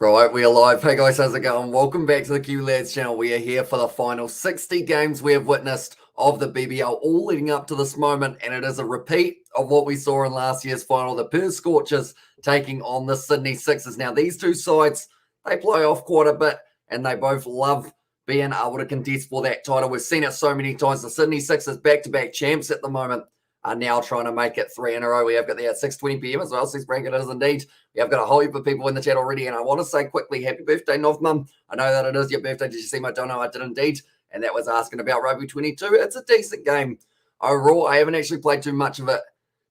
Right, we are live. Hey guys, how's it going? Welcome back to the Q Lads channel. We are here for the final 60 games we have witnessed of the BBL, all leading up to this moment, and it is a repeat of what we saw in last year's final, the Perth Scorchers taking on the Sydney Sixers. Now, these two sides, they play off quite a bit, and they both love being able to contest for that title. We've seen it so many times. The Sydney Sixers, back-to-back champs at the moment, are now trying to make it 3 in a row. We have got the 6:20 p.m. as well, so it is indeed. We have got a whole heap of people in the chat already, and I want to say quickly, happy birthday, Nov Mum. I know that it is your birthday. Did you see my dono? I did indeed, and that was asking about Rugby 22. It's a decent game overall. I haven't actually played too much of it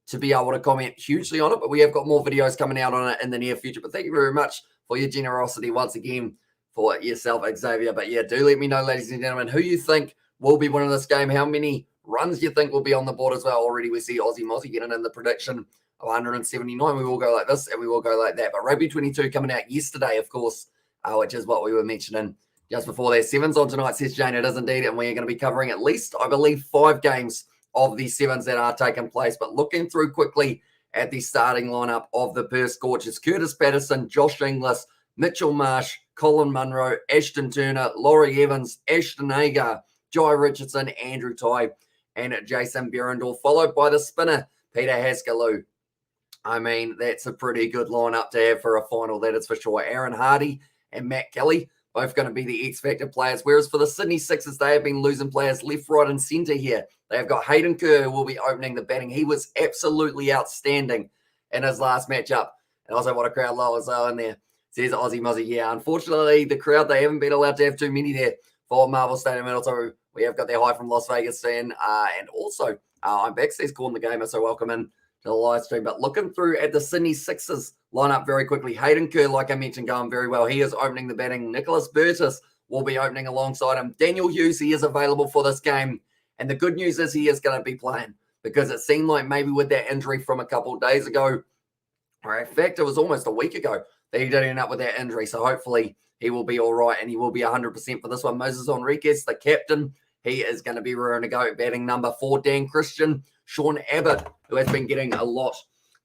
to be able to comment hugely on it, but we have got more videos coming out on it in the near future. But thank you very much for your generosity once again for yourself, Xavier. But yeah, do let me know, ladies and gentlemen, who you think will be winning this game, how many runs you think will be on the board as well. Already we see Aussie Mozzie getting in the prediction of 179. We will go like this and we will go like that. But Rugby 22 coming out yesterday, of course, which is what we were mentioning just before there. Sevens on tonight, says Jane. It is indeed. And we are going to be covering at least, I believe, 5 games of the sevens that are taking place. But looking through quickly at the starting lineup of the Perth Scorchers: Curtis Patterson, Josh Inglis, Mitchell Marsh, Colin Munro, Ashton Turner, Laurie Evans, Ashton Agar, Jai Richardson, Andrew Ty, and Jason Berendorf, followed by the spinner, Peter Haskelou. I mean, that's a pretty good lineup to have for a final, that is for sure. Aaron Hardy and Matt Kelly, both going to be the X-Factor players. Whereas for the Sydney Sixers, they have been losing players left, right, and centre here. They have got Hayden Kerr, who will be opening the batting. He was absolutely outstanding in his last matchup. And also, what a crowd low as well in there, says Aussie Mozzie. Yeah, unfortunately, the crowd, they haven't been allowed to have too many there for Marvel Stadium. And also, we have got their hi from Las Vegas fan. And also, I'm back, says calling the gamer, so welcome in to the live stream. But looking through at the Sydney Sixers lineup very quickly, Hayden Kerr, like I mentioned, going very well. He is opening the batting. Nicholas Burtis will be opening alongside him. Daniel Hughes, he is available for this game. And the good news is he is going to be playing, because it seemed like maybe with that injury from a couple of days ago, or in fact, it was almost a week ago, that he did end up with that injury. So hopefully he will be all right, and he will be 100% for this one. Moses Enriquez, the captain, he is going to be rearing to go, batting number 4. Dan Christian, Sean Abbott, who has been getting a lot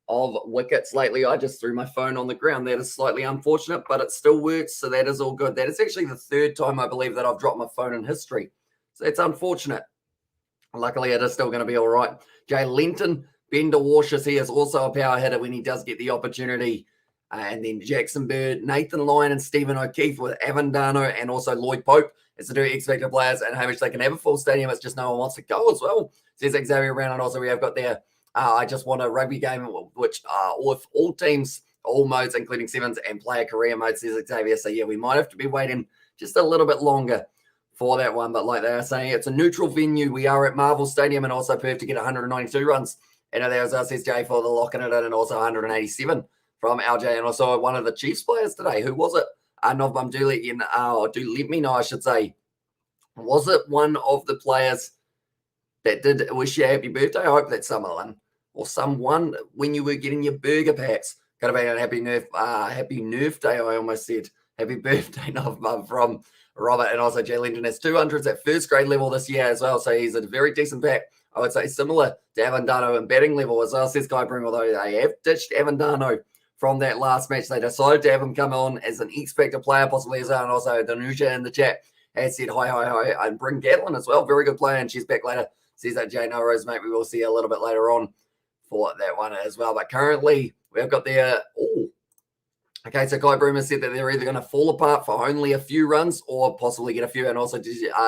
of wickets lately. I just threw my phone on the ground. That is slightly unfortunate, but it still works, so that is all good. That is actually the 3rd time, I believe, that I've dropped my phone in history. So it's unfortunate. Luckily, it is still going to be all right. Jay Lenton, Ben DeWashis, he is also a power hitter when he does get the opportunity. And then Jackson Bird, Nathan Lyon, and Stephen O'Keefe with Avendano, and also Lloyd Pope as the 2 X-Factor players. And Hamish, they can have a full stadium. It's just no one wants to go as well, says Xavier Brown. And also we have got there, I just want a rugby game, which with all teams, all modes, including sevens and player career mode, says Xavier. So yeah, we might have to be waiting just a little bit longer for that one. But like they are saying, it's a neutral venue. We are at Marvel Stadium, and also Perth to get 192 runs. And there was says Jay for the locking it in, and also 187 from LJ. And also one of the Chiefs players today. Who was it? Novbum, do let me know, I should say. Was it one of the players that did wish you a happy birthday? I hope that's someone or someone when you were getting your burger packs. Could have been a happy nerf day, I almost said. Happy birthday, Novbum, from Robert. And also Jay Lenton has 200s at first grade level this year as well. So he's a very decent pack. I would say similar to Avendano in batting level as well, says Guy Broom, although they have ditched Avendano from that last match. They decided to have him come on as an X-Factor player, possibly as well. And also Danuja in the chat has said hi, and bring Gatlin as well. Very good player, and she's back later. Says that Jay No Rose, mate. We will see a little bit later on for that one as well. But currently, we've got their... Okay, so Guy Broom has said that they're either going to fall apart for only a few runs or possibly get a few. And also,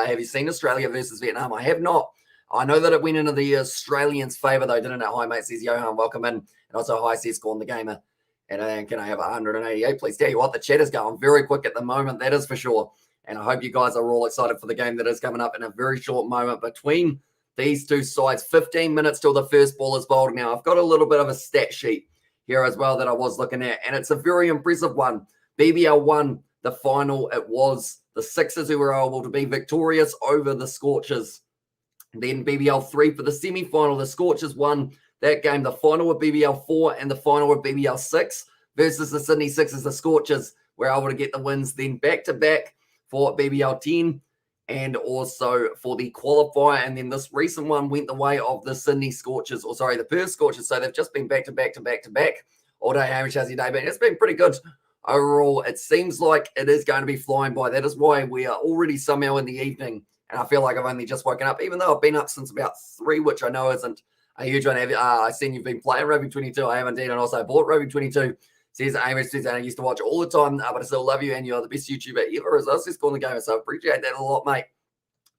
have you seen Australia versus Vietnam? I have not. I know that it went into the Australians' favour, though, didn't it? Hi, mate, says Johan. Welcome in. And also, hi, says Scorn the Gamer. And can I have 188, please? Tell you what, the chat is going very quick at the moment, that is for sure. And I hope you guys are all excited for the game that is coming up in a very short moment between these two sides. 15 minutes till the first ball is bowled. Now, I've got a little bit of a stat sheet here as well that I was looking at, and it's a very impressive one. BBL won the final. It was the Sixers who were able to be victorious over the Scorchers. Then BBL 3 for the semi-final. The Scorchers won that game, the final with BBL 4 and the final with BBL 6 versus the Sydney Sixers. The Scorchers were able to get the wins then back-to-back for BBL 10 and also for the qualifier. And then this recent one went the way of the Sydney Scorchers, or sorry, the Perth Scorchers. So they've just been back-to-back all day. Hamish, how's your day been? It's been pretty good overall, it seems like it is going to be flying by. That is why we are already somehow in the evening, and I feel like I've only just woken up, even though I've been up since about 3, which I know isn't a huge one. I've seen you've been playing Rugby 22. I have indeed, and also bought Rugby 22. Says Amos, and I used to watch all the time, but I still love you, and you're the best YouTuber ever. As I was just calling the game, so I appreciate that a lot, mate.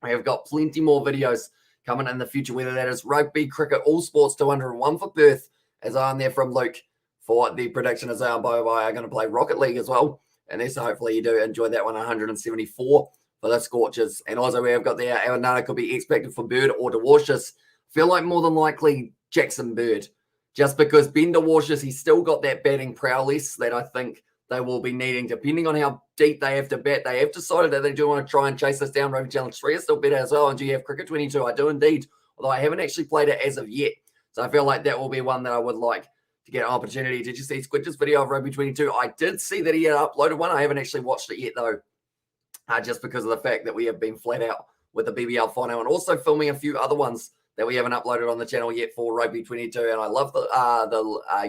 We have got plenty more videos coming in the future, whether that is rugby, cricket, all sports 201 for Perth, as I'm there from Luke for the prediction as well. By the way, I'm going to play Rocket League as well, and so hopefully you do enjoy that one. 174 for the Scorchers, and also we have got the Aranana could be expected for Bird or DeWashis. Feel like more than likely Jackson Bird, just because Ben DeWashis, he's still got that batting prowess that I think they will be needing, depending on how deep they have to bat. They have decided that they do want to try and chase this down. Rugby Challenge 3 is still better as well, and GF Cricket 22, I do indeed, although I haven't actually played it as of yet. So I feel like that will be one that I would like to get an opportunity. Did you see Squidge's video of Rugby 22? I did see that he had uploaded one. I haven't actually watched it yet, though, just because of the fact that we have been flat out with the BBL final and also filming a few other ones that we haven't uploaded on the channel yet for Rugby 22. And I love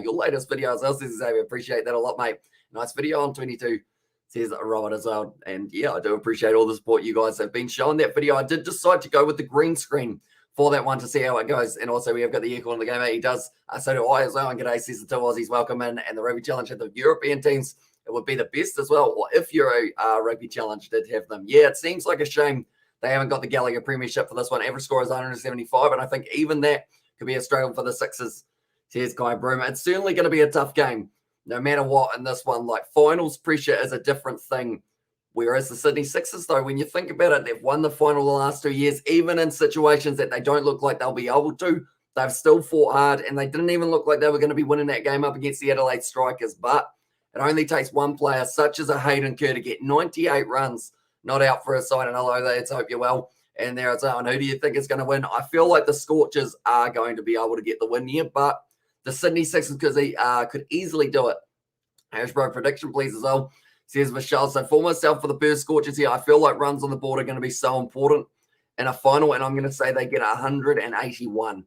your latest video as well, says Xavier. Appreciate that a lot, mate. Nice video on 22, says Robert as well. And yeah, I do appreciate all the support you guys have been showing that video. I did decide to go with the green screen for that one to see how it goes. And also we have got the aircon in the game. He does. So do I as well. And g'day, says the two Aussies. Welcome in. And the Rugby Challenge had the European teams. It would be the best as well. Or if Euro Rugby Challenge did have them. Yeah, it seems like a shame they haven't got the Gallagher Premiership for this one. Average score is 175. And I think even that could be a struggle for the Sixers, says Guy Broom. It's certainly going to be a tough game, no matter what in this one. Like, finals pressure is a different thing. Whereas the Sydney Sixers, though, when you think about it, they've won the final the last 2 years, even in situations that they don't look like they'll be able to. They've still fought hard, and they didn't even look like they were going to be winning that game up against the Adelaide Strikers. But it only takes one player, such as a Hayden Kerr, to get 98 runs, not out for a side. And hello, let's hope you're well. And there it's on. Who do you think is going to win? I feel like the Scorchers are going to be able to get the win here, but the Sydney Sixers could easily do it. Hashbro prediction, please, as well, says Michelle. So for myself, for the Perth Scorchers here, I feel like runs on the board are going to be so important in a final, and I'm going to say they get 181.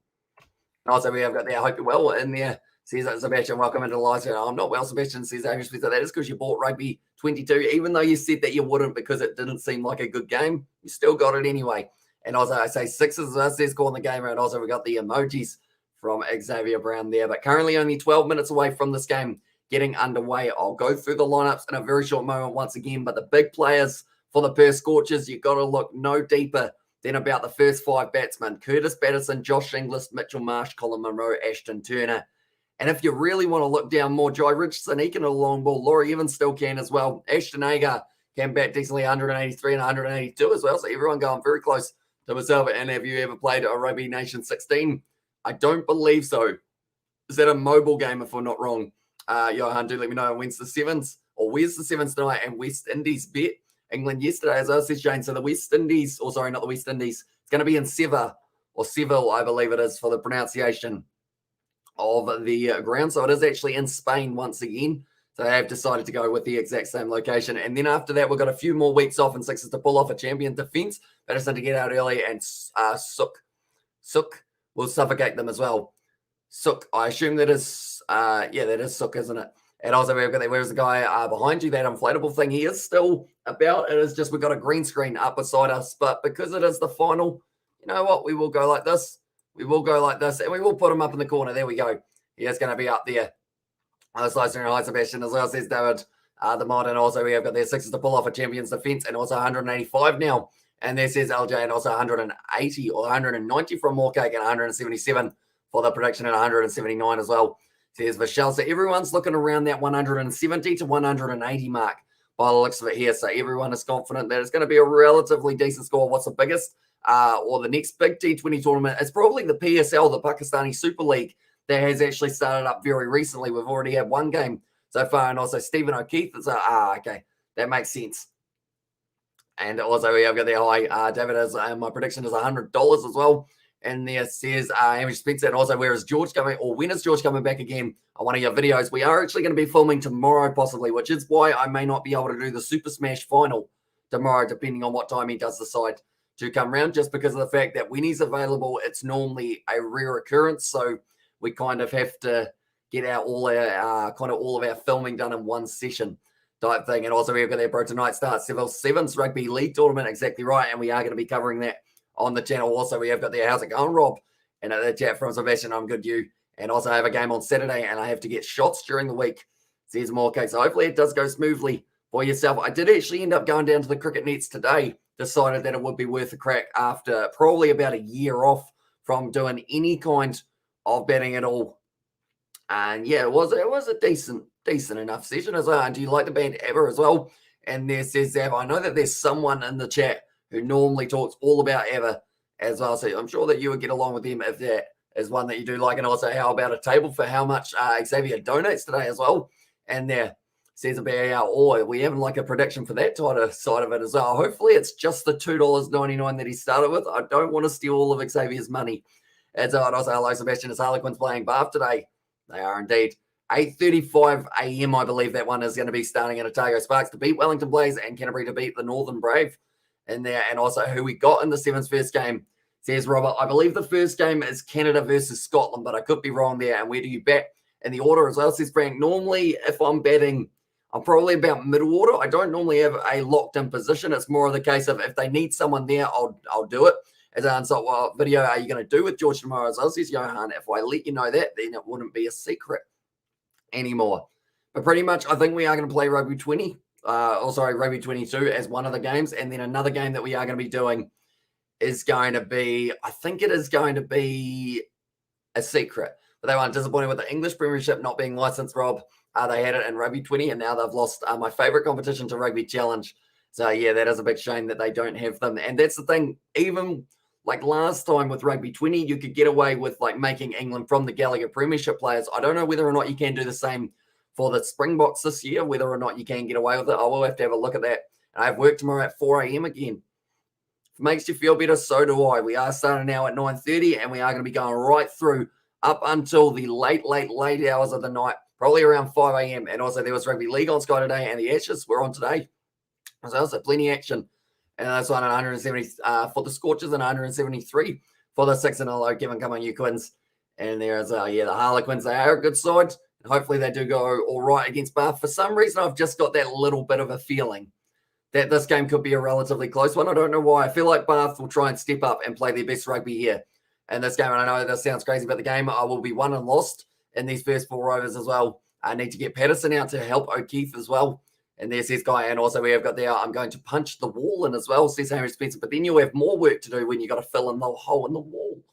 Also, we have got there, I hope you're well in there, says Sebastian. Welcome into the live show. I'm not well, Sebastian, says Irish. That is because you bought Rugby 22, even though you said that you wouldn't because it didn't seem like a good game. You still got it anyway. And also, I say Sixers, says calling the game, and also we got the emojis from Xavier Brown there. But currently only 12 minutes away from this game getting underway. I'll go through the lineups in a very short moment once again, but the big players for the Perth Scorchers, you've got to look no deeper than about the first 5 batsmen: Curtis Patterson, Josh Inglis, Mitchell Marsh, Colin Munro, Ashton Turner. And if you really want to look down more, Jai Richardson, he can a long ball. Laurie Evans still can as well. Ashton Agar can bat decently, 183 and 182 as well. So everyone going very close to myself. And have you ever played a Rugby Nation 16? I don't believe so. Is that a mobile game if I'm not wrong? Johan, do let me know when's the sevens tonight, and West Indies bet England yesterday, as I said, Shane. So the West Indies, or sorry, not the West Indies, it's going to be in Seville, I believe it is for the pronunciation of the ground. So it is actually in Spain once again. So they have decided to go with the exact same location. And then after that, we've got a few more weeks off and Sixers to pull off a champion defense. Patterson to get out early, and Sook will suffocate them as well. Sook, I assume that is, that is Sook, isn't it? And also, we've got there, where's the guy behind you, that inflatable thing? He is still about. It is just we've got a green screen up beside us. But because it is the final, you know what? We will go like this. And we will put him up in the corner. There we go. He is going to be up there. Slicing and high Sebastian as well, says David. The mod, and also we have got their Sixers to pull off a champion's defense, and also 185 now. And there says LJ, and also 180 or 190 from Moorcake, and 177 for the prediction, and 179 as well, says Michelle. So everyone's looking around that 170 to 180 mark by the looks of it here. So everyone is confident that it's going to be a relatively decent score. What's the biggest or the next big T20 tournament? It's probably the PSL, the Pakistani Super League, that has actually started up very recently. We've already had one game so far, and also Stephen O'Keefe is okay, that makes sense. And also we have got the high David as my prediction is $100 as well. And there says Amy Spencer, and also when is George coming back again on one of your videos? We are actually going to be filming tomorrow possibly, which is why I may not be able to do the Super Smash final tomorrow, depending on what time he does decide to come around, just because of the fact that when he's available, it's normally a rare occurrence. So we kind of have to get out all of our filming done in one session. type thing. And also we've got that, bro, tonight starts Civil Sevens Rugby League Tournament, exactly right, and we are going to be covering that on the channel. Also, we have got there, how's it going, Rob? And the chat from Sebastian, I'm good, you. And also I have a game on Saturday, and I have to get shots during the week. Says more case. So hopefully it does go smoothly for yourself. I did actually end up going down to the cricket nets today. Decided that it would be worth a crack after probably about a year off from doing any kind of betting at all. And yeah, it was a decent enough session as well. And do you like the band ever as well? And there says Zav, I know that there's someone in the chat who normally talks all about ever as well. So I'm sure that you would get along with them if that is one that you do like. And also, how about a table for how much Xavier donates today as well? And there says about or we have like a prediction for that side of it as well. Hopefully it's just the $2.99 that he started with. I don't want to steal all of Xavier's money. As I also, hello Sebastian, as Harlequins playing Bath today. They are indeed. 8:35 a.m. I believe that one is going to be starting at Otago Sparks to beat Wellington Blaze and Canterbury to beat the Northern Brave in there. And also who we got in the Sevens first game, says Robert. I believe the first game is Canada versus Scotland, but I could be wrong there. And where do you bet? In the order as well, says Frank. Normally, if I'm betting, I'm probably about middle order. I don't normally have a locked-in position. It's more of the case of if they need someone there, I'll do it. As I answer, what video are you going to do with George tomorrow? As well, says Johan. If I let you know that, then it wouldn't be a secret anymore. But pretty much, I think we are going to play Rugby 20. Rugby 22 as one of the games. And then another game that we are going to be doing is going to be, I think it is going to be a secret. But they weren't disappointed with the English Premiership not being licensed, Rob. They had it in Rugby 20, and now they've lost my favourite competition to Rugby Challenge. So, yeah, that is a big shame that they don't have them. And that's the thing, even like last time with Rugby 20, you could get away with like making England from the Gallagher Premiership players. I don't know whether or not you can do the same for the Springboks this year, whether or not you can get away with it. I will have to have a look at that. And I have work tomorrow at 4 a.m. again. If it makes you feel better, so do I. We are starting now at 9:30, and we are going to be going right through up until the late hours of the night, probably around 5 a.m. And also there was Rugby League on Sky today, and the Ashes were on today. So plenty of action. And that's on 170 for the Scorchers and 173 for the 6-0. Kevin, come on, you Quins. And there's, the Harlequins. They are a good side. And hopefully they do go all right against Bath. For some reason, I've just got that little bit of a feeling that this game could be a relatively close one. I don't know why. I feel like Bath will try and step up and play their best rugby here in this game. And I know that sounds crazy, but the game I will be won and lost in these first 4 overs as well. I need to get Patterson out to help O'Keefe as well. And there says Guy, and also we have got there, I'm going to punch the wall in as well, says Harry Spencer. But then you'll have more work to do when you got to fill in the hole in the wall.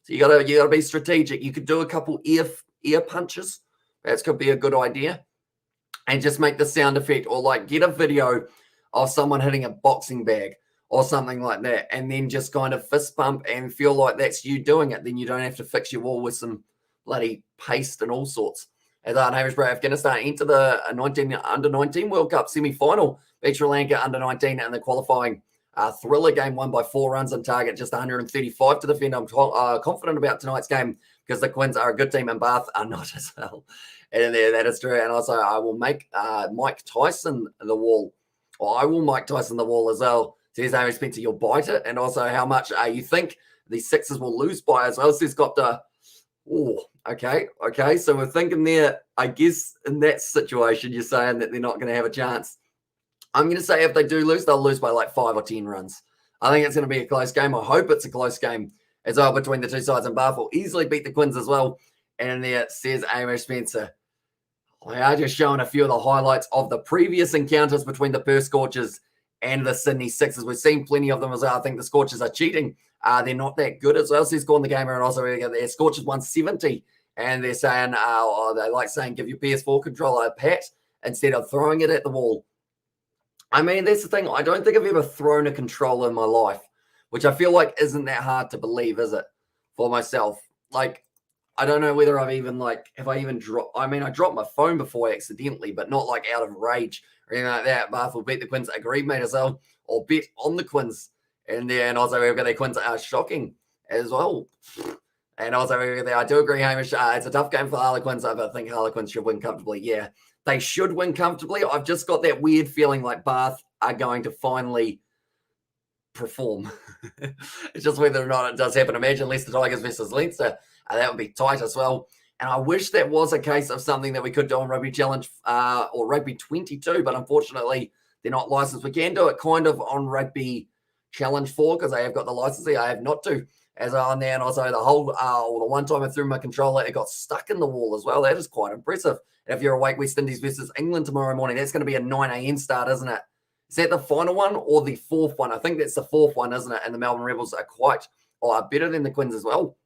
So you got to be strategic. You could do a couple ear punches. That could be a good idea. And just make the sound effect, or like get a video of someone hitting a boxing bag or something like that, and then just kind of fist bump and feel like that's you doing it. Then you don't have to fix your wall with some bloody paste and all sorts. As Hamish Afghanistan enter the under-19 World Cup semi-final, beat Sri Lanka under-19 in the qualifying thriller game, won by 4 runs on target, just 135 to defend. I'm confident about tonight's game because the Quins are a good team and Bath are not as well. And that is true. And also, I will make Mike Tyson the wall. Or I will Mike Tyson the wall as well. Says Hamish Spencer, you'll bite it. And also, how much you think the Sixers will lose by as well. Says got the... Oh, okay. So we're thinking there, I guess in that situation, you're saying that they're not going to have a chance. I'm going to say if they do lose, they'll lose by like 5 or 10 runs. I think it's going to be a close game. I hope it's a close game as well between the two sides. And Bath will easily beat the Quins as well. And there says Hamish Spencer, we are just showing a few of the highlights of the previous encounters between the Perth Scorchers and the Sydney Sixers. We've seen plenty of them as well. I think the Scorchers are cheating. They're not that good as well. So he's gone the game, and also their Scorchers 170, and they're saying, they like saying, give your PS4 controller a pat instead of throwing it at the wall. I mean, that's the thing. I don't think I've ever thrown a controller in my life, which I feel like isn't that hard to believe, is it? For myself, like, I don't know whether I've even have I even dropped. I mean, I dropped my phone before accidentally, but not like out of rage or anything like that. Bath will beat the Quins. Agreed, mate, as well, or bet on the Quins. And also we've got their Quins are shocking as well. And also I do agree, Hamish. It's a tough game for Harlequins. But I think Harlequins should win comfortably. Yeah, they should win comfortably. I've just got that weird feeling like Bath are going to finally perform. It's just whether or not it does happen. Imagine Leicester Tigers versus Leinster. That would be tight as well. And I wish that was a case of something that we could do on Rugby Challenge or Rugby 22, but unfortunately, they're not licensed. We can do it kind of on Rugby Challenge 4 because I have got the license. I have not to as on there. And also the whole, the one time I threw my controller, it got stuck in the wall as well. That is quite impressive. And if you're awake, West Indies versus England tomorrow morning, that's going to be a 9 a.m. start, isn't it? Is that the final one or the fourth one? I think that's the fourth one, isn't it? And the Melbourne Rebels are better than the Quins as well.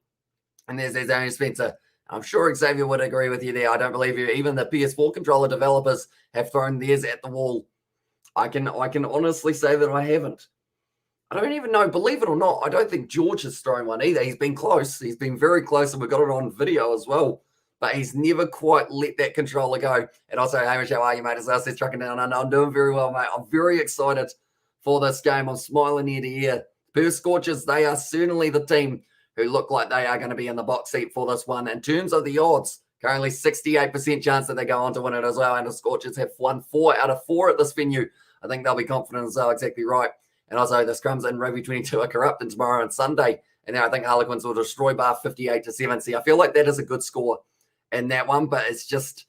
And there's Aaron Spencer. I'm sure Xavier would agree with you there. I don't believe you. Even the PS4 controller developers have thrown theirs at the wall. I can honestly say that I haven't. I don't even know, believe it or not, I don't think George has thrown one either. He's been close. He's been very close, and we got it on video as well. But he's never quite let that controller go. And also, Hamish, how are you, mate? As I said, trucking down under. I'm doing very well, mate. I'm very excited for this game. I'm smiling ear to ear. Perth Scorchers, they are certainly the team who look like they are going to be in the box seat for this one. In terms of the odds, currently 68% chance that they go on to win it as well. And the Scorchers have won 4 out of 4 at this venue. I think they'll be confident as well, exactly right. And also the scrums in Rugby 22 are corrupting tomorrow and Sunday. And now I think Harlequins will destroy Bath 58-7. See, I feel like that is a good score in that one, but it's just,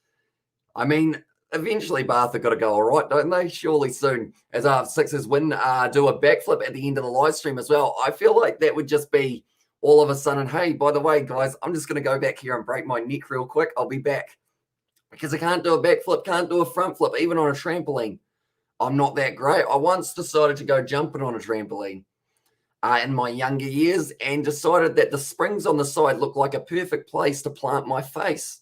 I mean, eventually Bath have got to go all right, don't they? Surely soon. As our Sixers win, do a backflip at the end of the live stream as well. I feel like that would just be all of a sudden, hey, by the way, guys, I'm just going to go back here and break my neck real quick. I'll be back. Because I can't do a backflip, can't do a front flip, even on a trampoline. I'm not that great. I once decided to go jumping on a trampoline in my younger years and decided that the springs on the side looked like a perfect place to plant my face.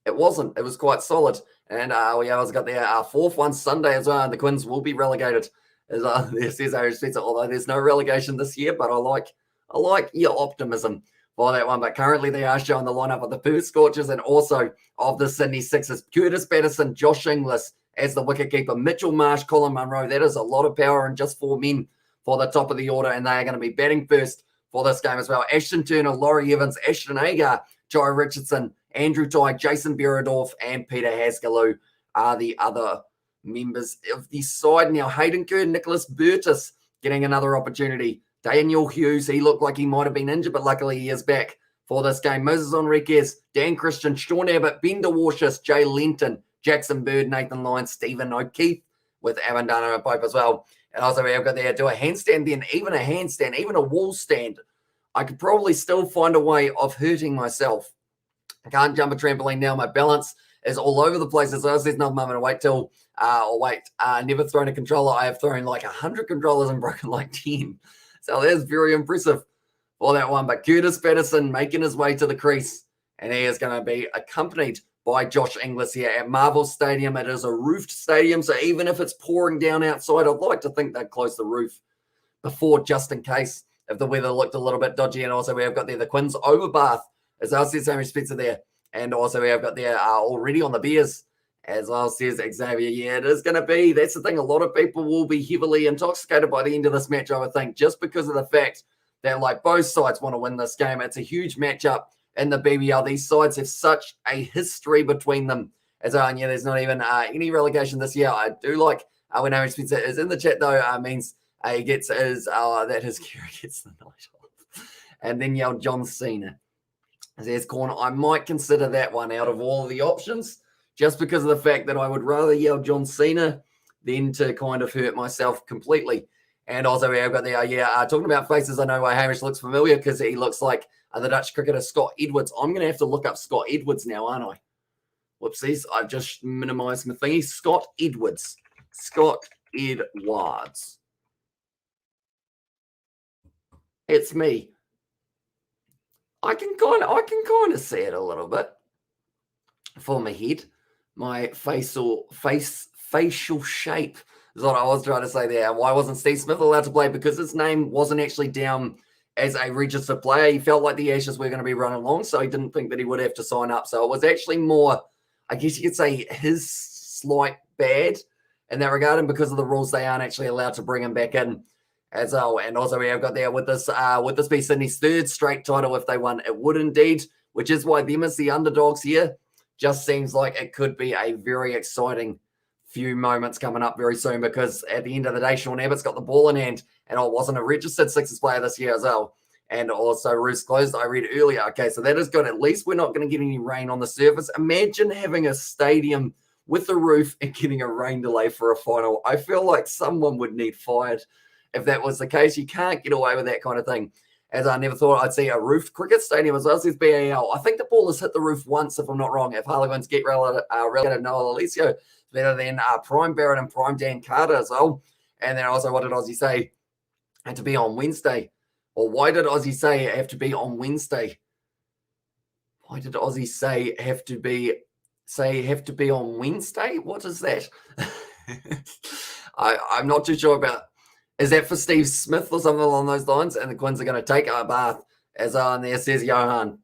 It wasn't. It was quite solid. And we always got the fourth one Sunday as well. And the Quins will be relegated. As says Aaron Spencer, although there's no relegation this year, but I like your optimism for that one. But currently they are showing the lineup of the Perth Scorchers and also of the Sydney Sixers. Curtis Patterson, Josh Inglis as the wicketkeeper, Mitchell Marsh, Colin Munro. That is a lot of power and just 4 men for the top of the order, and they are going to be batting first for this game as well. Ashton Turner, Laurie Evans, Ashton Agar, Jai Richardson, Andrew Ty, Jason Beredorf, and Peter Haskelou are the other members of the side. Now, Hayden Kerr, Nicholas Burtis getting another opportunity. Daniel Hughes, he looked like he might have been injured, but luckily he is back for this game. Moses Enriquez, Dan Christian, Sean Abbott, Ben DeWashis, Jay Lenton, Jackson Bird, Nathan Lyons, Stephen O'Keefe with Avondana and Pope as well. And also we have got there, do a handstand, then even a handstand, even a wall stand. I could probably still find a way of hurting myself. I can't jump a trampoline now. My balance is all over the place. As well. There's no moment to wait till, never thrown a controller. I have thrown like 100 controllers and broken like 10. So that's very impressive for that one. But Curtis Patterson making his way to the crease. And he is going to be accompanied by Josh Inglis here at Marvel Stadium. It is a roofed stadium, so even if it's pouring down outside, I'd like to think they'd close the roof before, just in case if the weather looked a little bit dodgy. And also we have got there the Quins over Bath, as I said, Sammy Spencer there. And also we have got there already on the Bears, as well says Xavier. Yeah, it is going to be. That's the thing. A lot of people will be heavily intoxicated by the end of this match, I would think, just because of the fact that like both sides want to win this game. It's a huge matchup in the BBL. These sides have such a history between them. As yeah, there's not even any relegation this year. I do like when Aaron Spencer is in the chat though. Means he gets his that his Kira gets the night off, and then yelled John Cena. There's corner. I might consider that one out of all of the options, just because of the fact that I would rather yell John Cena than to kind of hurt myself completely. And also we have got there, talking about faces. I know why Hamish looks familiar because he looks like the Dutch cricketer Scott Edwards. I'm going to have to look up Scott Edwards now, aren't I? Whoopsies. I've just minimized my thingy. Scott Edwards. Scott Edwards. It's me. I can kind of see it a little bit for my head. My facial shape is what I was trying to say there. Why wasn't Steve Smith allowed to play? Because his name wasn't actually down as a registered player. He felt like the Ashes were going to be running along, so he didn't think that he would have to sign up. So it was actually more, I guess you could say, his slight bad in that regard. And because of the rules, they aren't actually allowed to bring him back in as well. And also we have got there with this be Sydney's third straight title if they won. It would indeed, which is why them as the underdogs here just seems like it could be a very exciting few moments coming up very soon, because at the end of the day, Sean Abbott's got the ball in hand, and I wasn't a registered Sixers player this year as well. And also roofs closed, I read earlier. Okay, so that is good. At least we're not going to get any rain on the surface. Imagine having a stadium with a roof and getting a rain delay for a final. I feel like someone would need fired if that was the case. You can't get away with that kind of thing. As I never thought I'd see a roofed cricket stadium as well, says BAL. I think the ball has hit the roof once, if I'm not wrong. If Harlequins get relegated, Noel Alicio, better than Prime Barrett and Prime Dan Carter as well. And then also, what did Aussie say? Had to be on Wednesday. Or why did Aussie say it have to be on Wednesday? Why did Aussie say have to be on Wednesday? What is that? I'm not too sure about. Is that for Steve Smith or something along those lines? And the Quins are going to take a bath, as on there says Johan.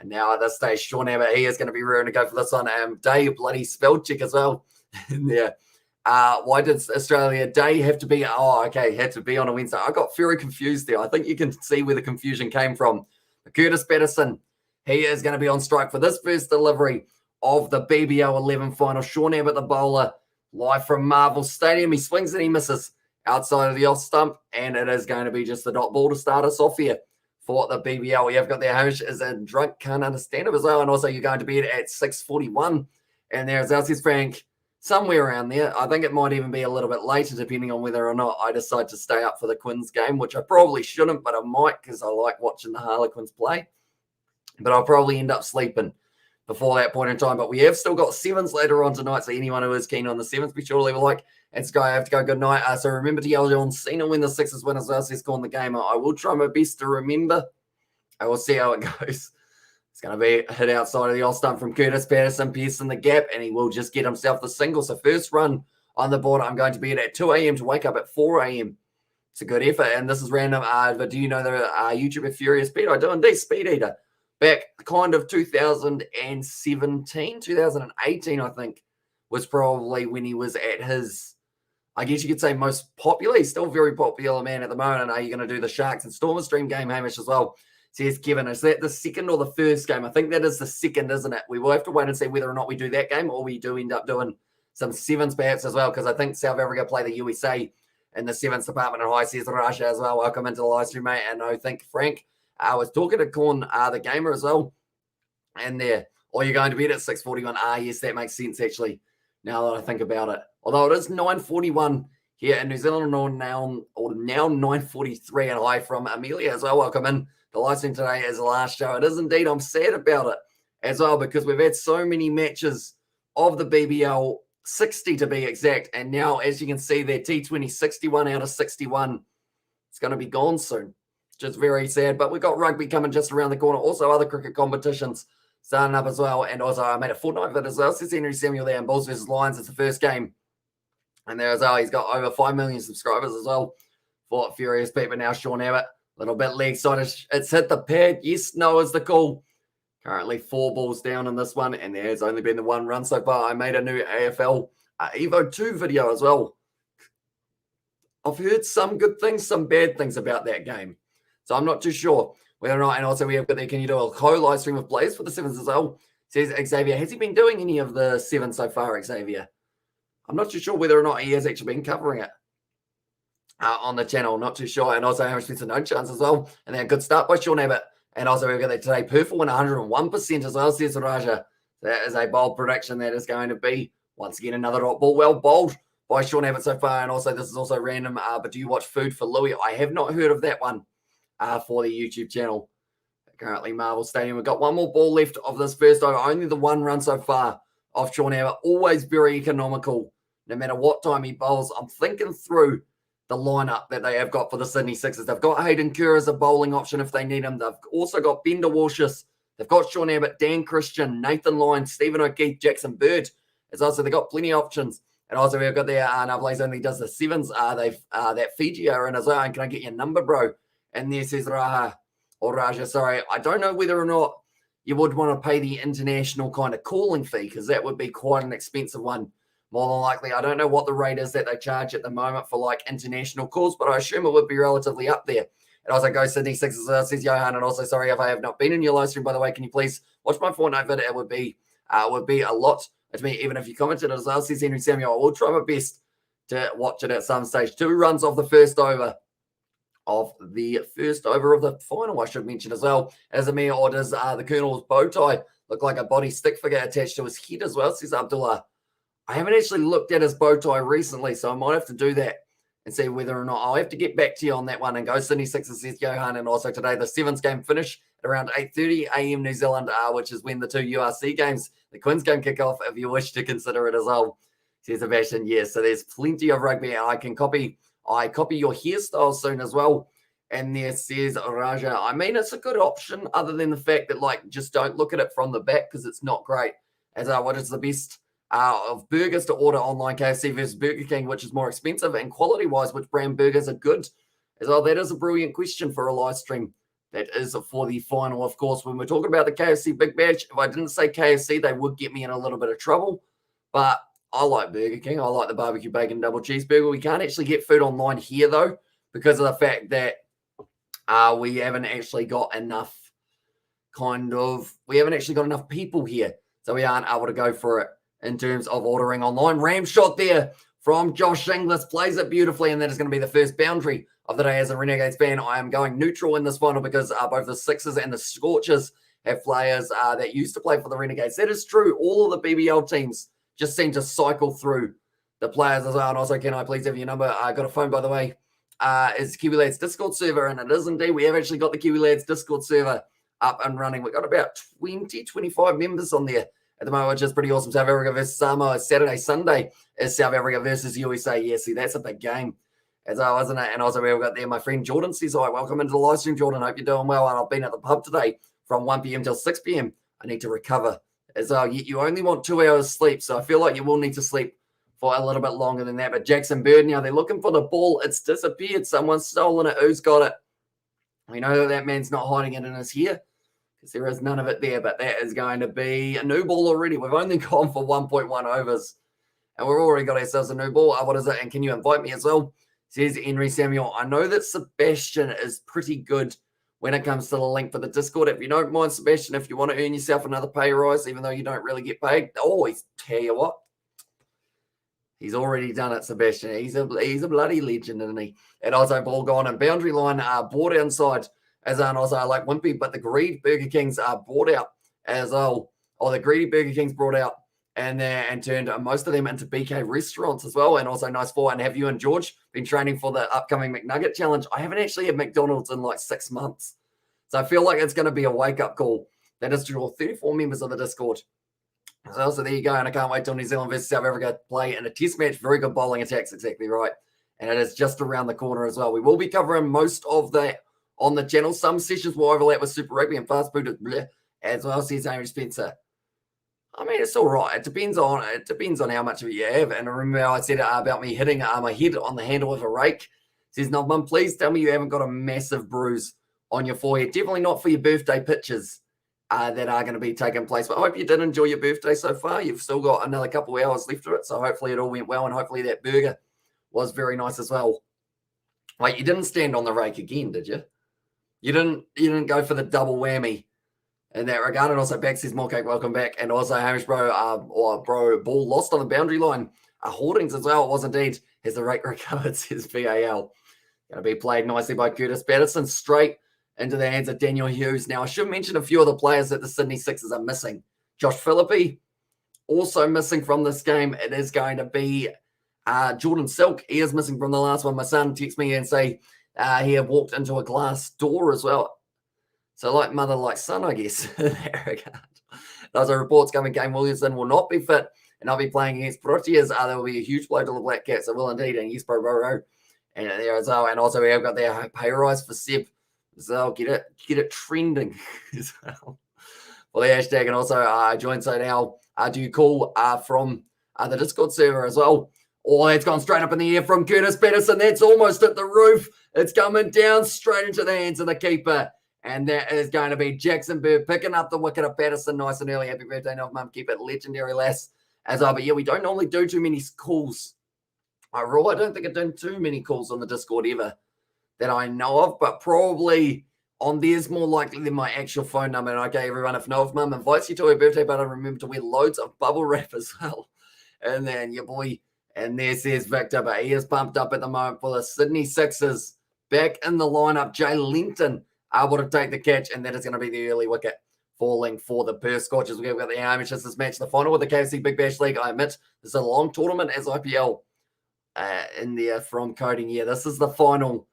And now at this stage, Sean Abbott, he is going to be ready to go for this one. Dave bloody spell check as well. Yeah. Why did Australia Day have to be? Oh, okay, had to be on a Wednesday. I got very confused there. I think you can see where the confusion came from. Curtis Patterson, he is going to be on strike for this first delivery of the BBL 11 final. Sean Abbott, the bowler, live from Marvel Stadium. He swings and he misses outside of the off stump, and it is going to be just the dot ball to start us off here for the BBL. We have got there. Hamish is a drunk, can't understand it as well. And also, you're going to be at 6:41, and there's Elsie's Frank. Somewhere around there. I think it might even be a little bit later, depending on whether or not I decide to stay up for the Quins game, which I probably shouldn't, but I might because I like watching the Harlequins play. But I'll probably end up sleeping before that point in time. But we have still got sevens later on tonight, so anyone who is keen on the sevens, be sure to leave a like. And Sky, I have to go good night. So remember to yell John Cena when the Sixers win as well, says score in the game. I will try my best to remember. I will see how it goes. It's going to be a hit outside of the off stump from Curtis Patterson, piercing the gap, and he will just get himself the single. So first run on the board, I'm going to be at 2 a.m. to wake up at 4 a.m. It's a good effort, and this is random. But do you know the YouTuber Furious Pete? I do indeed. Speed Eater. Back kind of 2017, 2018, I think, was probably when he was at his, I guess you could say, most popular. He's still a very popular man at the moment. Are you going to do the Sharks and Stormers stream game, Hamish, as well? Says Kevin, is that the second or the first game? I think that is the second, isn't it? We will have to wait and see whether or not we do that game, or we do end up doing some sevens perhaps as well, because I think South Africa play the USA in the sevens department. And hi, says Russia as well. Welcome into the live stream, mate. And I think Frank was talking to Corn, the gamer as well. And there, or you're going to bed at 6:41. Yes, that makes sense actually, now that I think about it. Although it is 9:41 here in New Zealand, or now 9:43. And hi from Amelia as well. Welcome in. The live stream today is the last show. It is indeed. I'm sad about it as well, because we've had so many matches of the BBL, 60 to be exact. And now, as you can see there, T20 61 out of 61. It's going to be gone soon. Just very sad. But we've got rugby coming just around the corner. Also, other cricket competitions starting up as well. And also, I made a fortnight of it as well. Says Henry Samuel there in Bulls versus Lions. It's the first game. And there as well, he's got over 5 million subscribers as well for Furious Pete. But now, Sean Abbott. Little bit leg side. It's hit the pad. Yes, no is the call. Currently 4 balls down in this one, and there's only been the 1 run so far. I made a new AFL Evo 2 video as well. I've heard some good things, some bad things about that game. So I'm not too sure whether or not. And also we have got there, can you do a co-live stream of plays for the sevens as well? Says Xavier. Has he been doing any of the sevens so far, Xavier? I'm not too sure whether or not he has actually been covering it. On the channel, not too sure. And also Aaron Spencer, no chance as well. And then a good start by Sean Abbott. And also we've got that today, Perth win 101% as well, says Raja. That is a bold prediction. That is going to be, once again, another dot ball. Well bowled by Sean Abbott so far. And also, this is also random, but do you watch Food for Louis? I have not heard of that one for the YouTube channel. Currently, Marvel Stadium. We've got 1 more ball left of this first over. Only the 1 run so far off Sean Abbott. Always very economical, no matter what time he bowls. I'm thinking through the lineup that they have got for the Sydney Sixers. They've got Hayden Kerr as a bowling option if they need him. They've also got Bender Walshus. They've got Sean Abbott, Dan Christian, Nathan Lyons, Stephen O'Keefe, Jackson Bird. As also, they've got plenty of options. And also, we've got their Navlaze only does the sevens. That Fiji are in as well. And can I get your number, bro? And there says Raja, sorry. I don't know whether or not you would want to pay the international kind of calling fee, because that would be quite an expensive one. More than likely, I don't know what the rate is that they charge at the moment for like international calls, but I assume it would be relatively up there. And also, go Sydney Sixers, says Johan. And also, sorry if I have not been in your live stream, by the way. Can you please watch my fortnight video? It would be a lot to me, even if you commented as well, says Henry Samuel. I will try my best to watch it at some stage. 2 runs off the first over of the first over of the final, I should mention as well. As a mere, or does the Colonel's bow tie look like a body stick figure attached to his head as well, says Abdullah. I haven't actually looked at his bow tie recently, so I might have to do that and see whether or not I'll have to get back to you on that one and go Sydney Sixers, says Johan. And also today, the Sevens game finish at around 8:30 a.m. New Zealand, which is when the two URC games, the Quins game, kick off, if you wish to consider it as well, says Sebastian. Yes, so there's plenty of rugby. I copy your hairstyle soon as well. And there says Raja, I mean, it's a good option other than the fact that, like, just don't look at it from the back because it's not great. As what is the best of burgers to order online, KFC versus Burger King, which is more expensive, and quality-wise, which brand burgers are good? As well, that is a brilliant question for a live stream. That is for the final, of course. When we're talking about the KFC Big Bash, if I didn't say KFC, they would get me in a little bit of trouble. But I like Burger King. I like the barbecue bacon double cheeseburger. We can't actually get food online here, though, because of the fact that we haven't actually got enough people here. So we aren't able to go for it in terms of ordering online. Ram shot there from Josh Inglis, plays it beautifully, and that is going to be the first boundary of the day. As a Renegades fan, I am going neutral in this final because both the Sixers and the Scorchers have players that used to play for the Renegades. That is true. All of the BBL teams just seem to cycle through the players as well. And also, can I please have your number? I got a phone, by the way. Is Kiwi Lads Discord server, and it is indeed. We have actually got the Kiwi Lads Discord server up and running. We've got about 25 members on there at the moment, which is pretty awesome. South Africa versus Samoa. Saturday, Sunday is South Africa versus USA. Yeah, see, that's a big game. Wasn't it? And also, we've got there, my friend Jordan says, hi, welcome into the live stream, Jordan. Hope you're doing well. And I've been at the pub today from 1 p.m. till 6 p.m. I need to recover. You only want 2 hours sleep, so I feel like you will need to sleep for a little bit longer than that. But Jackson Bird now, they're looking for the ball. It's disappeared. Someone's stolen it. Who's got it? We know that man's not hiding it in his hair because there is none of it there, but that is going to be a new ball already. We've only gone for 1.1 overs, and we've already got ourselves a new ball. What is it? And can you invite me as well? Says Henry Samuel. I know that Sebastian is pretty good when it comes to the link for the Discord. If you don't mind, Sebastian, if you want to earn yourself another pay rise, even though you don't really get paid, always tell you what. He's already done it, Sebastian. He's a bloody legend, isn't he? And also ball gone and boundary line brought inside as also I like Wimpy, but the Greed Burger Kings are brought out as well. The Greedy Burger Kings brought out and turned most of them into BK restaurants as well. And also nice for. And have you and George been training for the upcoming McNugget challenge? I haven't actually had McDonald's in like 6 months. So I feel like it's going to be a wake-up call. That is to draw 34 members of the Discord. So there you go, and I can't wait till New Zealand versus South Africa play in a test match. Very good bowling attacks, exactly right. And it is just around the corner as well. We will be covering most of that on the channel. Some sessions will overlap with Super Rugby and Fast Food as well, says Amy Spencer. I mean, it's all right. It depends on how much of it you have. And I remember how I said about me hitting my head on the handle of a rake. Says, no, Mum, please tell me you haven't got a massive bruise on your forehead. Definitely not for your birthday pictures. That are going to be taking place. But I hope you did enjoy your birthday so far. You've still got another couple of hours left of it, so hopefully it all went well, and hopefully that burger was very nice as well. Wait, you didn't stand on the rake again, did you? You didn't go for the double whammy in that regard. And also, Back says, more cake, welcome back. And also, Hamish, ball lost on the boundary line. Hoardings as well. It was indeed. Has the rake recovered, says VAL. Going to be played nicely by Curtis Patterson. Straight into the hands of Daniel Hughes. Now, I should mention a few of the players that the Sydney Sixers are missing. Josh Philippi, also missing from this game. It is going to be Jordan Silk. He is missing from the last one. My son texts me and say he had walked into a glass door as well. So like mother, like son, I guess. In that regard. Those are reports coming. Kane Williamson will not be fit, and I'll be playing against Proteas. There will be a huge blow to the Black Cats. I will indeed. And yes, Bro. And there as well. And also we have got their pay rise for Seb. So get it trending as well for the hashtag. And also join so now do you call from the Discord server as well. It's gone straight up in the air from Curtis Patterson. That's almost at the roof. It's coming down straight into the hands of the keeper. And that is going to be Jackson Bird picking up the wicket of Patterson nice and early. Happy birthday, North Mum. Keep it legendary, lass. But yeah, we don't normally do too many calls. I don't think I've done too many calls on the Discord ever that I know of, but probably on theirs more likely than my actual phone number. And okay, everyone, if North Mum invites you to her birthday, but remember to wear loads of bubble wrap as well. And then your boy, and there says Victor, but he is pumped up at the moment for the Sydney Sixers back in the lineup. Jay Linton able to take the catch, and that is going to be the early wicket falling for the Perth Scorchers. We've got the amateurs this match, the final with the KFC Big Bash League. I admit, this is a long tournament as IPL in there from coding. Yeah, this is the final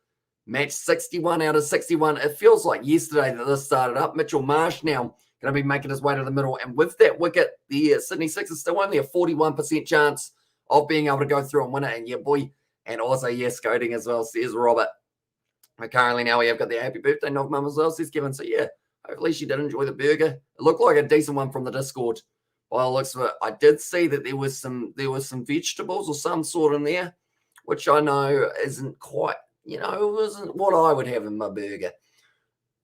match, 61 out of 61. It feels like yesterday that this started up. Mitchell Marsh now going to be making his way to the middle. And with that wicket, the Sydney Sixers still only a 41% chance of being able to go through and win it. And yeah, boy, and also, yes, coding as well, says Robert. And currently now we have got the happy birthday Nog Mum as well, says Kevin. So yeah, hopefully she did enjoy the burger. It looked like a decent one from the Discord. By the looks of it, I did see that there was some vegetables or some sort in there, which I know isn't quite, it wasn't what I would have in my burger.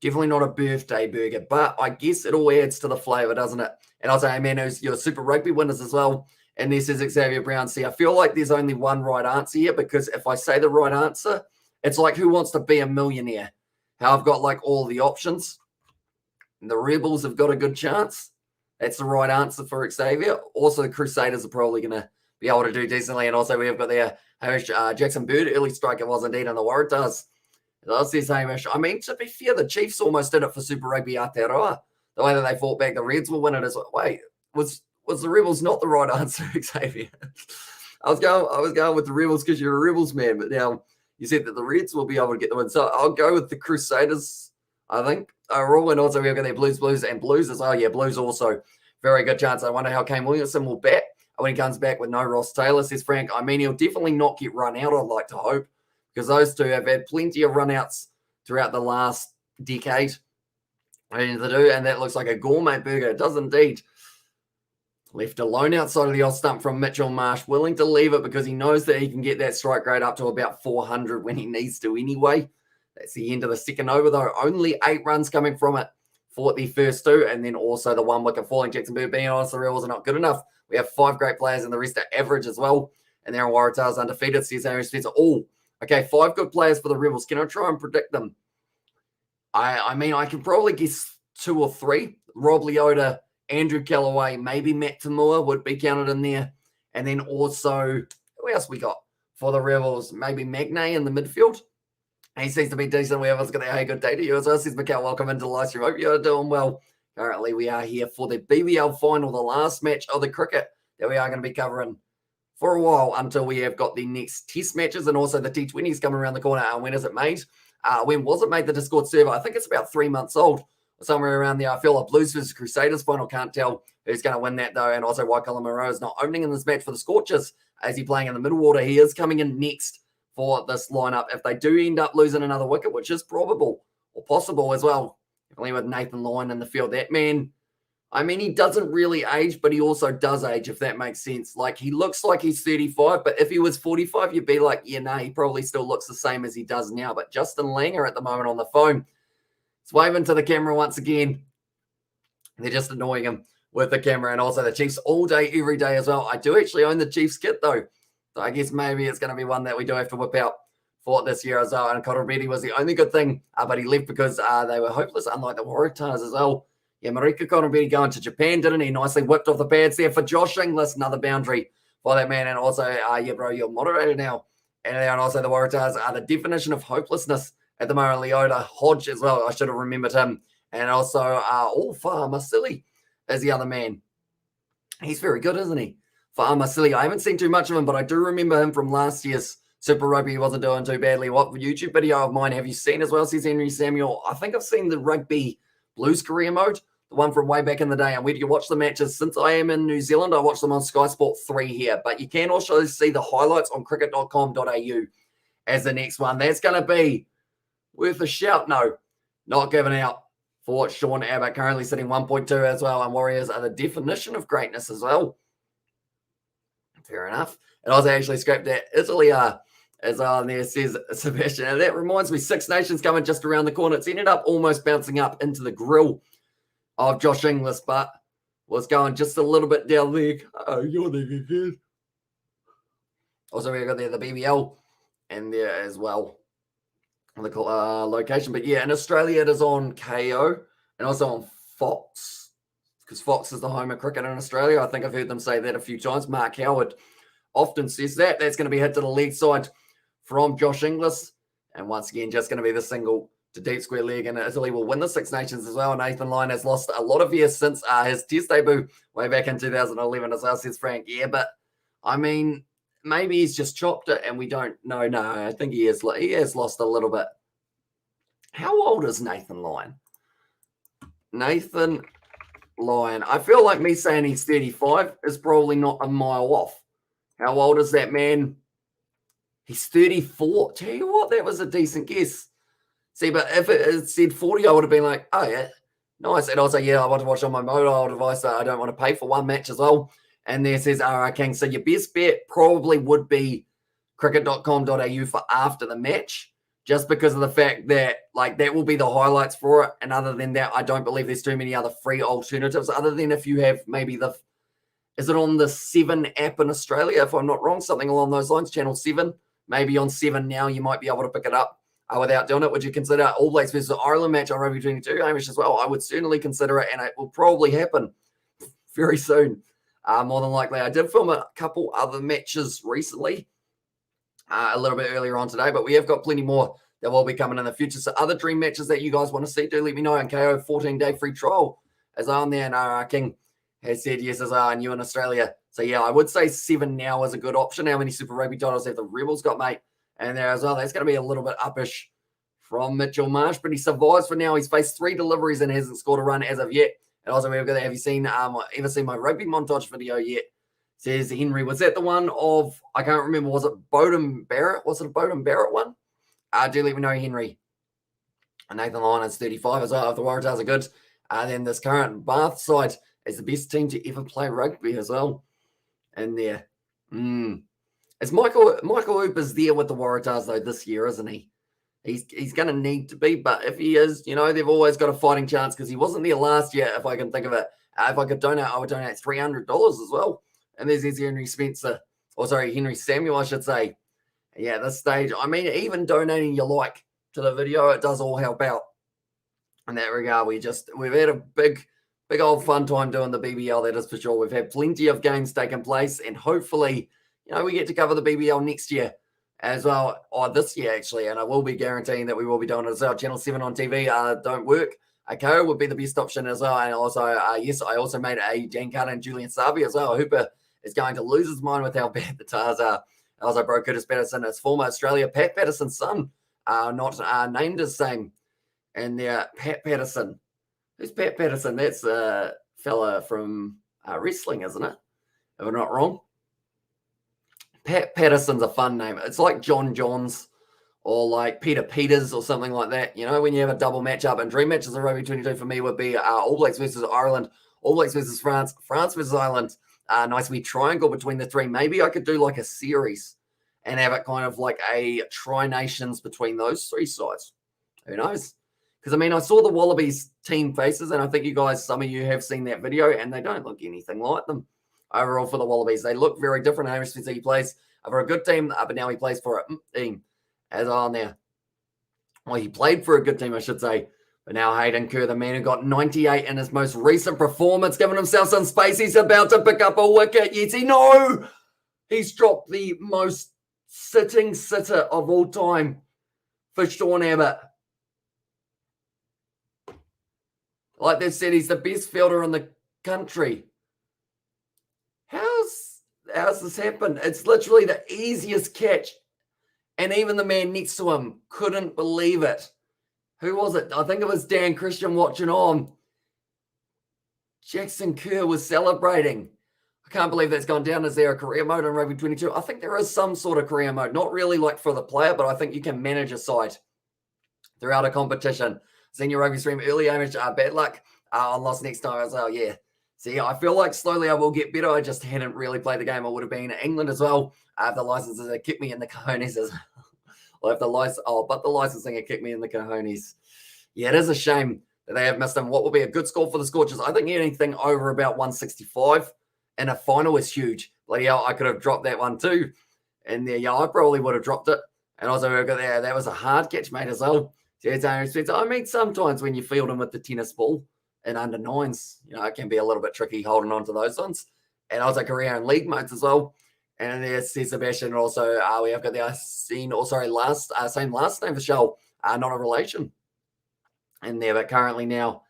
Definitely not a birthday burger, but I guess it all adds to the flavour, doesn't it? And I'll say, man, who's your Super Rugby winners as well. And this is Xavier Brown. See, I feel like there's only one right answer here, because if I say the right answer, it's like Who Wants to Be a Millionaire? How I've got like all the options. And the Rebels have got a good chance. That's the right answer for Xavier. Also, the Crusaders are probably going to be able to do decently. And also, we have got there Hamish Jackson Bird, early striker was indeed, and the Waratahs. That says Hamish. I mean, to be fair, the Chiefs almost did it for Super Rugby Aotearoa. The way that they fought back, the Reds will win it as well. Wait, was the Rebels not the right answer, Xavier? I was going with the Rebels because you're a Rebels man, but now you said that the Reds will be able to get the win. So I'll go with the Crusaders, I think. Overall, and also we've got their Blues as well. Yeah, Blues also very good chance. I wonder how Kane Williamson will bat when he comes back with no Ross Taylor, says Frank. I mean, he'll definitely not get run out, I'd like to hope, because those two have had plenty of run-outs throughout the last decade. And that looks like a gourmet burger. It does indeed. Left alone outside of the off stump from Mitchell Marsh, willing to leave it because he knows that he can get that strike rate up to about 400 when he needs to anyway. That's the end of the second over, though. Only 8 runs coming from it for the first 2, and then also the 1 wicket falling. Jackson Bird, being honest, the Rebels are not good enough. We have 5 great players, and the rest are average as well. And there are Waratahs undefeated, says Aaron Spencer. Oh, okay, 5 good players for the Rebels. Can I try and predict them? I mean, I can probably guess 2 or 3. Rob Leota, Andrew Callaway, maybe Matt Tamua would be counted in there. And then also, who else we got for the Rebels? Maybe Magnay in the midfield. He seems to be decent. We have got that. Hey, good day to you as well. Says Mikhail, welcome into the live stream. Hope you're doing well. Currently, we are here for the BBL final, the last match of the cricket that we are going to be covering for a while until we have got the next test matches and also the T20s coming around the corner. When is it made? When was it made, the Discord server? I think it's about 3 months old, or somewhere around there. I feel like Blues versus Crusaders final. Can't tell who's going to win that, though. And also, Waikala Moreau is not opening in this match for the Scorchers. As he playing in the middle order, he is coming in next for this lineup. If they do end up losing another wicket, which is probable or possible as well, definitely with Nathan Lyon in the field, that man, I mean, he doesn't really age, but he also does age, if that makes sense. Like, he looks like he's 35, but if he was 45, you'd be like, yeah, nah, he probably still looks the same as he does now. But Justin Langer at the moment on the phone, he's waving to the camera once again. They're just annoying him with the camera, and also the Chiefs all day, every day as well. I do actually own the Chiefs kit, though. So I guess maybe it's going to be one that we do have to whip out for this year as well. And Connor Beatty was the only good thing, but he left because they were hopeless, unlike the Waratahs as well. Yeah, Marika Connor Beatty going to Japan, didn't he? Nicely whipped off the pads there for Josh Inglis. Another boundary for that man. And also, yeah, bro, you're moderator now. And also the Waratahs are the definition of hopelessness at the moment. Leota Hodge as well. I should have remembered him. And also, Fahama Silly is the other man. He's very good, isn't he? Fahama Silly. I haven't seen too much of him, but I do remember him from last year's Super Rugby. He wasn't doing too badly. What YouTube video of mine have you seen as well, says Henry Samuel? I think I've seen the Rugby Blues career mode, the one from way back in the day. And where do you watch the matches? Since I am in New Zealand, I watch them on Sky Sport 3 here. But you can also see the highlights on cricket.com.au as the next one. That's going to be worth a shout. No, not given out for Sean Abbott, currently sitting 1.2 as well. And Warriors are the definition of greatness as well. Fair enough. And I was actually scrapped that Italy as well, there says Sebastian. And that reminds me, Six Nations coming just around the corner. It's ended up almost bouncing up into the grill of Josh Inglis, but was going just a little bit down there. Oh, you're the kid. Also, we got there the BBL and there as well on the location. But yeah, in Australia, it is on KO and also on Fox, because Fox is the home of cricket in Australia. I think I've heard them say that a few times. Mark Howard often says that. That's going to be hit to the leg side from Josh Inglis. And once again, just going to be the single to deep square leg, and Italy will win the Six Nations as well. Nathan Lyon has lost a lot of years since his test debut way back in 2011 as well, says Frank. Yeah, but I mean, maybe he's just chopped it and we don't know. No, I think he has lost a little bit. How old is Nathan Lyon? Nathan Lyon. I feel like me saying he's 35 is probably not a mile off. How old is that man? He's 34. Tell you what, that was a decent guess. See, but if it said 40, I would have been like, oh, yeah, nice. And I was like, yeah, I want to watch on my mobile device. So I don't want to pay for one match as well. And there says, King. So your best bet probably would be cricket.com.au for after the match, just because of the fact that, like, that will be the highlights for it. And other than that, I don't believe there's too many other free alternatives, other than if you have maybe is it on the 7 app in Australia, if I'm not wrong, something along those lines, Channel 7. Maybe on 7 now, you might be able to pick it up without doing it. Would you consider All Blacks versus Ireland match on Rugby 22, Hamish, as well? I would certainly consider it, and it will probably happen very soon, more than likely. I did film a couple other matches recently, a little bit earlier on today, but we have got plenty more that will be coming in the future. So other dream matches that you guys want to see, do let me know. And KO 14-day free trial is on there, and King has said yes as new in Australia. So yeah, I would say 7 now is a good option. How many Super Rugby titles have the Rebels got, mate? And there as well, that's going to be a little bit uppish from Mitchell Marsh, but he survives for now. He's faced 3 deliveries and hasn't scored a run as of yet. And also, have you seen ever seen my rugby montage video yet? Says Henry. Was that the one of, I can't remember, was it Bowden Barrett? Was it a Bowden Barrett one? Do let me know, Henry. And Nathan Lyon is 35 as well. If the Waratahs are good, then this current Bath side is the best team to ever play rugby as well. And there. Is Michael Hooper's there with the Waratahs, though, this year, isn't he? He's going to need to be, but if he is, they've always got a fighting chance because he wasn't there last year, if I can think of it. If I could donate, I would donate $300 as well. And there's Henry Samuel, I should say. Yeah, at this stage, I mean, even donating your like to the video, it does all help out. In that regard, we've had a big old fun time doing the BBL, that is for sure. We've had plenty of games taking place, and hopefully, we get to cover the BBL next year as well, or this year actually, and I will be guaranteeing that we will be doing it as well. Channel 7 on TV don't work. KO would be the best option as well, and also, yes, I also made a Dan Carter and Julian Sabi as well. Hooper is going to lose his mind with how bad the Tars are. Also, bro, Curtis Patterson, his former Australia, Pat Patterson's son, not named as same. And there, Pat Patterson. Who's Pat Patterson? That's a fella from wrestling, isn't it? If I'm not wrong. Pat Patterson's a fun name. It's like John Johns or like Peter Peters or something like that. When you have a double matchup, and dream matches of Rugby 22 for me would be All Blacks versus Ireland, All Blacks versus France, France versus Ireland. Nice wee triangle between the 3. Maybe I could do like a series and have it kind of like a tri-nations between those 3 sides. Who knows? Because, I mean, I saw the Wallabies team faces, and I think some of you have seen that video, and they don't look anything like them overall for the Wallabies. They look very different. Hamish Spencer, he plays for a good team, but now he plays for a team as well now. Well, he played for a good team, I should say. But now Hayden Kerr, the man who got 98 in his most recent performance, giving himself some space. He's about to pick up a wicket. Yes, no! He's dropped the most sitting sitter of all time for Sean Abbott. Like they said, he's the best fielder in the country. How's this happened? It's literally the easiest catch. And even the man next to him couldn't believe it. Who was it? I think it was Dan Christian watching on. Jackson Kerr was celebrating. I can't believe that's gone down. Is there a career mode on Rugby 22? I think there is some sort of career mode. Not really like for the player, but I think you can manage a side throughout a competition. Senior Rugby stream early, Hamish. Bad luck on loss next time as well. Yeah. See, I feel like slowly I will get better. I just hadn't really played the game. I would have been in England as well. If the licenses had kicked me in the cojones as well. But the licensing had kicked me in the cojones. Yeah, it is a shame that they have missed him. What will be a good score for the Scorchers? I think anything over about 165 in a final is huge. Bloody hell, I could have dropped that one too. And there, yeah, I probably would have dropped it. And also, that was a hard catch, mate, as well. I mean, sometimes when you field them with the tennis ball in under 9s, it can be a little bit tricky holding on to those ones. And also career and league modes as well. And there's Sebastian. Also, we have got the same last name for Shell, not a relation in there, but currently now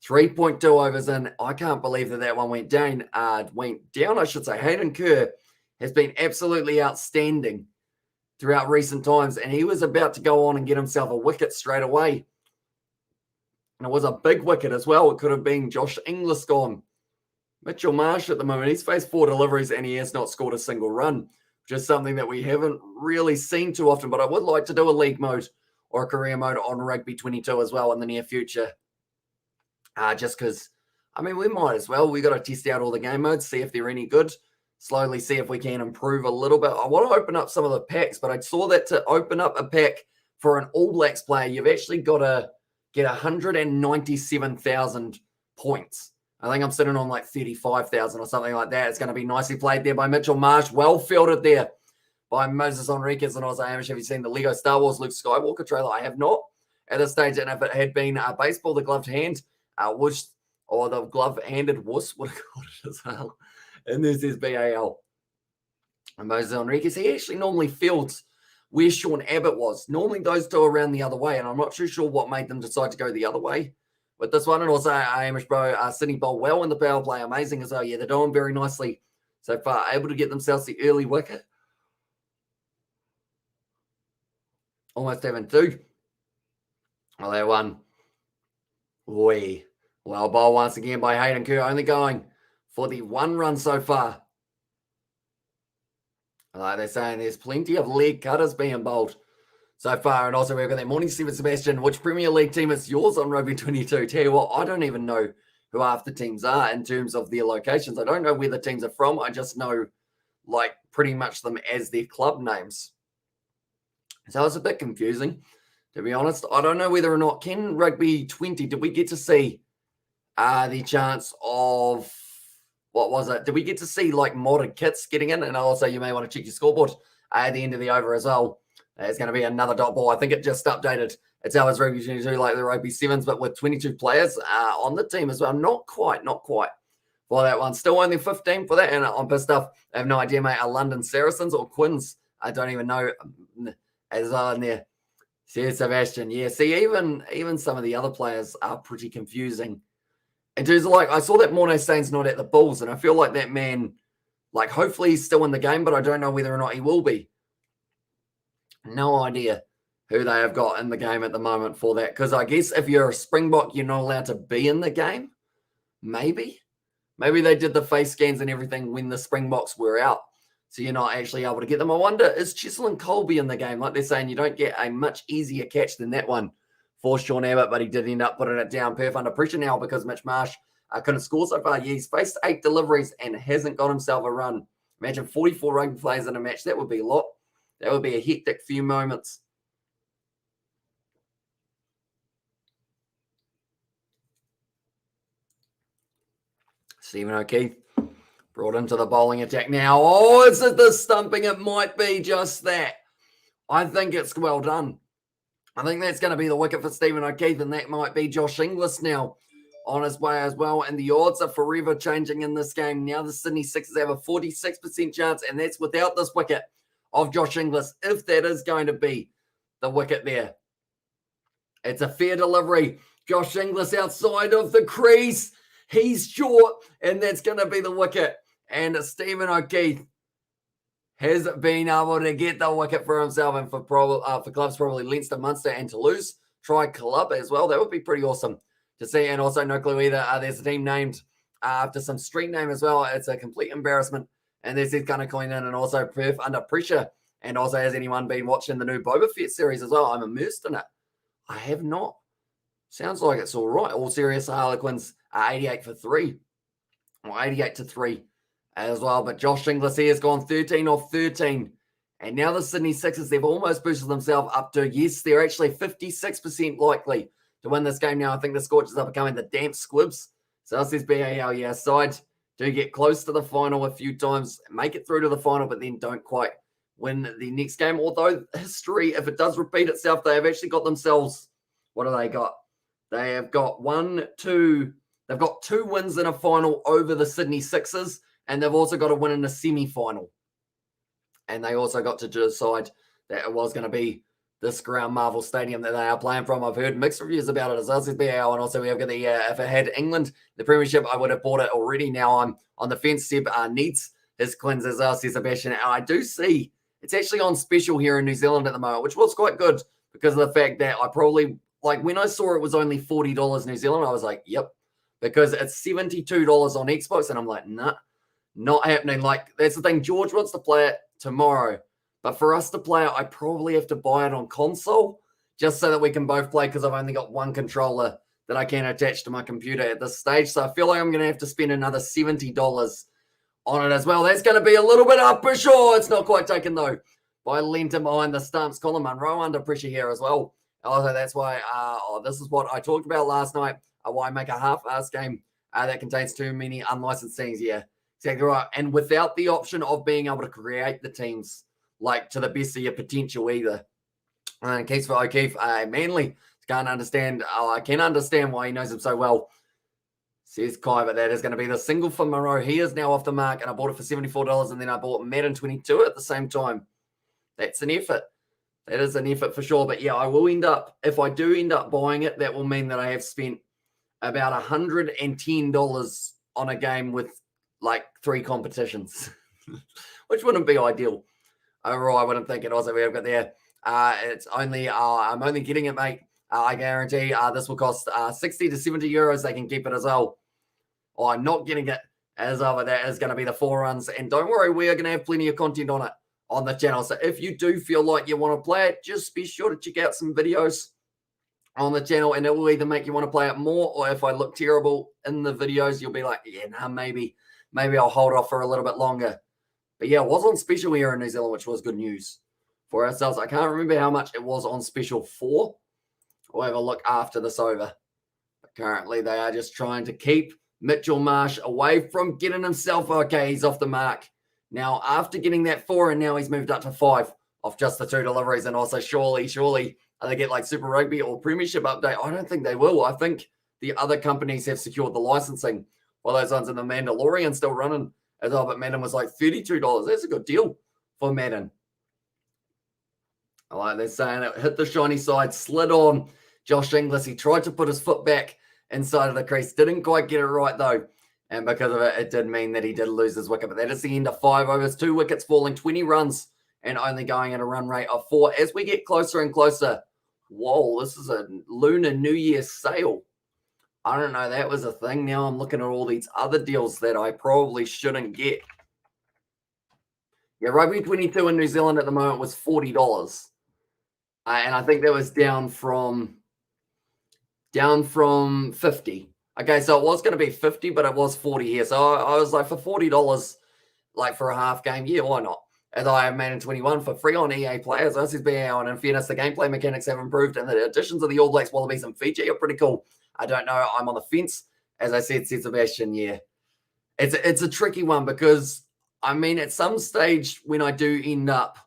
3.2 overs in. I can't believe that one went down. I should say. Hayden Kerr has been absolutely outstanding throughout recent times, and he was about to go on and get himself a wicket straight away. And it was a big wicket as well. It could have been Josh Inglis gone. Mitchell Marsh at the moment, he's faced 4 deliveries and he has not scored a single run, which is something that we haven't really seen too often. But I would like to do a league mode or a career mode on Rugby 22 as well in the near future. Just because, we might as well. We got to test out all the game modes, see if they're any good, slowly see if we can improve a little bit. I want to open up some of the packs, but I saw that to open up a pack for an All Blacks player, you've actually got to get 197,000 points. I think I'm sitting on like 35,000 or something like that. It's going to be nicely played there by Mitchell Marsh. Well fielded there by Moses Enriquez. And also, Hamish, have you seen the Lego Star Wars Luke Skywalker trailer? I have not at this stage. And if it had been baseball, the gloved hand, whoosh, or the glove-handed wuss, would have got it as well. And this is BAL. And Moses Enriquez, he actually normally fields where Sean Abbott was. Normally those two are around the other way. And I'm not too sure what made them decide to go the other way with this one. And also, Hamish, bro, Sydney bowled well in the power play. Amazing as well. Yeah, they're doing very nicely so far. Able to get themselves the early wicket. Almost having 2. Well, that one. Well bowled once again by Hayden Kerr. Only going for the 1 run so far. Like they're saying, there's plenty of leg cutters being bowled so far. And also, we've got that morning, Sebastian. Which Premier League team is yours on Rugby 22? Tell you what, I don't even know who half the teams are in terms of their locations. I don't know where the teams are from. I just know, like, pretty much them as their club names. So it's a bit confusing, to be honest. I don't know whether or not, can Rugby 20, did we get to see the chance of, what was it? Did we get to see, like, modded kits getting in? And also, you may want to check your scoreboard at the end of the over as well. It's going to be another dot ball. I think it just updated. It's how it's Rugby 22, like the Rugby 7s, but with 22 players on the team as well. Not quite for that one. Still only 15 for that. And I'm pissed off. I have no idea, mate. Are London Saracens or Quins? I don't even know as well in there. See, Sebastian. Yeah, see, even some of the other players are pretty confusing. In terms of, like, I saw that Morné Steyn's not at the Bulls, and I feel like that man, like, hopefully he's still in the game, but I don't know whether or not he will be. No idea who they have got in the game at the moment for that. Because I guess if you're a Springbok, you're not allowed to be in the game. Maybe they did the face scans and everything when the Springboks were out. So you're not actually able to get them. I wonder, is Cheslin Colby in the game? Like they're saying, you don't get a much easier catch than that one for Sean Abbott, but he did end up putting it down. Perth under pressure now because Mitch Marsh couldn't score so far. Yeah, he's faced 8 deliveries and hasn't got himself a run. Imagine 44 rugby players in a match. That would be a lot. That would be a hectic few moments. Stephen O'Keefe brought into the bowling attack now. Oh, is it the stumping? It might be just that. I think it's well done. I think that's going to be the wicket for Stephen O'Keefe, and that might be Josh Inglis now on his way as well. And the odds are forever changing in this game. Now the Sydney Sixers have a 46% chance, and that's without this wicket of Josh Inglis, if that is going to be the wicket there. It's a fair delivery. Josh Inglis outside of the crease. He's short, and that's going to be the wicket. And Stephen O'Keefe has been able to get the wicket for himself and for clubs probably Leinster, Munster, and Toulouse. Try club as well. That would be pretty awesome to see. And also, no clue either. There's a team named after some street name as well. It's a complete embarrassment. And this is going to clean in. And also, Perth under pressure. And also, has anyone been watching the new Boba Fett series as well? I'm immersed in it. I have not. Sounds like it's all right. All serious Harlequins are 88 for 3. Or 88 to 3 as well. But Josh Inglis here has gone 13 off 13. And now the Sydney Sixers, they've almost boosted themselves up to, yes, they're actually 56% likely to win this game now. I think the Scorchers are becoming the damp squibs. So this is BAL, yeah, side do get close to the final a few times, make it through to the final, but then don't quite win the next game. Although history, if it does repeat itself, they have actually got themselves, what do they got? They have got they've got 2 wins in a final over the Sydney Sixers, and they've also got a win in a semi-final. And they also got to decide that it was going to be this ground Marvel Stadium that they are playing from. I've heard mixed reviews about it as well as BAL, and also we have got the if it had England, the Premiership, I would have bought it already. Now I'm on the fence. Seb needs his cleanse as well, says Sebastian. And I do see it's actually on special here in New Zealand at the moment, which was quite good because of the fact that I probably, like when I saw it was only $40 New Zealand, I was like, yep, because it's $72 on Xbox, and I'm like, nah, not happening. Like that's the thing. George wants to play it tomorrow. But for us to play it, I probably have to buy it on console just so that we can both play because I've only got one controller that I can attach to my computer at this stage. So I feel like I'm going to have to spend another $70 on it as well. That's going to be a little bit up for sure. It's not quite taken, though, by Lenton behind the stumps. Colin Munro under pressure here as well. Also, that's why this is what I talked about last night, why I make a half-ass game that contains too many unlicensed things. Yeah, exactly right. And without the option of being able to create the teams, like to the best of your potential either. And Keith for O'Keefe, Manly can't understand. I can understand why he knows him so well. Says Kai, but that is going to be the single for Moreau. He is now off the mark, and I bought it for $74, and then I bought Madden 22 at the same time. That's an effort. That is an effort for sure. But yeah, I will end up, if I do end up buying it, that will mean that I have spent about $110 on a game with like 3 competitions, which wouldn't be ideal. Overall, I wouldn't think it also we have got there. It's only I'm only getting it, mate. I guarantee this will cost 60 to 70 euros. They can keep it as well. Oh, I'm not getting it as over. That is going to be the 4 runs. And don't worry, we are going to have plenty of content on it on the channel. So if you do feel like you want to play it, just be sure to check out some videos on the channel, and it will either make you want to play it more, or if I look terrible in the videos, you'll be like, yeah, nah, maybe I'll hold off for a little bit longer. But yeah, it was on special here in New Zealand, which was good news for ourselves. I can't remember how much it was on special for. We'll have a look after this over. But currently, they are just trying to keep Mitchell Marsh away from getting himself. Okay, he's off the mark. Now, after getting that 4, and now he's moved up to 5 off just the 2 deliveries. And also, surely, they get like Super Rugby or Premiership update. I don't think they will. I think the other companies have secured the licensing for those ones, and the Mandalorian still running as well, but Madden was like $32. That's a good deal for Madden. I like they're saying it hit the shiny side, slid on Josh Inglis. He tried to put his foot back inside of the crease. Didn't quite get it right, though. And because of it, it did mean that he did lose his wicket. But that is the end of 5 overs, 2 wickets falling, 20 runs, and only going at a run rate of 4. As we get closer and closer, whoa, this is a Lunar New Year sale. I don't know, that was a thing. Now I'm looking at all these other deals that I probably shouldn't get. Yeah, Rugby 22 in New Zealand at the moment was $40. And I think that was down from 50. Okay, so it was going to be 50, but it was 40 here. So I was like, for $40, like for a half game, yeah, why not? As I have Madden 21 for free on EA players. This is being on. In fairness, the gameplay mechanics have improved, and the additions of the All Blacks, Wallabies, and Fiji are pretty cool. I don't know. I'm on the fence. As I said Sebastian, yeah. It's a tricky one because, I mean, at some stage when I do end up,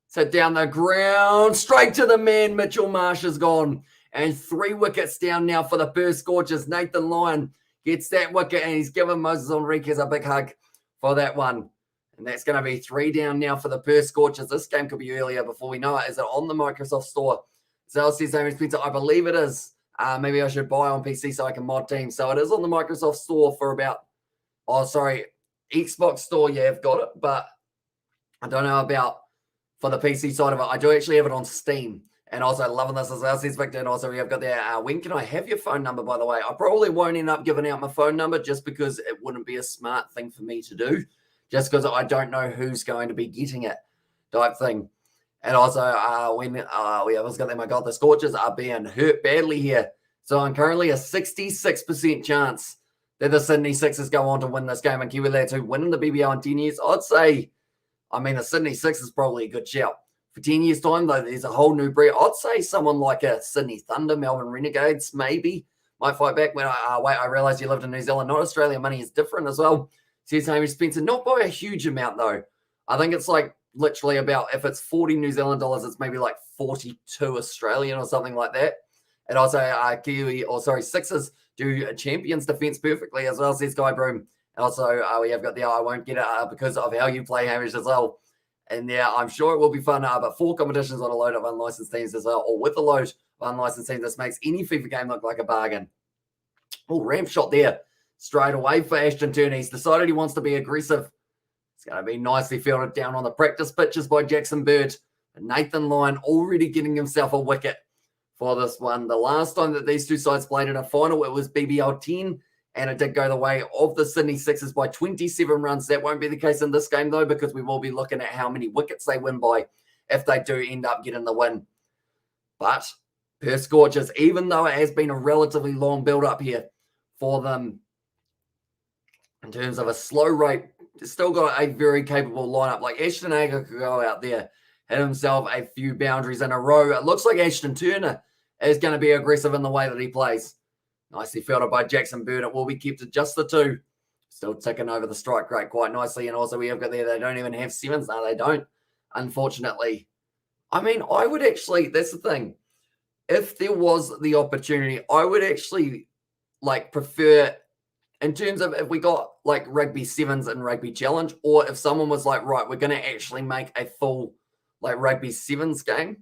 so down the ground, straight to the man, Mitchell Marsh is gone. And 3 wickets down now for the Perth Scorchers. Nathan Lyon gets that wicket, and he's given Moses Enriquez a big hug for that one. And that's going to be 3 down now for the Perth Scorchers. This game could be earlier before we know it. Is it on the Microsoft Store? Zell says, Spencer, I believe it is. Maybe I should buy on PC so I can mod teams. So it is on the Microsoft Store for about, Xbox Store. Yeah, I've got it. But I don't know about for the PC side of it. I do actually have it on Steam. And also loving this as well, says Victor. And also we have got there, when can I have your phone number, by the way? I probably won't end up giving out my phone number just because it wouldn't be a smart thing for me to do. Just because I don't know who's going to be getting it type thing. And also, we almost got there, my God, the Scorchers are being hurt badly here. So I'm currently a 66% chance that the Sydney Sixers go on to win this game. And Kiwi lads who win in the BBL in 10 years, I'd say, the Sydney Sixers is probably a good shout. For 10 years' time, though, there's a whole new breed. I'd say someone like a Sydney Thunder, Melbourne Renegades, maybe, might fight back. When I realised you lived in New Zealand. Not Australia. Money is different as well. Says Hamish Spencer. Not by a huge amount, though. I think it's like literally about, if it's 40 New Zealand dollars, it's maybe like 42 Australian or something like that. And also, Sixers do champions defense perfectly as well, says Guy Broom. And also, we have got the, I won't get it because of how you play, Hamish, as well. And yeah, I'm sure it will be fun. But 4 competitions on a load of unlicensed teams as well, or with a load of unlicensed teams. This makes any FIFA game look like a bargain. Oh, ramp shot there. Straight away for Ashton Turner. He's decided he wants to be aggressive. It's going to be nicely fielded down on the practice pitches by Jackson Bird. Nathan Lyon already getting himself a wicket for this one. The last time that these two sides played in a final, it was BBL 10, and it did go the way of the Sydney Sixers by 27 runs. That won't be the case in this game, though, because we will be looking at how many wickets they win by if they do end up getting the win. But Perth Scorchers, even though it has been a relatively long build-up here for them in terms of a slow rate, still got a very capable lineup. Like Ashton Agar could go out there, hit himself a few boundaries in a row. It looks like Ashton Turner is going to be aggressive in the way that he plays. Nicely fielded by Jackson Bird. It will be kept at just the 2. Still ticking over the strike rate quite nicely. And also we have got there, they don't even have 7s. No, they don't, unfortunately. I mean, I would actually, that's the thing. If there was the opportunity, I would actually prefer, in terms of if we got like rugby 7s and rugby challenge, or if someone was like, right, we're going to actually make a full rugby 7s game,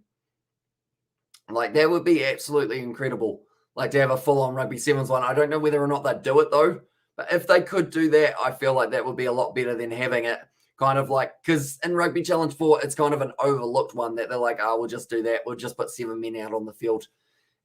that would be absolutely incredible. To have a full-on rugby 7s one. I don't know whether or not they'd do it though, but if they could do that, I feel like that would be a lot better than having it kind of because in rugby challenge 4, it's kind of an overlooked one that they're like, oh, we'll just do that. We'll just put 7 men out on the field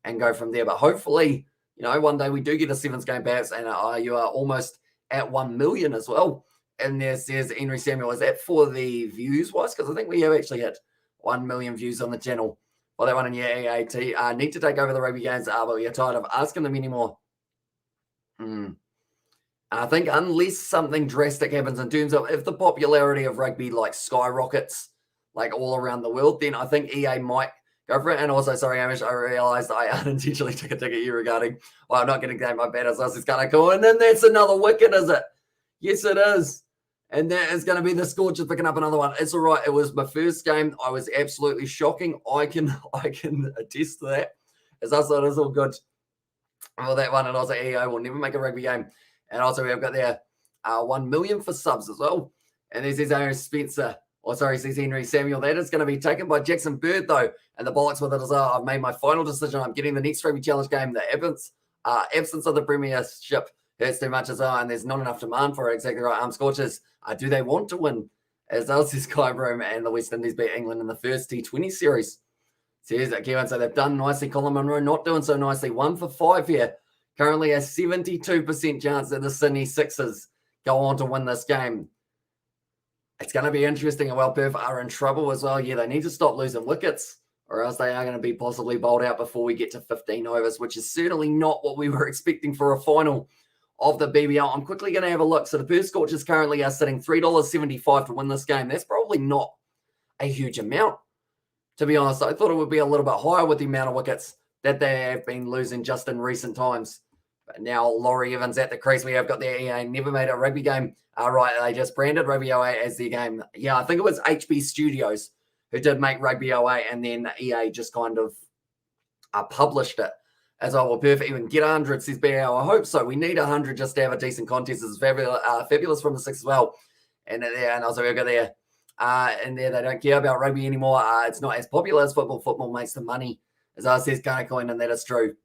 and go from there. But hopefully, one day we do get a 7s game perhaps, and you are almost at 1 million as well. And there says Henry Samuel, is that for the views wise? Because I think we have actually hit 1 million views on the channel for that one. And yeah, EAT need to take over the rugby games, but we are tired of asking them anymore. And I think unless something drastic happens in terms of if the popularity of rugby skyrockets all around the world, then I think EA might go for it. And also, sorry, Amish, I realized I unintentionally took a ticket here regarding, I'm not getting game my bad as this is kind of cool. And then that's another wicket, is it? Yes, it is. And that is going to be the Scorchers picking up another one. It's all right. It was my first game. I was absolutely shocking. I can attest to that. As I thought, it's all good for that one. And also, EA will never make a rugby game. And also, we've got there 1 million for subs as well. And there's Aaron Spencer. Says Henry Samuel. That is going to be taken by Jackson Bird, though. And the bollocks with it as well. I've made my final decision. I'm getting the next rugby challenge game. The absence of the premiership hurts too much as well. And there's not enough demand for it. Exactly right. Scorchers, do they want to win? As well as Skybroom and the West Indies beat England in the first T20 series. Says Kevin, so they've done nicely. Colin Munro not doing so nicely. 1 for 5 here. Currently a 72% chance that the Sydney Sixers go on to win this game. It's going to be interesting. And Perth are in trouble as well. Yeah, they need to stop losing wickets, or else they are going to be possibly bowled out before we get to 15 overs, which is certainly not what we were expecting for a final of the BBL. I'm quickly going to have a look. So the Perth Scorchers currently are sitting $3.75 to win this game. That's probably not a huge amount, to be honest. I thought it would be a little bit higher with the amount of wickets that they have been losing just in recent times. But now Laurie Evans at the crease. We have got their EA never made a rugby game. Right, they just branded Rugby 08 as their game. Yeah, I think it was HB Studios who did make Rugby 08, and then EA just kind of published it as well. Will Perth even get 100, says BAO? I hope so. We need 100 just to have a decent contest. It's fabulous from the Six as well. And also we've got there. And there they don't care about rugby anymore. It's not as popular as football. Football makes the money, as I says Coin, and that is true.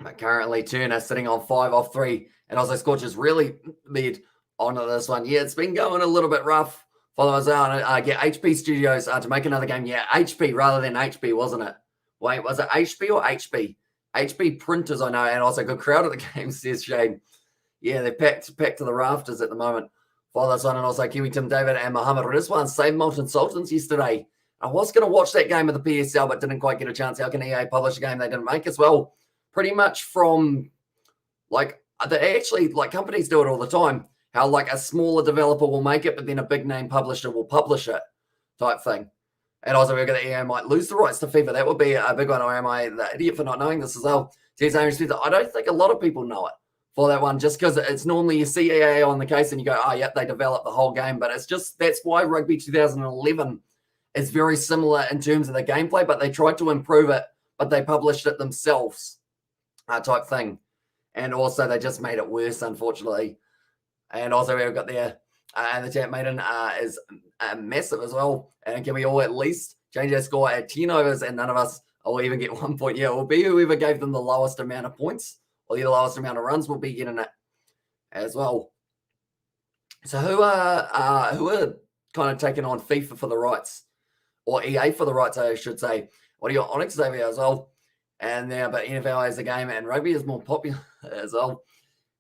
But currently Turner sitting on 5 off 3. And also Scorchers really lead onto this one. Yeah, it's been going a little bit rough for those out. Get HP Studios to make another game. Yeah, HP rather than HB, wasn't it? Wait, was it HP or HB? HB Printers, I know, and also good crowd at the game, says Shane. Yeah, they're packed to the rafters at the moment for this one. And also Kiwi Tim David and Mohammed Rizwan saved Molten Sultans yesterday. I was going to watch that game of the PSL, but didn't quite get a chance. How can EA publish a game they didn't make as well? Pretty much from, they actually, companies do it all the time. How, a smaller developer will make it, but then a big name publisher will publish it type thing. And also, we're going to EA might lose the rights to FIFA. That would be a big one. Or am I the idiot for not knowing this as well? Says Aaron Spencer. I don't think a lot of people know it for that one, just because it's normally you see EA on the case and you go, oh, yep, they developed the whole game. But it's just, that's why Rugby 2011 is very similar in terms of the gameplay, but they tried to improve it, but they published it themselves type thing. And also, they just made it worse, unfortunately. And also, we've got there And the chat maiden is massive as well. And can we all at least change our score at 10 overs and none of us will even get 1 point? Yeah, it will be whoever gave them the lowest amount of points or the lowest amount of runs will be getting it as well. So who are kind of taking on FIFA for the rights, or EA for the rights, I should say? What do you got? Onyx over here as well. And now, but NFL is a game and rugby is more popular as well.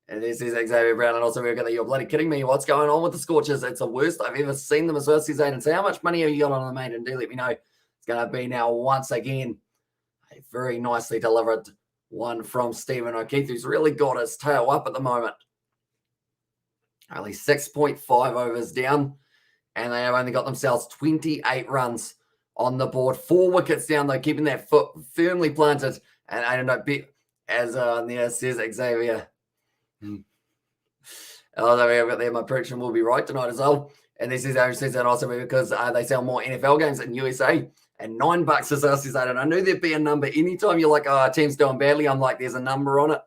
And this is Xavier Brown, and also we've got you're bloody kidding me. What's going on with the Scorchers? It's the worst I've ever seen them as well, says Aiden. So how much money have you got on the main? And do let me know. It's going to be now once again a very nicely delivered one from Stephen O'Keefe, who's really got his tail up at the moment. Only 6.5 overs down, and they have only got themselves 28 runs on the board. 4 wickets down, though, keeping that foot firmly planted. And I don't know, as there says Xavier. There, my prediction will be right tonight as well. And this is Aaron says that also because they sell more NFL games in USA. And $9 is us, says that. And I knew there'd be a number. Anytime you're like, our team's doing badly, I'm like, there's a number on it.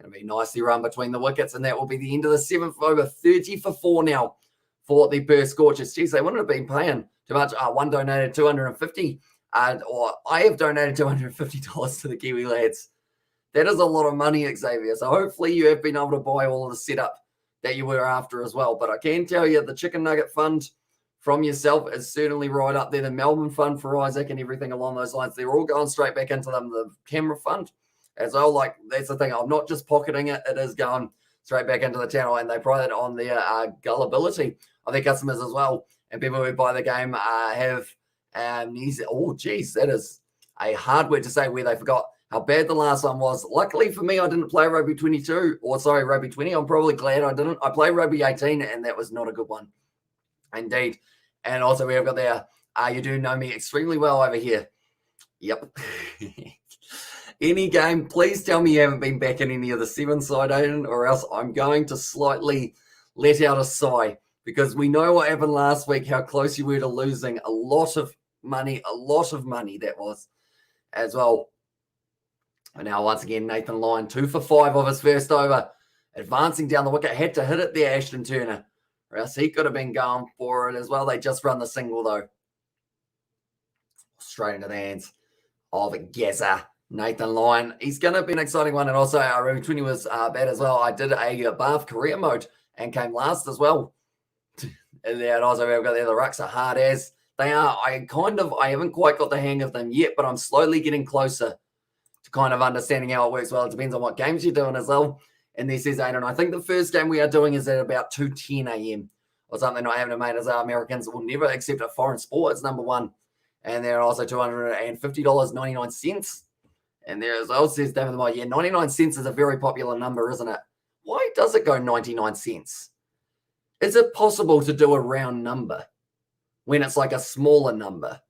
Going to be nicely run between the wickets, and that will be the end of the 7th over. 30 for 4 now for the Perth Scorchers. Geez, they wouldn't have been paying too much. One donated $250, or I have donated $250 to the Kiwi lads. That is a lot of money, Xavier. So hopefully you have been able to buy all of the setup that you were after as well. But I can tell you the Chicken Nugget Fund from yourself is certainly right up there. The Melbourne Fund for Isaac and everything along those lines, they're all going straight back into them. The camera fund as well, like that's the thing. I'm not just pocketing it; it is going straight back into the channel, and they pride it on their gullibility of their customers as well. And people who buy the game have oh, geez, that is a hard word to say. Where they forgot how bad the last one was. Luckily for me, I didn't play Rugby 22, or sorry, Rugby 20. I'm probably glad I didn't. I played Rugby 18, and that was not a good one, indeed. And also we have got there. You do know me extremely well over here. Yep. Any game, please tell me you haven't been back in any of the 7-side, Aiden, or else I'm going to slightly let out a sigh, because we know what happened last week, how close you were to losing a lot of money that was as well. And now once again, Nathan Lyon, 2 for 5 of his first over, advancing down the wicket, had to hit it there, Ashton Turner, or else he could have been going for it as well. They just run the single though. Straight into the hands of Gazza. Nathan Lyon, he's going to be an exciting one. And also, our Rugby 20 was bad as well. I did a Bath career mode and came last as well. And then also, we've got there, the rucks are hard as they are. I haven't quite got the hang of them yet, but I'm slowly getting closer to kind of understanding how it works. Well, it depends on what games you're doing as well. And this is Aiden. I think the first game we are doing is at about 2:10 a.m. or something. I haven't made as our Americans will never accept a foreign sport. It's number one. And they're also $250.99. And there as well says David Moore, yeah, 99 cents is a very popular number, isn't it? Why does it go 99 cents? Is it possible to do a round number when it's like a smaller number?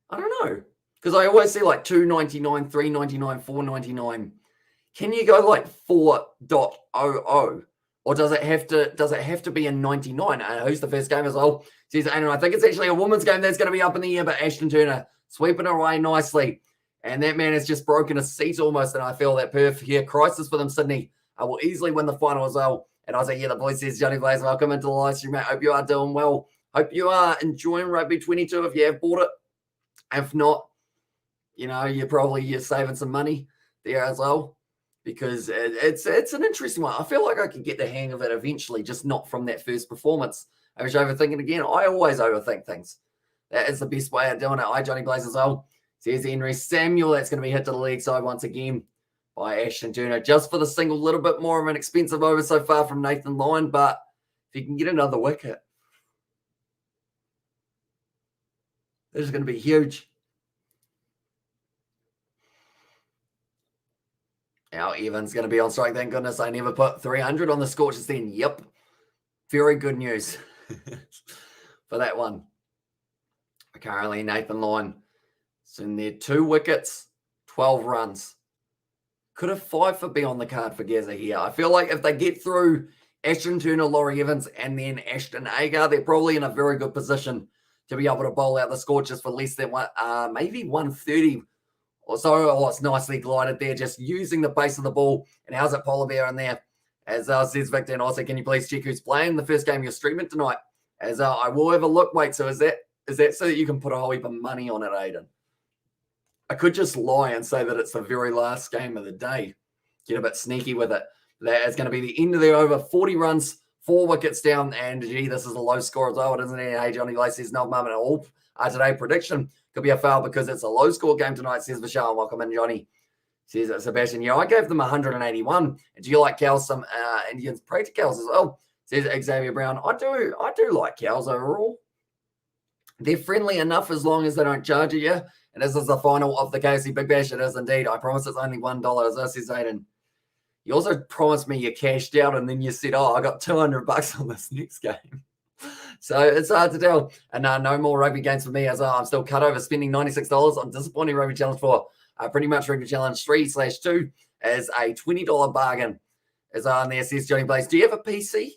I don't know. Because I always see like $2.99, $3.99, $4.99. Can you go like 4.00? Or does it have to be a 99? Who's the first game as well? Says, and I think it's actually a women's game that's going to be up in the air, but Ashton Turner sweeping away nicely. And that man has just broken a seat almost. And I feel that Perth here, crisis for them, Sydney, will easily win the final as well. And I was like, yeah, the boy says, Johnny Blaze, welcome into the live stream, mate. Hope you are doing well. Hope you are enjoying Rugby 22 if you have bought it. If not, you're saving some money there as well. Because it's an interesting one. I feel like I could get the hang of it eventually, just not from that first performance. I was overthinking again. I always overthink things. That is the best way of doing it. Johnny Blaze as well. Says Henry Samuel. That's going to be hit to the leg side once again by Ashton Turner. Just for the single, little bit more of an expensive over so far from Nathan Lyon. But if you can get another wicket, this is going to be huge. Now Evans going to be on strike. Thank goodness I never put 300 on the Scorchers then. Yep. Very good news for that one. Currently, Nathan Lyon. So in there, 2 wickets, 12 runs. Could have 5 for be on the card for Gazza here. I feel like if they get through Ashton Turner, Laurie Evans, and then Ashton Agar, they're probably in a very good position to be able to bowl out the Scorchers for less than maybe 130 or so. Oh, it's nicely glided there, just using the base of the ball. And how's it polar bear in there? As says Victor, and also, can you please check who's playing the first game you're streaming tonight? As I will have a look. Wait, so is that so that you can put a whole heap of money on it, Aiden? I could just lie and say that it's the very last game of the day. Get a bit sneaky with it. That is going to be the end of the over. 40 runs, 4 wickets down, and gee, this is a low score as well, isn't it? Hey, Johnny Glace says no moment at all. Today prediction could be a foul because it's a low score game tonight, says Michelle. Welcome in, Johnny. Says Sebastian. Yeah, I gave them 181. Do you like cows? Some Indians pray to cows as well. Says Xavier Brown. I do like cows overall. They're friendly enough as long as they don't charge you. And this is the final of the KFC Big Bash. It is indeed. I promise it's only $1. As I says Aiden. You also promised me you cashed out, and then you said, "Oh, I got $200 on this next game." So it's hard to tell. And no more rugby games for me, as I'm still cut over spending $96 on disappointing rugby challenge for pretty much rugby challenge 3/2 as a $20 bargain. As on there says Johnny Blaze, do you have a PC?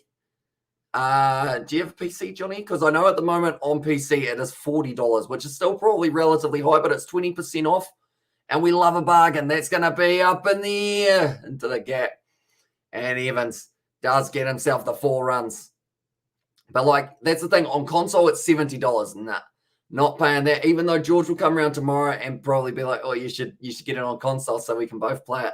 Do you have a PC, Johnny? Because I know at the moment on PC it is $40, which is still probably relatively high, but it's 20% off. And we love a bargain. That's going to be up in the air into the gap. And Evans does get himself the 4 runs. But, like, that's the thing. On console, it's $70. Nah, not paying that. Even though George will come around tomorrow and probably be like, oh, you should get it on console so we can both play it.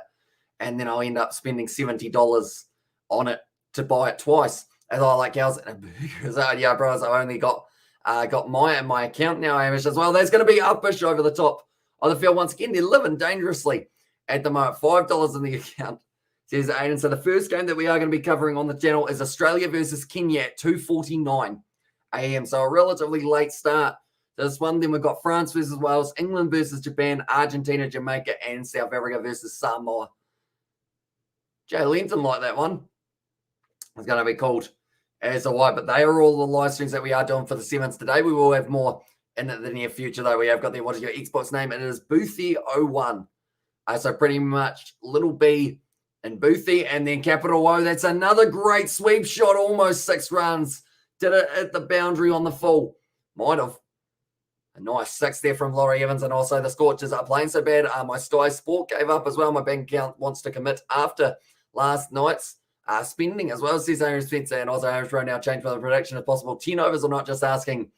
And then I'll end up spending $70 on it to buy it twice. As I like cows and burgers. Yeah, bros, I only got my account now, Amish, as well. That's going to be uppish over the top of the field once again. They're living dangerously at the moment. $5 in the account, says Aiden. So the first game that we are going to be covering on the channel is Australia versus Kenya at 2:49 a.m. So a relatively late start. This one, then we've got France versus Wales, England versus Japan, Argentina, Jamaica, and South Africa versus Samoa. Jay Linton like that one. It's going to be called as a white, but they are all the live streams that we are doing for the sevens today. We will have more in the near future, though. We have got there. What is your Xbox name? It is Boothie01. So pretty much little B and Boothie, and then capital O. That's another great sweep shot, almost 6 runs. Did it at the boundary on the full? Might have. A nice 6 there from Laurie Evans, and also the Scorchers are playing so bad. My Sky Sport gave up as well. My bank account wants to commit after last night's spending as well, says Aaron Spencer, and also Aaron's right now change for the prediction if possible. 10 overs or not, just asking.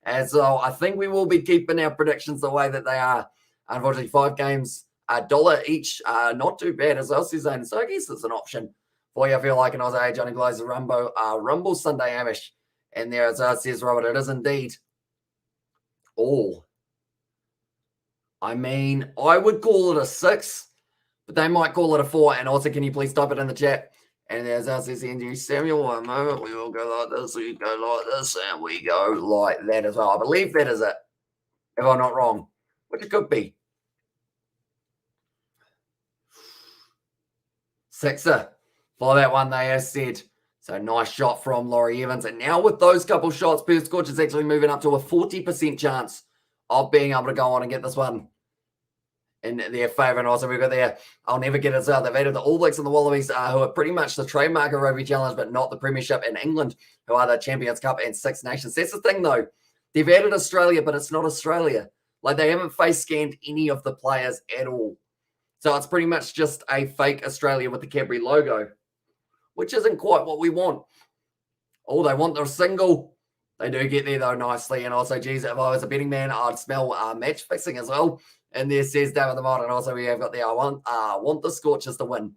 As well, I think we will be keeping our predictions the way that they are. Unfortunately, 5 games, $1 each. Not too bad as well, says Aaron. So I guess it's an option for you, I feel like. And also, Johnny Glazer Rumble Sunday Amish. And there as says Robert, it is indeed all. I mean, I would call it a 6, but they might call it a 4. And also, can you please type it in the chat? And as I says, Andrew Samuel, one moment, we will go like this, we go like this, and we go like that as well. I believe that is it, if I'm not wrong, which it could be. 6er for that one, they have said. So nice shot from Laurie Evans. And now with those couple shots, Perth Scorchers actually moving up to a 40% chance of being able to go on and get this one in their favour. And also we've got there, I'll never get it out. They've added the All Blacks and the Wallabies, who are pretty much the trademark of Rugby Challenge, but not the Premiership, in England, who are the Champions Cup and Six Nations. That's the thing, though. They've added Australia, but it's not Australia. Like, they haven't face scanned any of the players at all. So it's pretty much just a fake Australia with the Cadbury logo, which isn't quite what we want. Oh, they want their single. They do get there, though, nicely. And also, geez, if I was a betting man, I'd smell match fixing as well. And there says David the Mod, and also we have got the I want the Scorchers to win.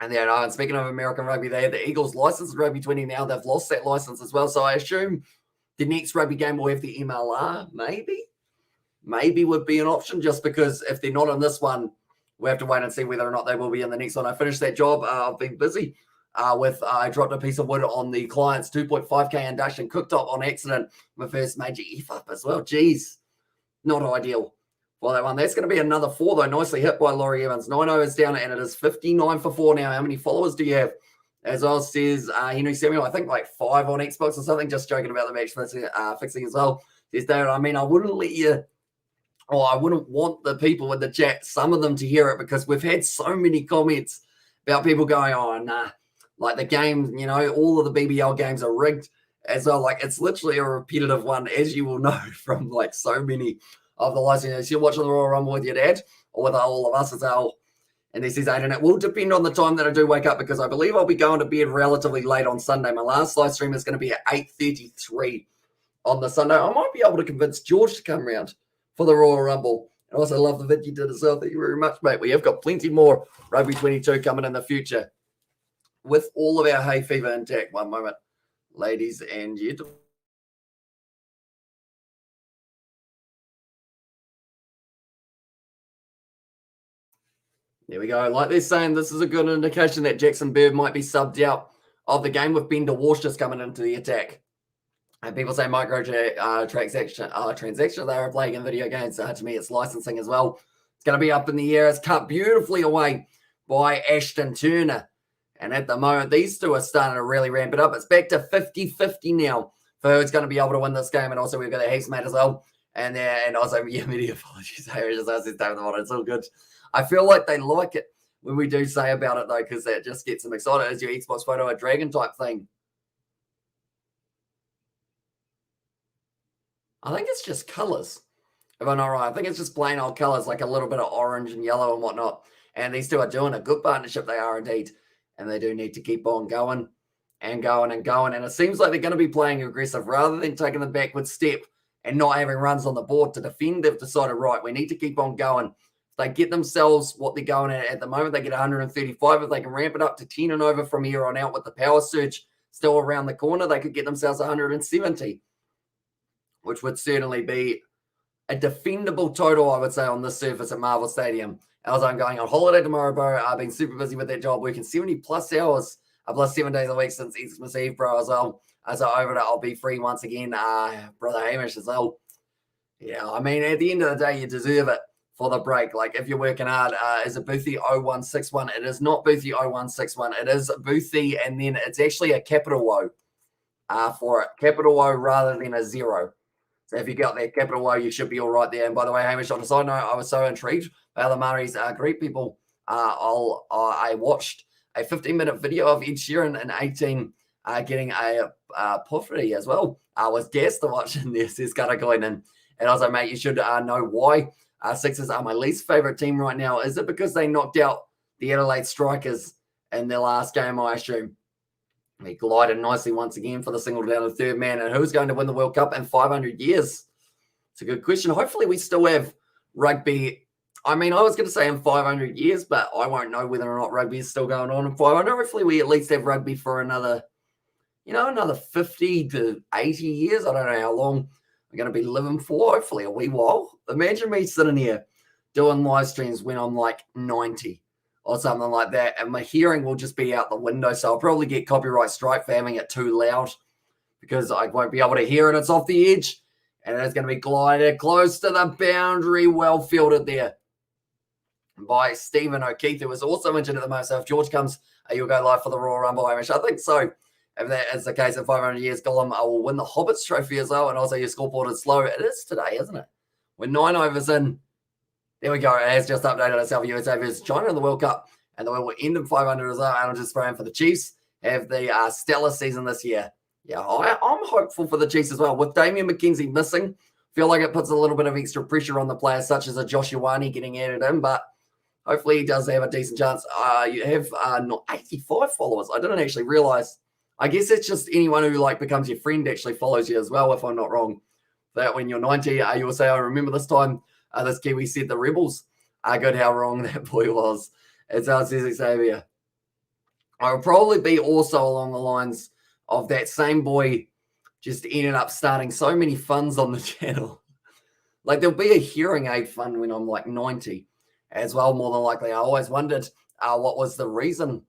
And there, and speaking of American rugby, they have the Eagles license in Rugby 20 now. They've lost that license as well. So I assume the next rugby game will have the MLR, maybe? Maybe would be an option, just because if they're not in this one, we have to wait and see whether or not they will be in the next one. I finished that job. I've been busy I dropped a piece of wood on the client's 2.5K induction cooktop on accident. My first major F-up as well. Jeez, not ideal for that one. That's going to be another 4, though. Nicely hit by Laurie Evans. 9 overs down, and it is 59 for 4 now. How many followers do you have? As well says Henry Samuel, I think like 5 on Xbox or something. Just joking about the match fixing as well. Says David, I mean, I wouldn't let you, or I wouldn't want the people in the chat, some of them, to hear it, because we've had so many comments about people going, oh, nah, like the game, you know, all of the BBL games are rigged as well. Like, it's literally a repetitive one, as you will know from like so many of the licenses. You're watching the Royal Rumble with your dad or with all of us as well. And he says, Aiden, it will depend on the time that I do wake up because I believe I'll be going to bed relatively late on Sunday. My last live stream is going to be at 8:33 on the Sunday. I might be able to convince George to come round for the Royal Rumble. And also love the vid you did as well. Thank you very much, mate. We have got plenty more Rugby 22 coming in the future with all of our hay fever intact. One moment, ladies and gentlemen. There we go. Like they're saying, this is a good indication that Jackson Bird might be subbed out of the game with Bender Walsh just coming into the attack. And people say transaction they are playing in video games. To me, it's licensing as well. It's going to be up in the air. It's cut beautifully away by Ashton Turner. And at the moment, these two are starting to really ramp it up. It's back to 50-50 now for who's going to be able to win this game. And also, we've got a heaps mate as well. And also, yeah, media apologies. It's all good. I feel like they like it when we do say about it, though, because that just gets them excited. Is your Xbox photo a dragon type thing? I think it's just colors, if I'm not right. I think it's just plain old colors, like a little bit of orange and yellow and whatnot. And these two are doing a good partnership. They are indeed. And they do need to keep on going and going and going. And it seems like they're going to be playing aggressive rather than taking the backward step and not having runs on the board to defend. They've decided, right, we need to keep on going. They get themselves what they're going at the moment. They get 135. If they can ramp it up to 10 and over from here on out with the power surge still around the corner, they could get themselves 170, which would certainly be a defendable total, I would say, on this surface at Marvel Stadium. As I'm going on holiday tomorrow, bro, I've been super busy with that job, working 70 plus hours, plus 7 days a week since Xmas Eve, bro, as well. So over it, I'll be free once again, brother Hamish as well. Yeah, I mean, at the end of the day, you deserve it for the break. Like, if you're working hard, is it Boothie 0161? It is not Boothie 0161. It is Boothie, and then it's actually a capital O for it. Capital O rather than a 0. So if you got that capital O, you should be all right there. And by the way, Hamish, on a side note, I was so intrigued by how the Maoris greet people. I watched a 15-minute video of Ed Sheeran in 18 getting a puffy as well. I was gassed to watch in this. There's kind of going in. And I was like, mate, you should know why. Sixers are my least favorite team right now. Is it because they knocked out the Adelaide Strikers in their last game, I assume? We glided nicely once again for the single down to third man. And who's going to win the World Cup in 500 years? It's a good question. Hopefully we still have rugby. I mean, I was going to say in 500 years, but I won't know whether or not rugby is still going on in 500. Hopefully we at least have rugby for another 50 to 80 years. I don't know how long I'm going to be living for. Hopefully a wee while. Imagine me sitting here doing live streams when I'm like 90 or something like that, and my hearing will just be out the window. So I'll probably get copyright strike for having it too loud because I won't be able to hear it. It's off the edge, and it's going to be glided close to the boundary. Well fielded there by Stephen O'Keefe, who was also injured at the moment. So if George comes, you'll go live for the Royal Rumble, Hamish. I think so. If that is the case in 500 years, Gollum will win the Hobbits trophy as well. And also your scoreboard is slow. It is today, isn't it? We're 9 overs in. There we go. It has just updated itself. USA versus China in the World Cup. And the World will end in 500 as well. And I'm just praying for the Chiefs. Have the stellar season this year. Yeah, I'm hopeful for the Chiefs as well. With Damian McKenzie missing, feel like it puts a little bit of extra pressure on the players, such as a Josh Ioane getting added in. But hopefully he does have a decent chance. You have 85 followers. I didn't actually realize. I guess it's just anyone who becomes your friend actually follows you as well, if I'm not wrong. That when you're 90, you will say, I remember this time this Kiwi said the Rebels. Good how wrong that boy was. It's how it says Xavier. I will probably be also along the lines of that same boy just ended up starting so many funds on the channel. There'll be a hearing aid fund when I'm 90 as well, more than likely. I always wondered what was the reason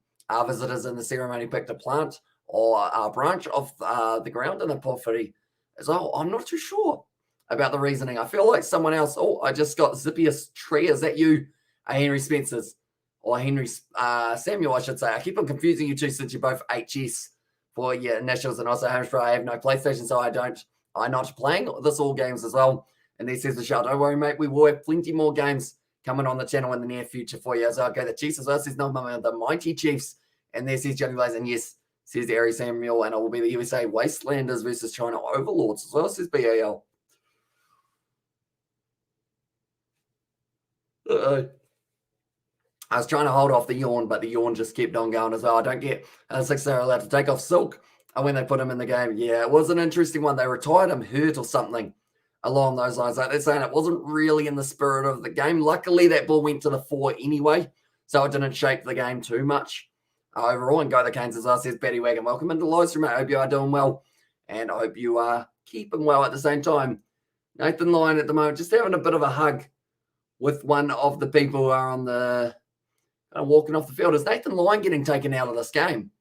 visitors in the ceremony picked a plant or a branch of the ground in the porphyry as well. I'm not too sure about the reasoning. I feel like someone else. Oh, I just got Zippius Tree. Is that you, Henry Spencer's? Or Henry Samuel, I should say. I keep on confusing you two since you're both HS for your initials. And also, Hamster, I have no PlayStation, so I'm not playing this all games as well. And he says the show, don't worry, mate. We will have plenty more games coming on the channel in the near future for you. So, okay, the Chiefs as well. Says no, the mighty Chiefs. And there says Johnny Blaze. And yes, says Harry Samuel. And it will be the USA Wastelanders versus China Overlords as well, says BAL. I was trying to hold off the yawn, but the yawn just kept on going as well. I don't get Sixers are allowed to take off Silk. And when they put him in the game, yeah, it was an interesting one. They retired him hurt or something along those lines. Like they're saying it wasn't really in the spirit of the game. Luckily, that ball went to the 4 anyway, so it didn't shake the game too much overall. And go the Canes as well, says Betty Wagon. Welcome into live stream, mate. I hope you are doing well, and I hope you are keeping well at the same time. Nathan Lyon at the moment just having a bit of a hug with one of the people who are on the walking off the field. Is Nathan Lyon getting taken out of this game?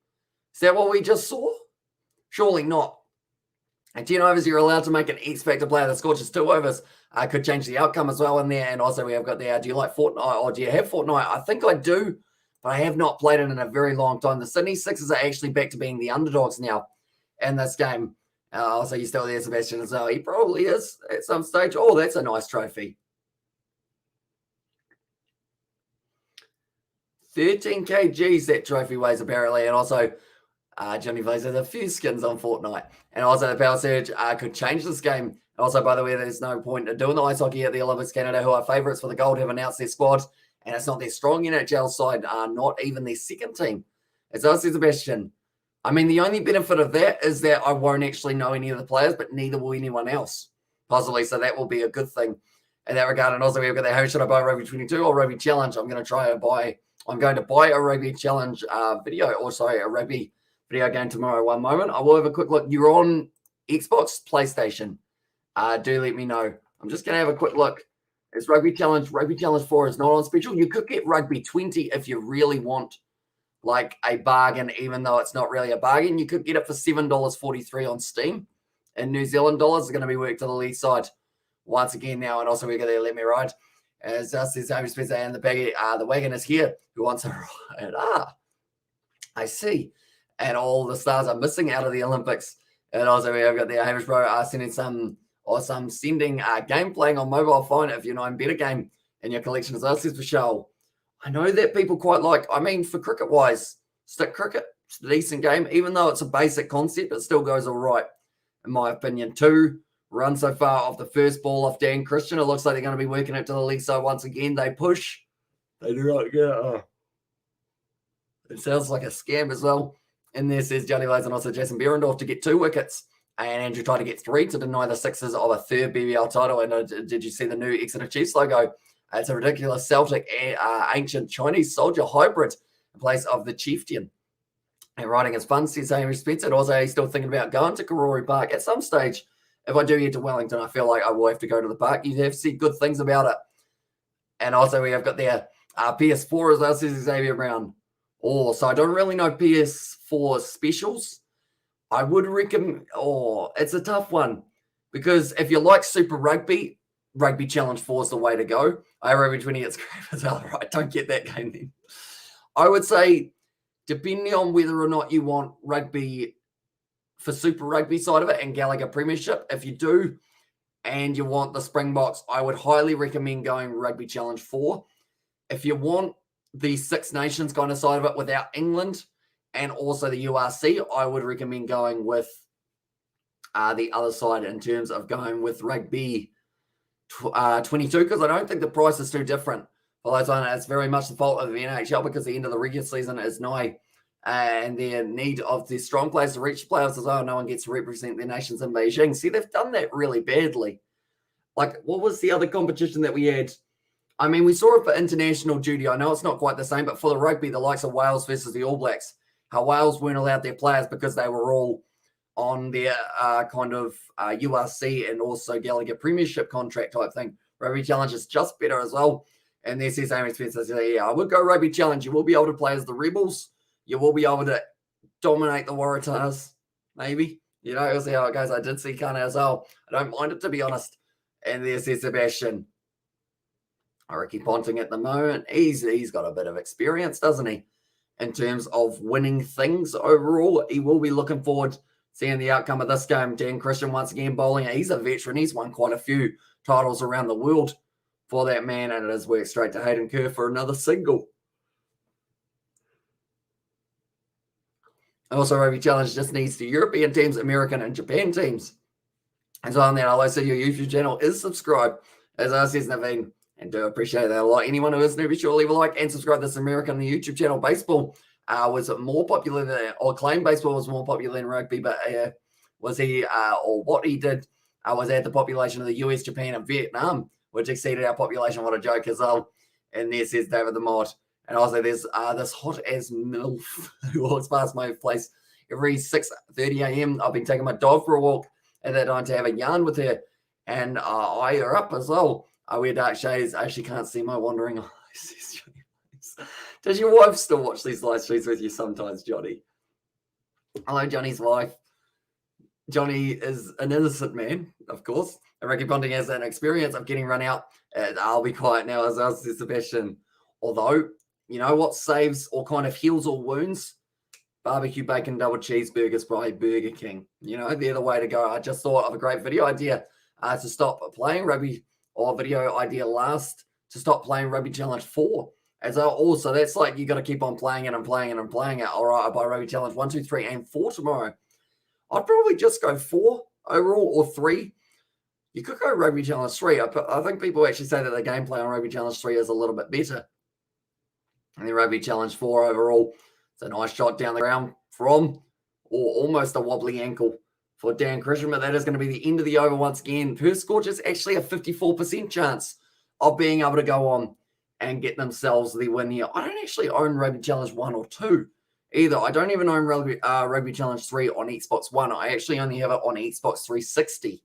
Is that what we just saw? Surely not. And 10 overs, you're allowed to make an X-Factor player. The Scorchers 2 overs could change the outcome as well in there. And also we have got the, do you like Fortnite or do you have Fortnite? I think I do, but I have not played it in a very long time. The Sydney Sixers are actually back to being the underdogs now in this game. Also, you're still there, Sebastian, as well. He probably is at some stage. Oh, that's a nice trophy. 13 kgs that trophy weighs apparently, and also Johnny Blaze has a few skins on Fortnite, and also the Power Surge could change this game. And also, by the way, there's no point in doing the ice hockey at the Olympics. Canada, who are favourites for the gold, have announced their squad, and it's not their strong NHL side, not even their second team. It's us, Sebastian. I mean, the only benefit of that is that I won't actually know any of the players, but neither will anyone else, possibly. So that will be a good thing in that regard. And also, we've got the how should I buy Rugby 22 or Rugby Challenge? I'm going to buy a Rugby Challenge video, or sorry, a Rugby video game tomorrow. One moment. I will have a quick look. You're on Xbox, PlayStation. Do let me know. I'm just going to have a quick look. It's Rugby Challenge. Rugby Challenge 4 is not on special. You could get Rugby 20 if you really want like a bargain, even though it's not really a bargain. You could get it for $7.43 on Steam. And New Zealand dollars is going to be worked to the lead side once again now. And also we're going to let me ride. As says Amy Spencer and the wagon is here. Who wants a ride? I see. And all the stars are missing out of the Olympics. And also we have got the Hamish Bro sending some game playing on mobile phone if you're not in better game in your collection as well, says Michelle. I know that people quite like, I mean, for cricket-wise, stick cricket, it's a decent game. Even though it's a basic concept, it still goes all right, in my opinion. 2 runs so far off the first ball off Dan Christian. It looks like they're going to be working it to the league. So once again, they push. They do not get it sounds like a scam as well. And there says Johnny Lays and also Jason Berendorf to get 2 wickets. And Andrew tried to get 3 to deny the Sixers of a third BBL title. And did you see the new Exeter Chiefs logo? It's a ridiculous Celtic ancient Chinese soldier hybrid in place of the chieftain. And riding is fun, says Amy Spencer. And also, he's still thinking about going to Karori Park at some stage. If I do get to Wellington, I feel like I will have to go to the park. You have seen good things about it. And also, we have got their PS4 as well, says Xavier Brown. Oh, so I don't really know PS4 specials. I would recommend, it's a tough one. Because if you like Super Rugby, Rugby Challenge 4 is the way to go. Rugby 20, it's great as well. Right, don't get that game then. I would say, depending on whether or not you want rugby for Super Rugby side of it and Gallagher Premiership, if you do, and you want the Springboks, I would highly recommend going Rugby Challenge 4. If you want the Six Nations kind of side of it without England and also the URC, I would recommend going with the other side in terms of going with Rugby 22, because I don't think the price is too different for those on it. It's very much the fault of the NHL because the end of the regular season is nigh, and their need of the strong players to reach playoffs as well. No one gets to represent their nations in Beijing. See, they've done that really badly. Like, what was the other competition that we had? I mean, we saw it for international duty. I know it's not quite the same, but for the rugby, the likes of Wales versus the All Blacks, how Wales weren't allowed their players because they were all on their URC and also Gallagher Premiership contract type thing. Rugby Challenge is just better as well. And there says Amy Spencer, yeah, I would go Rugby Challenge. You will be able to play as the Rebels. You will be able to dominate the Waratahs, maybe. You know, we'll see how it goes. I did see Kana as well. I don't mind it, to be honest. And there says Sebastian. Ricky Ponting at the moment, he's got a bit of experience, doesn't he? In terms of winning things overall. He will be looking forward seeing the outcome of this game. Dan Christian once again bowling. He's a veteran. He's won quite a few titles around the world for that man, and it has worked straight to Hayden Kerr for another single. Also, Rugby Challenge just needs the European teams, American and Japan teams. And so on that, I'll say your YouTube channel is subscribed, as I says Naveen. And do appreciate that a lot. Anyone who is new, be sure to leave a like and subscribe to This America on the YouTube channel. Baseball was more popular than, or claimed baseball was more popular than rugby, but was he, or what he did, was at the population of the US, Japan, and Vietnam, which exceeded our population. What a joke as well. And there says David the Mod. And also there's this hot as MILF who walks past my place every 6:30 a.m. I've been taking my dog for a walk at that time to have a yarn with her. And I are up as well. I wear dark shades. I actually can't see my wandering eyes. Does your wife still watch these live streams with you sometimes, Johnny? Hello, Johnny's wife. Johnny is an innocent man, of course. And Ricky Ponting has an experience of getting run out. I'll be quiet now, as well, says Sebastian. Although, you know what saves or kind of heals all wounds? Barbecue bacon double cheeseburgers by Burger King. You know, they're the way to go. I just thought of a great video idea to stop playing rugby, or video idea last to stop playing Rugby Challenge 4. As also, that's like you got to keep on playing it and playing it and playing it. All right, I'll buy Rugby Challenge 1, 2, 3, and 4 tomorrow. I'd probably just go 4 overall or 3. You could go Rugby Challenge 3. I think people actually say that the gameplay on Rugby Challenge 3 is a little bit better. And the Rugby Challenge 4 overall, it's a nice shot down the ground from, or almost a wobbly ankle for Dan Christian, but that is going to be the end of the over once again. Perth Scorchers actually a 54% chance of being able to go on and get themselves the win here. I don't actually own Rugby Challenge 1 or 2 either. I don't even own Rugby Challenge 3 on Xbox One. I actually only have it on Xbox 360,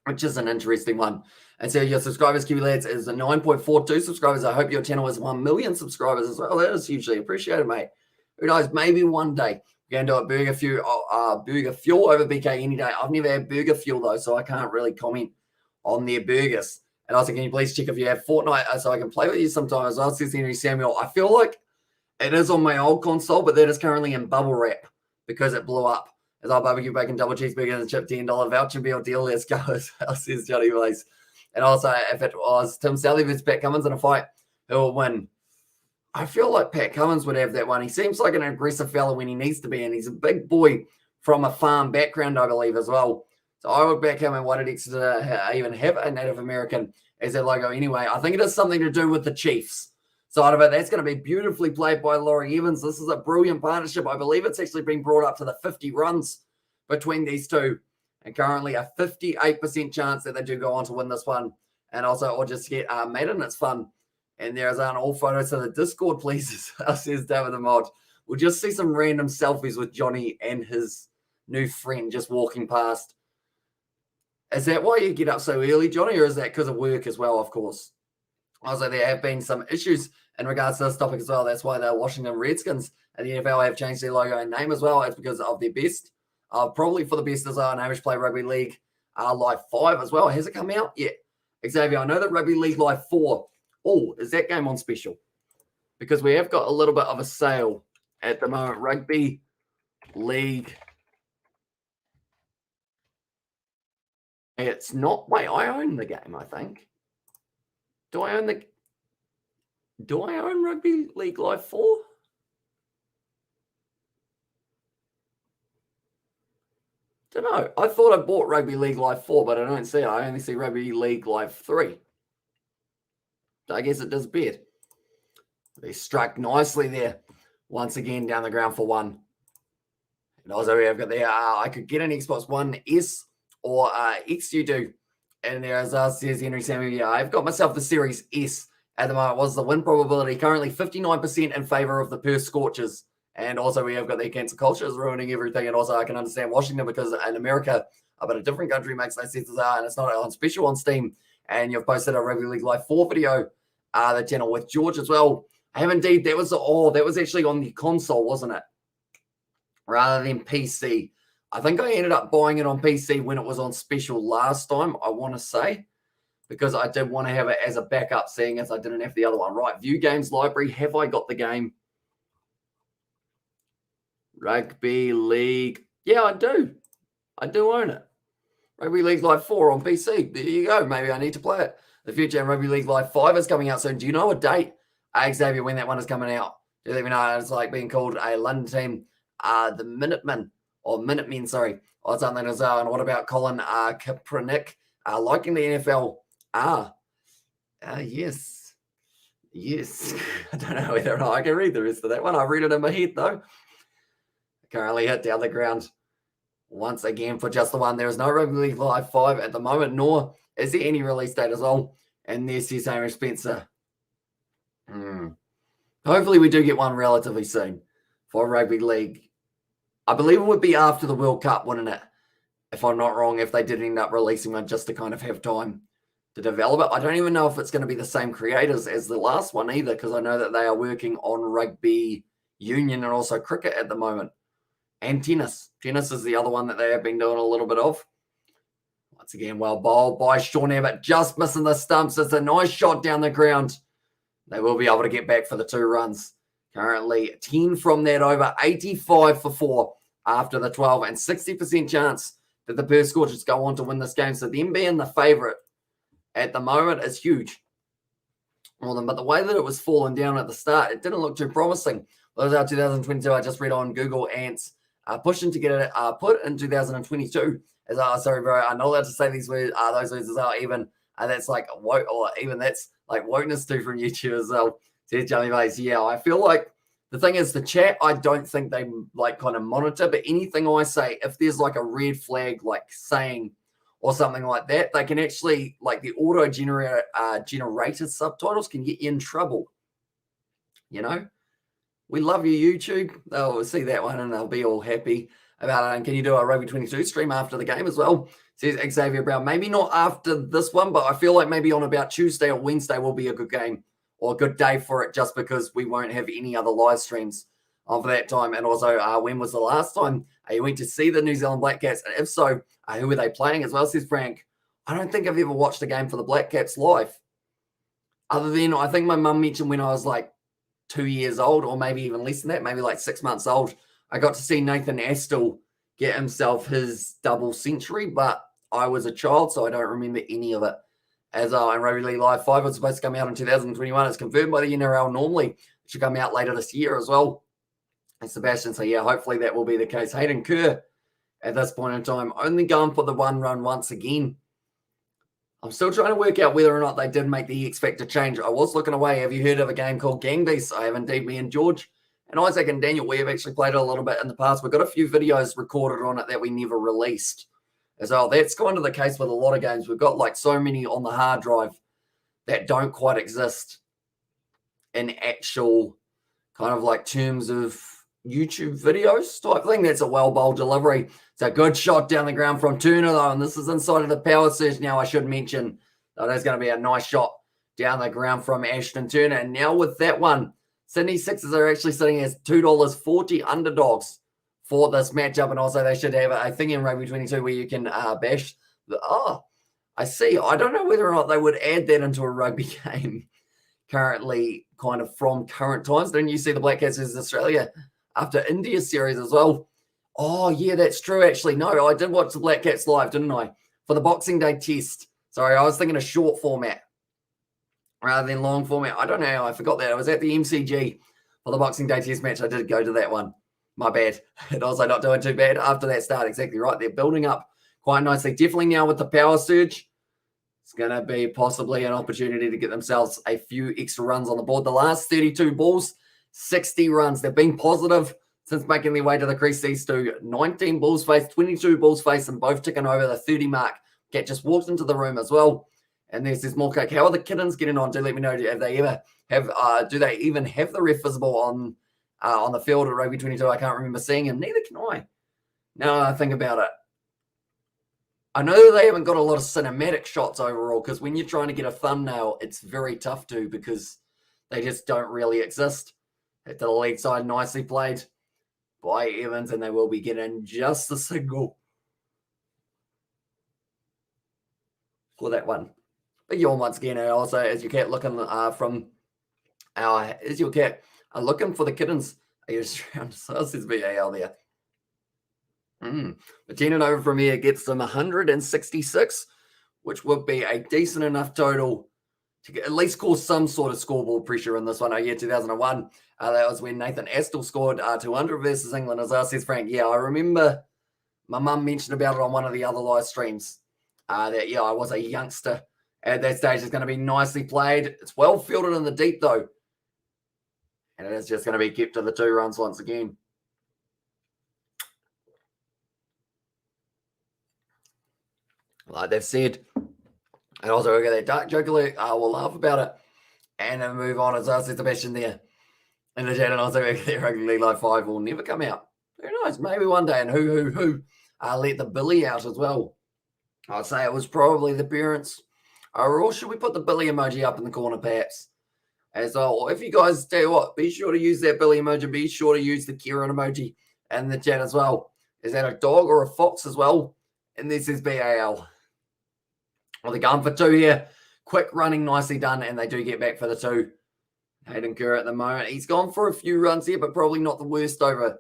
which is an interesting one. And so your subscribers, Kiwi Lads, is 9.42 subscribers. I hope your channel is 1 million subscribers as well. That is hugely appreciated, mate. Who knows? Maybe one day we're going to do a Burger Fuel over BK any day. I've never had Burger Fuel, though, so I can't really comment on their burgers. And also, can you please check if you have Fortnite so I can play with you sometime as well? Says Henry Samuel. I feel like it is on my old console, but that is currently in bubble wrap because it blew up. As our barbecue bacon double cheeseburger and chip $10 voucher bill deal. Let's go. Says Johnny Blaze. And also, if it was Tim Sally versus Pat Cummins in a fight, who will win? I feel like Pat Cummins would have that one. He seems like an aggressive fella when he needs to be, and he's a big boy from a farm background, I believe, as well. So I would back him. And why did Exeter even have a Native American as their logo anyway? I think it has something to do with the Chiefs side of it. That's going to be beautifully played by Laurie Evans. This is a brilliant partnership. I believe it's actually been brought up to the 50 runs between these two, and currently a 58% chance that they do go on to win this one. And also, or just get Maiden. It's fun. And there's all photos to the Discord, please, says David the Mod. We'll just see some random selfies with Johnny and his new friend just walking past. Is that why you get up so early, Johnny, or is that because of work as well, of course? Also, there have been some issues in regards to this topic as well. That's why the Washington Redskins and the NFL have changed their logo and name as well. It's because of their best. Probably for the best as an Irish Play Rugby League Live 5 as well. Has it come out yet? Xavier, I know that Rugby League Live 4. Oh, is that game on special? Because we have got a little bit of a sale at the moment. Rugby League. It's not. Wait, I own the game, I think. Do I own Rugby League Live 4? Don't know. I thought I bought Rugby League Live 4, but I don't see it. I only see Rugby League Live 3. So I guess it disappeared. They struck nicely there. Once again, down the ground for 1. And also we have got there, I could get an Xbox One S or X you do. And there, as says Henry Samuel, yeah, I've got myself the Series S at the moment. Was the win probability currently 59% in favor of the Perth Scorchers. And also we have got the cancel culture is ruining everything. And also I can understand Washington because in America, but a different country makes no sense, and it's not on special on Steam. And you've posted a Rugby League Live 4 video, the channel with George as well. I have indeed. That was actually on the console, wasn't it? Rather than PC. I think I ended up buying it on PC when it was on special last time, I want to say, because I did want to have it as a backup, seeing as I didn't have the other one. Right, View Games Library. Have I got the game? Rugby League. Yeah, I do. I do own it. Rugby League Live 4 on PC. There you go. Maybe I need to play it. The future and Rugby League Live 5 is coming out soon. Do you know a date, Xavier, when that one is coming out? Do you let me know? It's like being called a London team, the Minutemen, or Minutemen, sorry, or something as well. And what about Colin Kaepernick liking the NFL? Yes. Yes. I don't know whether or not I can read the rest of that one. I read it in my head, though. Currently hit down the ground once again for just the one. There is no Rugby League Live 5 at the moment, nor is there any release date as well. And there's his Hamish Spencer. Hopefully we do get one relatively soon for Rugby League. I believe it would be after the World Cup, wouldn't it? If I'm not wrong, if they did end up releasing one just to kind of have time to develop it. I don't even know if it's going to be the same creators as the last one either, because I know that they are working on rugby union and also cricket at the moment. And tennis. Tennis is the other one that they have been doing a little bit of. Once again, well bowled by Sean Abbott, just missing the stumps. It's a nice shot down the ground. They will be able to get back for the 2 runs. Currently 10 from that over, 85 for 4 after the 12, and 60% chance that the Perth Scorchers go on to win this game. So them being the favourite at the moment is huge. But the way that it was falling down at the start, it didn't look too promising. Those are 2022. I just read on Google Ants pushing to get it put in 2022. Sorry, bro, I'm not allowed to say these words. Those words as well. Even that's like woke, or even that's like wokeness too from YouTube as well. Says Johnny Bates. Yeah, I feel like the thing is the chat. I don't think they like kind of monitor, but anything I say, if there's like a red flag, like saying or something like that, they can actually, like the auto generated subtitles can get you in trouble. You know, we love you, YouTube. They'll see that one and they'll be all happy about it. And can you do a Rugby 22 stream after the game as well? Says Xavier Brown. Maybe not after this one, but I feel like maybe on about Tuesday or Wednesday will be a good game or a good day for it, just because we won't have any other live streams of that time. And also, when was the last time you went to see the New Zealand Black Caps? And if so, who were they playing as well, says Frank. I don't think I've ever watched a game for the Black Caps live. Other than, I think my mum mentioned when I was like 2 years old, or maybe even less than that, maybe like 6 months old, I got to see Nathan Astle get himself his double century, but I was a child, so I don't remember any of it. As in Rugby League Live 5 was supposed to come out in 2021. It's confirmed by the NRL normally. It should come out later this year as well. And Sebastian, so yeah, hopefully that will be the case. Hayden Kerr, at this point in time, only going for the 1 run once again. I'm still trying to work out whether or not they did make the X Factor change. I was looking away. Have you heard of a game called Gang Beasts? I have indeed. Me and George and Isaac and Daniel, we have actually played it a little bit in the past. We've got a few videos recorded on it that we never released as well. That's kind of the case with a lot of games. We've got like so many on the hard drive that don't quite exist in actual kind of like terms of YouTube videos type thing. That's a well bowled delivery. It's a good shot down the ground from Turner though, and this is inside of the power surge now. I should mention that there's going to be a nice shot down the ground from Ashton Turner. And now with that one, Sydney Sixers are actually sitting as $2.40 underdogs for this matchup, and also they should have a thing in Rugby 22 where you can bash the. Oh, I see. I don't know whether or not they would add that into a rugby game currently, kind of from current times. Didn't you see the Black Cats versus Australia after India series as well? Oh, yeah, that's true, actually. No, I did watch the Black Cats live, didn't I? For the Boxing Day test. Sorry, I was thinking a short format rather than long format. I don't know how I forgot that. I was at the MCG for the Boxing Day test match. I did go to that one. My bad. And also not doing too bad after that start. Exactly right. They're building up quite nicely. Definitely now with the power surge, it's going to be possibly an opportunity to get themselves a few extra runs on the board. The last 32 balls, 60 runs. They've been positive since making their way to the crease. These two, 19 balls faced, 22 balls faced, and both ticking over the 30 mark. Cat just walked into the room as well. And there's this more cake. How are the kittens getting on? Do let me know. Do they even have the ref visible on the field at Rugby 22? I can't remember seeing him. Neither can I. Now I think about it. I know they haven't got a lot of cinematic shots overall, because when you're trying to get a thumbnail, it's very tough to, because they just don't really exist. Hit to the lead side, nicely played by Evans, and they will be getting just a single for that one. Big yawn once again. Also, as your cat looking looking for the kittens. Are you just around? So this is VAL there. But 10 and over from here gets them 166, which would be a decent enough total to at least cause some sort of scoreboard pressure in this one. Oh, yeah, 2001. That was when Nathan Astle scored 200 versus England. As I says, Frank, yeah, I remember my mum mentioned about it on one of the other live streams that, yeah, I was a youngster at that stage. It's going to be nicely played. It's well fielded in the deep, though. And it is just going to be kept to the 2 runs once again. Like they've said. And also, we'll get that dark joke alert. We'll laugh about it. And then move on. As I said, Sebastian there in the chat. And also, we'll get that Rugby League Live 5 will never come out. Who knows? Maybe one day. And who let the Billy out as well. I'd say it was probably the parents. Or should we put the Billy emoji up in the corner, perhaps? As well. If you guys tell you what, be sure to use that Billy emoji. Be sure to use the Kieran emoji in the chat as well. Is that a dog or a fox as well? And this is BAL. Well, they're going for 2 here. Quick running, nicely done. And they do get back for the 2. Hayden Kerr at the moment. He's gone for a few runs here, but probably not the worst over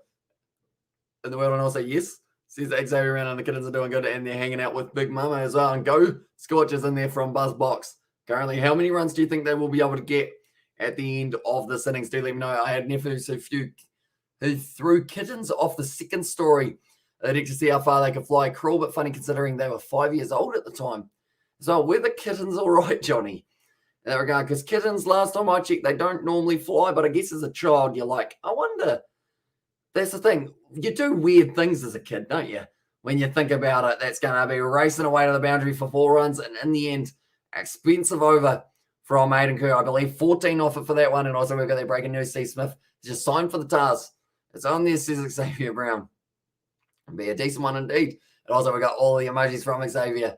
in the world. And also, yes, says Xavier around and the kittens are doing good. And they're hanging out with Big Mama as well. And go Scorchers in there from Buzzbox. Currently, how many runs do you think they will be able to get at the end of this innings? Do let me know. I had nephews who threw kittens off the second story. They'd like to see how far they could fly. Cruel but funny considering they were 5 years old at the time. So were the kittens all right, Johnny? In that regard, because kittens, last time I checked, they don't normally fly. But I guess as a child, you're like, I wonder. That's the thing. You do weird things as a kid, don't you? When you think about it, that's going to be racing away to the boundary for 4 runs. And in the end, expensive over from Hayden Kerr. I believe 14 off it for that one. And also we've got that breaking news. Steve Smith just signed for the Tars. It's on there, says Xavier Brown. It'll be a decent one indeed. And also we've got all the emojis from Xavier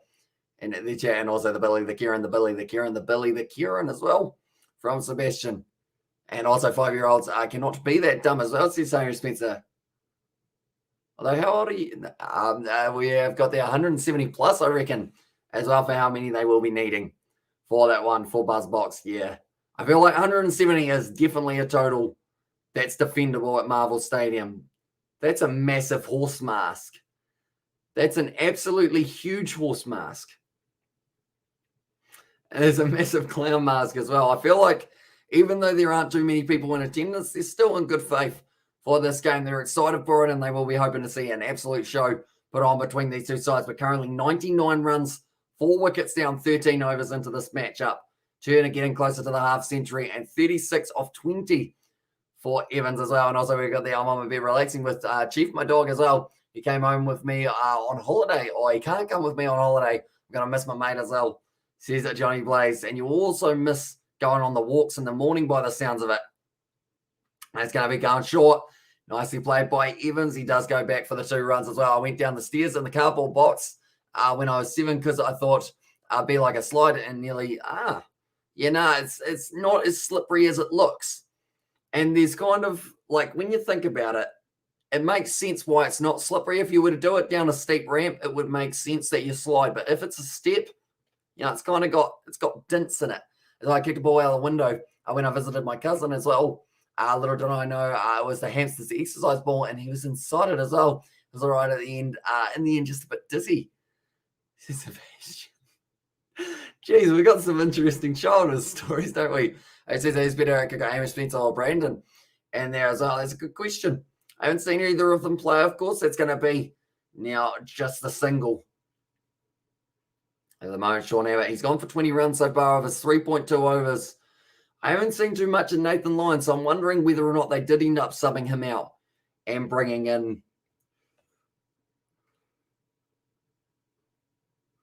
in the chat. And also the Billy, the Kieran, the Billy, the Kieran, the Billy, the Kieran as well from Sebastian. And also 5-year-olds cannot be that dumb as well, says Samuel Spencer. Although, how old are you? We have got the 170 plus, I reckon, as well for how many they will be needing for that one for Buzzbox. Yeah. I feel like 170 is definitely a total that's defendable at Marvel Stadium. That's a massive horse mask. That's an absolutely huge horse mask. And there's a massive clown mask as well. I feel like even though there aren't too many people in attendance, they're still in good faith for this game. They're excited for it, and they will be hoping to see an absolute show put on between these two sides. But currently 99 runs, 4 wickets down, 13 overs into this matchup. Turner getting closer to the half century, and 36 off 20 for Evans as well. And also we've got the I'm on my bed relaxing with Chief, my dog as well. He came home with me on holiday, or he can't come with me on holiday. I'm going to miss my mate as well, says Johnny Blaze. And you also miss going on the walks in the morning by the sounds of it. And it's going to be going short. Nicely played by Evans. He does go back for the 2 runs as well. I went down the stairs in the cardboard box when I was 7 because I thought I'd be like a slide, and nearly, it's not as slippery as it looks. And there's kind of, like, when you think about it, it makes sense why it's not slippery. If you were to do it down a steep ramp, it would make sense that you slide. But if it's a step, it's got dints in it. As I kicked a ball out of the window when I visited my cousin as well. Little did I know it was the hamster's exercise ball, and he was inside it as well. It was all right at the end. In the end, just a bit dizzy. Jeez, we got some interesting childhood stories, don't we? It says who's better at cricket, Amos Spencer or Brandon? And there as well. That's a good question. I haven't seen either of them play, of course. That's going to be now just the single. At the moment, Sean Abbott, he's gone for 20 runs so far of his 3.2 overs. I haven't seen too much in Nathan Lyon, so I'm wondering whether or not they did end up subbing him out and bringing in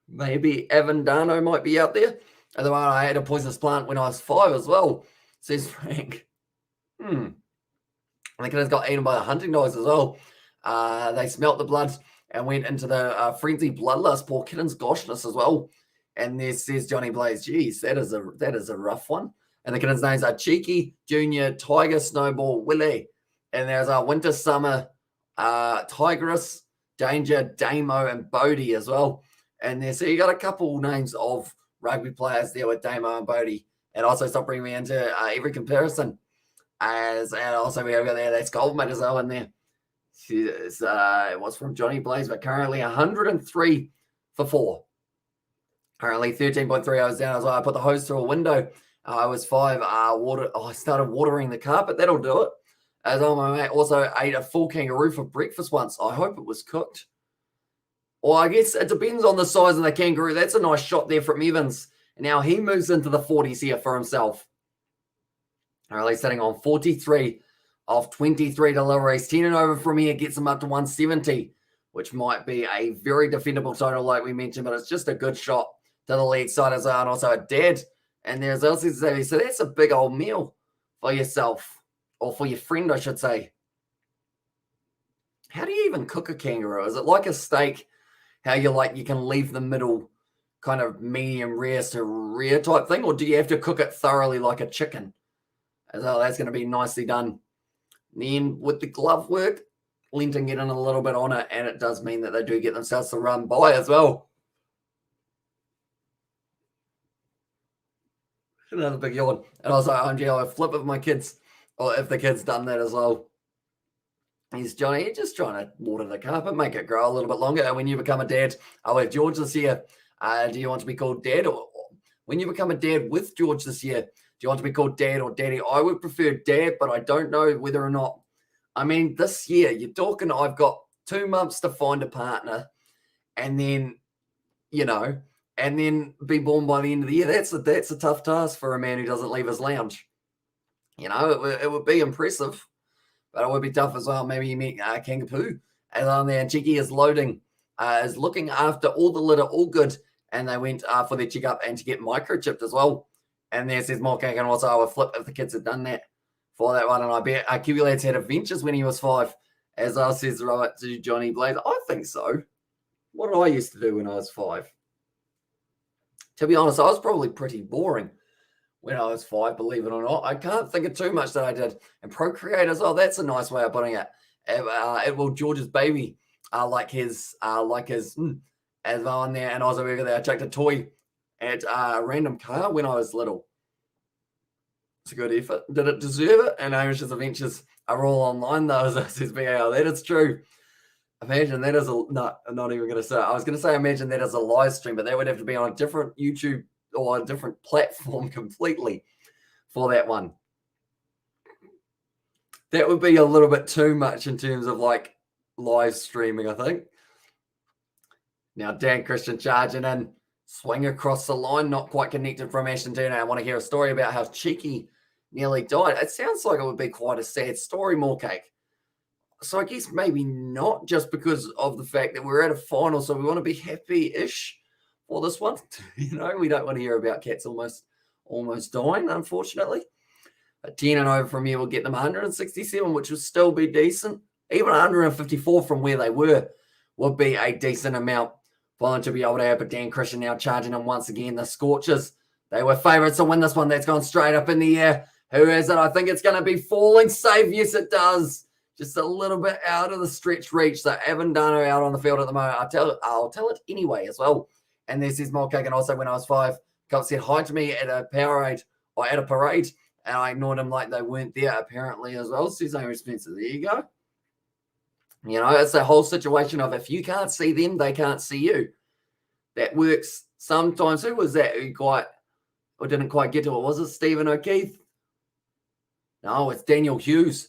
maybe Evan Dano might be out there. At the moment, I had a poisonous plant when I was 5 as well, says Frank. I think it has got eaten by the hunting dogs as well. They smelt the blood and went into the frenzy bloodlust. Poor kittens, goshness as well. And there says Johnny Blaze, geez, that is a rough one. And the kittens' names are Cheeky, Junior, Tiger, Snowball, Willie. And there's our Winter, Summer, Tigress, Danger, Damo, and Bodie as well. And there, so you got a couple names of rugby players there with Damo and Bodie. And also stop bringing me into every comparison. And also we have got there, that's Goldmate as well in there. It was from Johnny Blaze, but currently 103 for 4. Currently 13.3 hours down as well. I put the hose through a window. I was 5. I started watering the carpet. That'll do it. As well, my mate also ate a full kangaroo for breakfast once. I hope it was cooked. Or I guess it depends on the size of the kangaroo. That's a nice shot there from Evans. Now he moves into the 40s here for himself. Currently sitting on 43 of 23 deliveries. 10 and over from here gets him up to 170, which might be a very defendable total like we mentioned, but it's just a good shot to the leg side as well, and also a dead. And there's Elsie Xavier. So that's a big old meal for yourself, or for your friend, I should say. How do you even cook a kangaroo? Is it like a steak? How you can leave the middle kind of medium rare to rare type thing, or do you have to cook it thoroughly like a chicken? So that's going to be nicely done. Then with the glove work, Linton getting a little bit on it, and it does mean that they do get themselves to run by as well. Another big yawn. And also, I flip with my kids, or if the kid's done that as well. He's just trying to water the carpet, make it grow a little bit longer. And when you become a dad, I'll have George this year. Do you want to be called dad? Or when you become a dad with George this year, do you want to be called dad or daddy? I would prefer dad, but I don't know whether or not. I mean, this year, you're talking, I've got 2 months to find a partner, and then, and then be born by the end of the year. That's a tough task for a man who doesn't leave his lounge. It would be impressive, but it would be tough as well. Maybe you meet Kangapoo as on there, and Cheeky is loading, is looking after all the litter, all good, and they went for their checkup and to get microchipped as well. And there says more cake, and also I would flip if the kids had done that for that one. And I bet Kiwi Lads had adventures when he was 5, as I says right to Johnny Blaze. I think so. What did I used to do when I was 5? To be honest, I was probably pretty boring when I was 5, believe it or not. I can't think of too much that I did. And procreate as well. That's a nice way of putting it. George's baby, like his, as well on there. And also over there, I checked a toy at a random car when I was little. It's a good effort. Did it deserve it? And Amish's adventures are all online though, as it says BAL. That is true. Imagine that is I'm not even going to say. I was going to say imagine that as a live stream, but that would have to be on a different YouTube or a different platform completely for that one. That would be a little bit too much in terms of like live streaming, I think. Now Dan Christian charging in, swing across the line, not quite connected from Ashton Turner. I want to hear a story about how Cheeky nearly died. It sounds like it would be quite a sad story, more cake. So I guess maybe not, just because of the fact that we're at a final, so we want to be happy-ish for this one. We don't want to hear about cats almost dying, unfortunately. A 10 and over from here will get them 167, which will still be decent. Even 154 from where they were would be a decent amount for them to be able to have. But Dan Christian now charging them once again. The Scorchers, they were favourites to win this one. That's gone straight up in the air. Who is it? I think it's going to be Falling Safe. Yes, it does. Just a little bit out of the stretch reach. So Evan Dano out on the field at the moment. I'll tell it anyway as well. And this is more cake. And also when I was 5, Coach said hi to me at a parade, and I ignored him like they weren't there apparently as well. Says Amy Spencer. There you go. It's the whole situation of if you can't see them, they can't see you. That works sometimes. Who was that who didn't quite get to it? Was it Stephen O'Keefe? No, it's Daniel Hughes,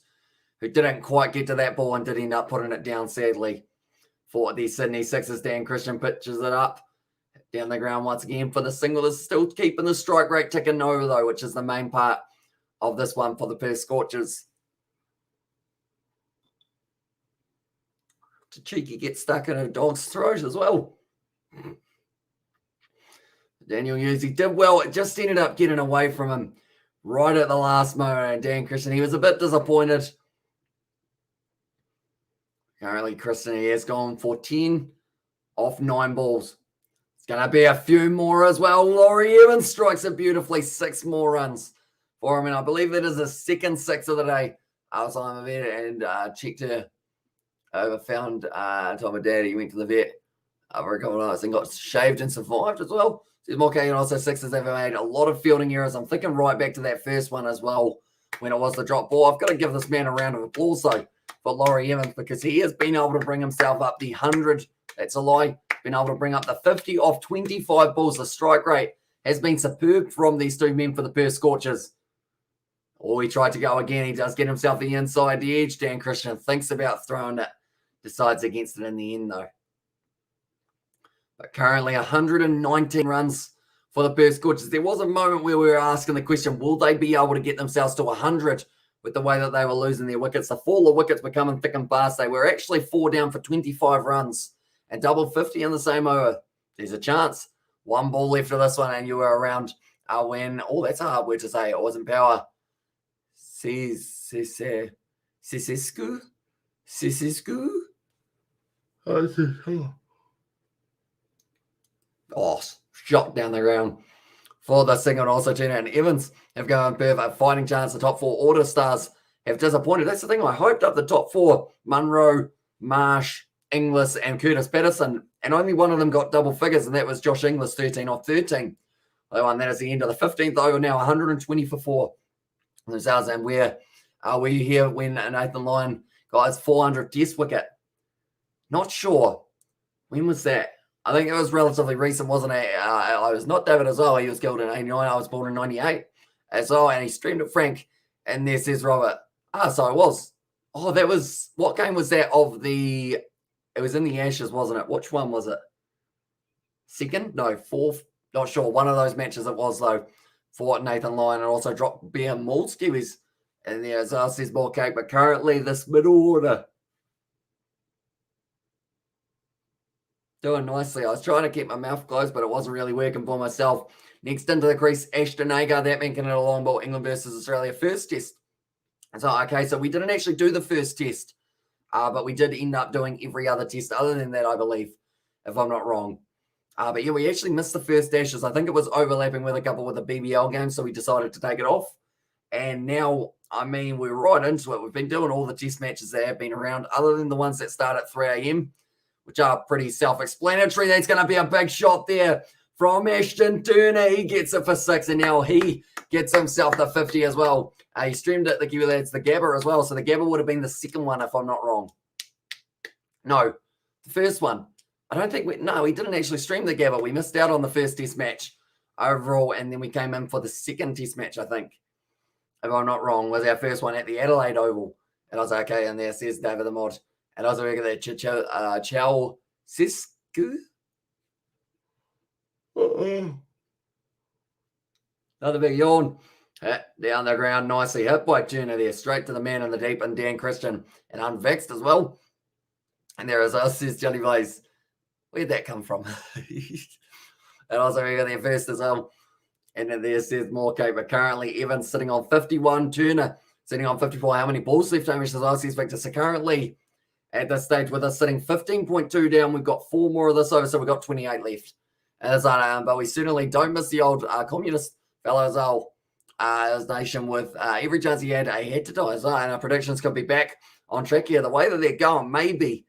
who didn't quite get to that ball and did end up putting it down, sadly, for the Sydney Sixers. Dan Christian pitches it up down the ground once again for the single. Is still keeping the strike rate ticking over, though, which is the main part of this one for the Perth Scorchers. Cheeky gets stuck in a dog's throat as well. Daniel Hughes, he did well. It just ended up getting away from him right at the last moment. And Dan Christian, he was a bit disappointed. Currently, Christian, he has gone for 10 off 9 balls. It's going to be a few more as well. Laurie Evans strikes it beautifully. 6 more runs for him. And I believe that is the second 6 of the day. I was on the vet and checked her. Found Tom and Dad. He went to the vet for a couple of nights and got shaved and survived as well. There's more and also Sixers have made a lot of fielding errors. I'm thinking right back to that first one as well when it was the drop ball. I've got to give this man a round of applause though for Laurie Evans, because he has been able to bring himself up the 100. That's a lie. Been able to bring up the 50 off 25 balls. The strike rate has been superb from these 2 men for the Perth Scorchers. Oh, he tried to go again. He does get himself the inside the edge. Dan Christian thinks about throwing it. Decides against it in the end, though. But currently 119 runs for the Perth Scorchers. There was a moment where we were asking the question, will they be able to get themselves to 100 with the way that they were losing their wickets? The fall of wickets were coming thick and fast. They were actually 4 down for 25 runs and double 50 in the same over. There's a chance. 1 ball left of this one, and you were around when, that's a hard word to say. It was in power. Sisescu? Oh, shot down the ground for the single. And also Tina and Evans have gone Perth a fighting chance. The top 4 order stars have disappointed. That's the thing. I hoped up the top 4, Munro, Marsh, Inglis, and Curtis Patterson, and only one of them got double figures, and that was Josh Inglis, 13 off 13. They won that as the end of the 15th over now, 120 for 4. And where are we here when Nathan Lyon got his 400 test wicket? Not sure. When was that? I think it was relatively recent, wasn't it? I was not David Azoa. He was killed in 89. I was born in 98. Azoa, and he streamed it Frank. And there says Robert. So it was. Oh, that was, what game was that of the, it was in the Ashes, wasn't it? Which one was it? Second? No, fourth. Not sure. One of those matches it was, though, for Nathan Lyon, and also dropped Bear Moldski. And there, Azoa says more cake. But currently, this middle order doing nicely. I was trying to keep my mouth closed, but it wasn't really working for myself. Next into the crease, Ashton Agar. That man can hit a long ball. England versus Australia first test. So, okay, so we didn't actually do the first test, but we did end up doing every other test other than that, I believe, if I'm not wrong. But yeah, we actually missed the first Ashes. I think it was overlapping with a couple with the BBL game, so we decided to take it off. And now, I mean, we're right into it. We've been doing all the test matches that have been around, other than the ones that start at 3 a.m., which are pretty self-explanatory. That's going to be a big shot there from Ashton Turner. He gets it for 6, and now he gets himself the 50 as well. He streamed it, the Kiwi lads, the Gabba as well. So the Gabba would have been the second one, if I'm not wrong. No, the first one. I don't think we didn't actually stream the Gabba. We missed out on the first test match overall, and then we came in for the second test match, I think, if I'm not wrong, was our first one at the Adelaide Oval. And I was like, okay, and there says David the Mod. And I was looking at that Chow Sisku. Another big yawn. Down the ground, nicely hit by Turner there, straight to the man in the deep, and Dan Christian, and unvexed as well. And there is us, says Johnny Blaze. Where'd that come from? And also we got there first as well. And then there says more Cape, but currently Evans sitting on 51, Turner sitting on 54. How many balls left? Hamish as well, says Victor. So currently at this stage with us sitting 15.2 down, we've got 4 more of this over, so we've got 28 left. But we certainly don't miss the old communist fellow as well. His nation with every chance he had to die. And our predictions could be back on track here. The way that they're going, maybe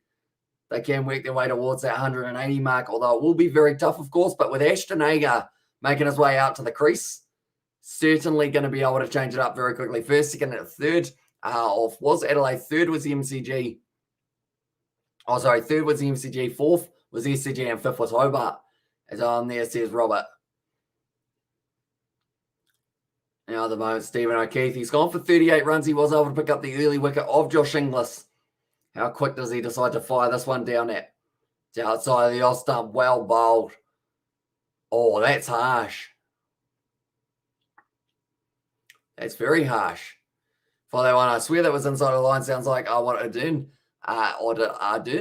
they can work their way towards that 180 mark, although it will be very tough, of course. But with Ashton Agar making his way out to the crease, certainly going to be able to change it up very quickly. First, second, and third was Adelaide. Third was the MCG. Oh, sorry. Third was the MCG. Fourth was the SCG, and fifth was Hobart. As on there says Robert. Now at the moment, Stephen O'Keefe, he's gone for 38 runs. He was able to pick up the early wicket of Josh Inglis. How quick does he decide to fire this one down at? It's outside of the off stump. Well bowled. Oh, that's harsh. That's very harsh. For that one, I swear that was inside the line. Sounds like what Ardern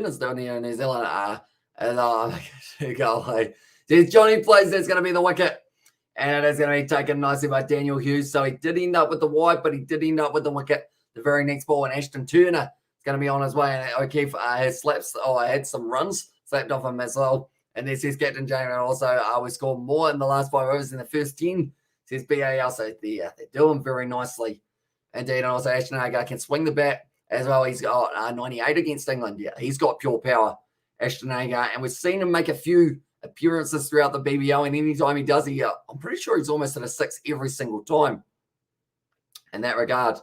is doing here in New Zealand. There's Johnny plays. That's going to be the wicket. And it is going to be taken nicely by Daniel Hughes. So he did end up with the wide, but he did end up with the wicket the very next ball. And Ashton Turner is going to be on his way. And O'Keefe has slaps. I had some runs slapped off him as well. And this is Captain James. And also, we scored more in the last 5 overs than the first 10. Says BAL. So they're doing very nicely. Indeed. And also, Ashton Agar can swing the bat as well. He's got 98 against England. Yeah, he's got pure power, Ashton Agar. And we've seen him make a few appearances throughout the BBL, and anytime he does, I'm pretty sure he's almost at a 6 every single time in that regard.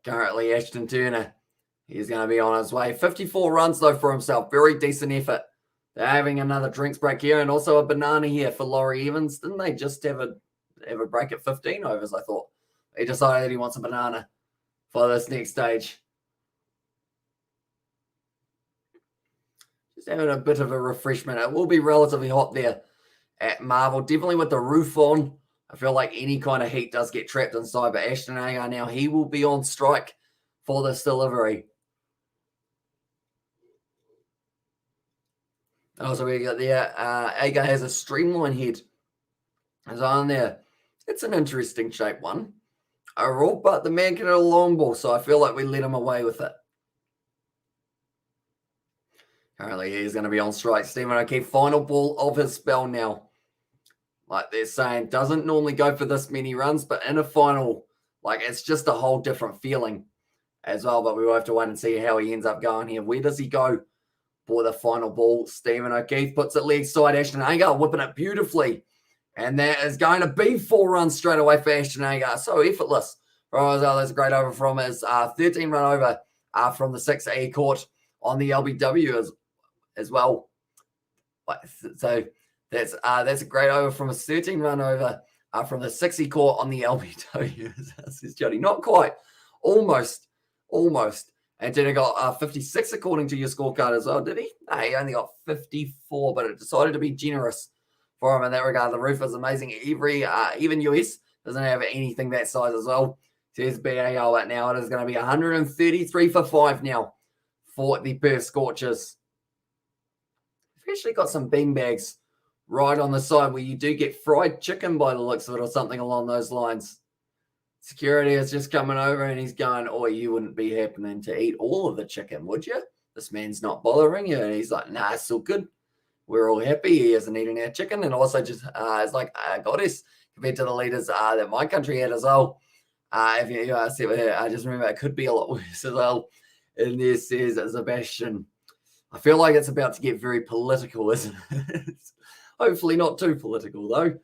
Currently, Ashton Turner, he's going to be on his way. 54 runs, though, for himself. Very decent effort. They're having another drinks break here, and also a banana here for Laurie Evans. Didn't they just have a break at 15 overs, I thought? He decided that he wants a banana for this next stage. Just having a bit of a refreshment. It will be relatively hot there at Marvel. Definitely with the roof on. I feel like any kind of heat does get trapped inside, but Ashton Agar now, he will be on strike for this delivery. Also, we got there, Agar has a streamline head. Is on there. It's an interesting shape one overall, but the man can hit a long ball, so I feel like we let him away with it. Currently, he's going to be on strike. Stephen O'Keefe, final ball of his spell now. Like they're saying, doesn't normally go for this many runs, but in a final, like it's just a whole different feeling as well. But we will have to wait and see how he ends up going here. Where does he go for the final ball? Stephen O'Keefe puts it leg side. Ashton Agar whipping it beautifully. And that is going to be 4 runs straight away for Ashton Agar. So effortless. That's a great over from his 13-run over from the 6A court on the LBW as well. So that's a great over from a 13-run over from the 6E court on the LBW. Says Jody. Not quite. Almost. And then he got 56 according to your scorecard as well, did he? No, he only got 54, but it decided to be generous for him in that regard. The roof is amazing. Even US doesn't have anything that size as well. Says BAL right now. It is going to be 133 for 5 now for the Perth Scorchers. We've actually got some beanbags right on the side where you do get fried chicken by the looks of it or something along those lines. Security is just coming over and he's going, oh, you wouldn't be happening to eat all of the chicken, would you? This man's not bothering you. And he's like, nah, it's all good. We're all happy. He hasn't eaten our chicken. And also just, it's like a goddess compared to the leaders that my country had as well. If you see what I just remember, it could be a lot worse as well. And there says Sebastian. I feel like it's about to get very political, isn't it? Hopefully not too political, though.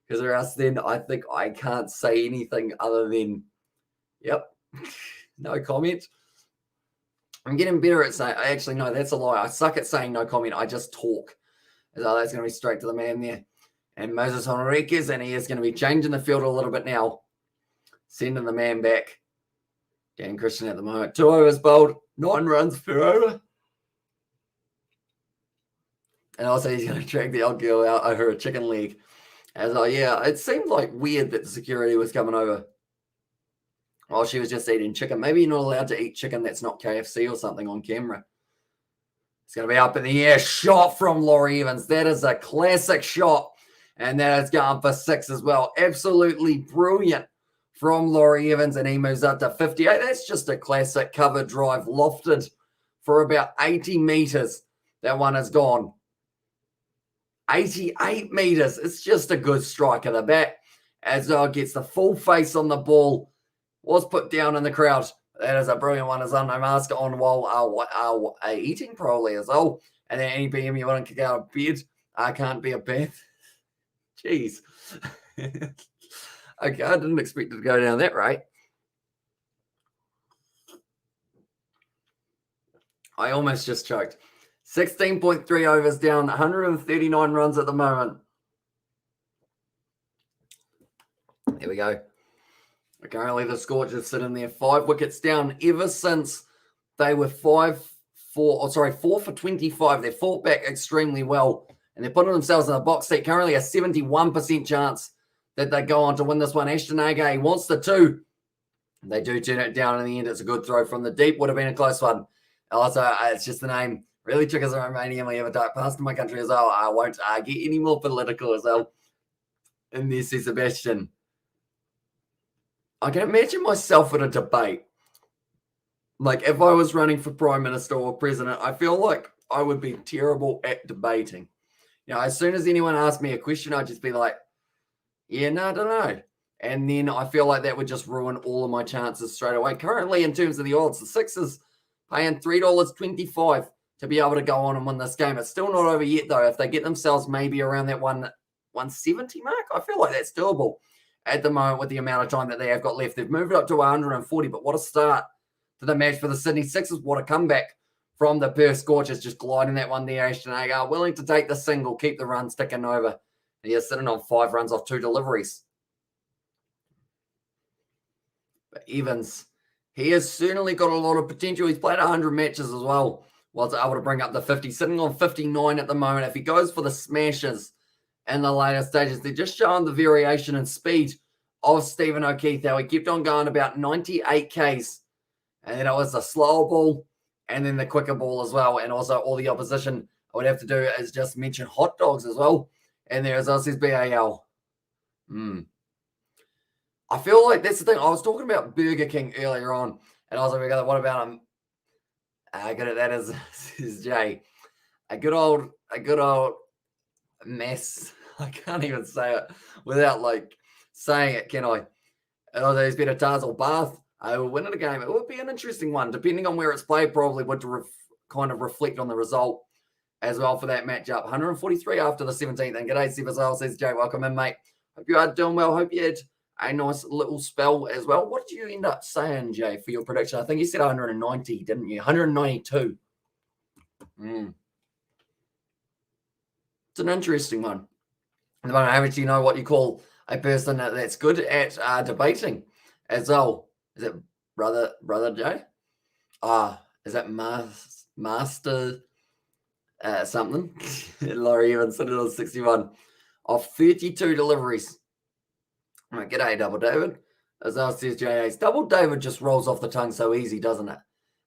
Because or else then I think I can't say anything other than, yep, no comment. I'm getting better at saying, actually, no, that's a lie. I suck at saying no comment. I just talk. So that's going to be straight to the man there. And Moses Henriquez, and he is going to be changing the field a little bit now. Sending the man back. Dan Christian at the moment. 2 overs bowled, 9 runs per over. And also he's going to drag the old girl out over a chicken leg. Yeah, it seemed like weird that the security was coming over while she was just eating chicken. Maybe you're not allowed to eat chicken that's not KFC or something on camera. It's going to be up in the air. Shot from Laurie Evans. That is a classic shot. And that is going for 6 as well. Absolutely brilliant from Laurie Evans. And he moves up to 58. That's just a classic cover drive lofted for about 80 meters. That one is gone. 88 meters. It's just a good strike of the bat. As gets the full face on the ball. Was put down in the crowd. That is a brilliant one. As no mask on while eating probably as well. And then any PM you want to kick out of bed. I can't be a Beth. Jeez. Okay, I didn't expect it to go down that rate. I almost just choked. 16.3 overs down, 139 runs at the moment. There we go. Currently, the Scorchers sit in there 5 wickets down ever since they were 4 for 25. They fought back extremely well, and they're putting themselves in the box seat. Currently, a 71% chance that they go on to win this one. Ashton Agar, he wants the 2. They do turn it down in the end. It's a good throw from the deep. Would have been a close one. Also, it's just the name. Really triggers a Romanian when you have a dark past in my country as well. I won't get any more political as well. And this is Sebastian. I can imagine myself in a debate. Like if I was running for Prime Minister or President, I feel like I would be terrible at debating. You know, as soon as anyone asked me a question, I'd just be like, yeah, no, I don't know. And then I feel like that would just ruin all of my chances straight away. Currently, in terms of the odds, the Sixers paying $3.25 to be able to go on and win this game. It's still not over yet, though. If they get themselves maybe around that 170 mark, I feel like that's doable at the moment with the amount of time that they have got left. They've moved up to 140, but what a start to the match for the Sydney Sixers. What a comeback from the Perth Scorchers, just gliding that one there. Ashton Agar willing to take the single, keep the runs ticking over. And he is sitting on 5 runs off 2 deliveries. But Evans, he has certainly got a lot of potential. He's played 100 matches as well. Was able to bring up the 50, sitting on 59 at the moment. If he goes for the smashes in the later stages. They're just showing the variation in speed of Stephen O'Keefe. How he kept on going about 98 Ks, and then it was the slower ball and then the quicker ball as well. And also all the opposition I would have to do is just mention hot dogs as well. And there, as I says, BAL. I feel like that's the thing. I was talking about Burger King earlier on, and I was like, what about him? Good at that is Jay. A good old mess. I can't even say it without like saying it, can I? Although there's been a Tarzal Bath winning a game. It would be an interesting one, depending on where it's played. Probably would kind of reflect on the result as well for that matchup. 143 after the 17th. And g'day, Steve as well, says Jay. Welcome in, mate. Hope you are doing well. Hope you had a nice little spell as well. What did you end up saying, Jay, for your prediction? I think you said 190, didn't you? 192. It's an interesting one. At the moment, I actually know what you call a person that's good at debating as well. Is it brother Jay? Is that master something? Laurie Evans said it on 61 of 32 deliveries. All right, g'day, Double David. As well says J.A.'s. Double David just rolls off the tongue so easy, doesn't it?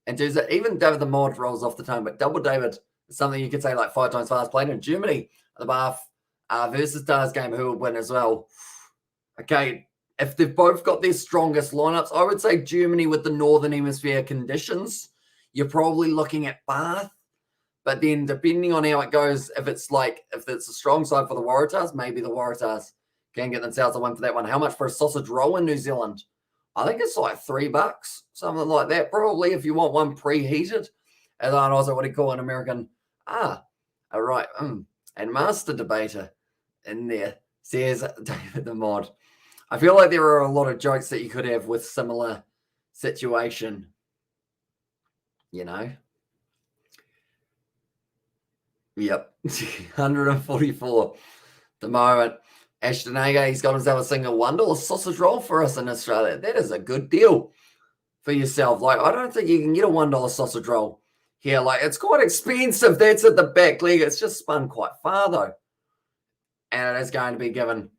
And even David the Mod rolls off the tongue, but Double David is something you could say like 5 times fast. Played in Germany, the Bath versus Stars game, who would win as well. Okay, if they've both got their strongest lineups, I would say Germany with the Northern Hemisphere conditions, you're probably looking at Bath. But then depending on how it goes, if it's a strong side for the Waratahs, maybe the Waratahs can get themselves a win for that one. How much for a sausage roll in New Zealand? I think it's like $3, something like that. Probably if you want one preheated. And then also what do you call an American? All right. And master debater in there, says David the Mod. I feel like there are a lot of jokes that you could have with similar situation. You know? Yep. 144 at the moment. Ashton Aga, he's got himself a single $1 sausage roll for us in Australia. That is a good deal for yourself. Like, I don't think you can get a $1 sausage roll here. Like, it's quite expensive. That's at the back leg. It's just spun quite far, though. And it is going to be given.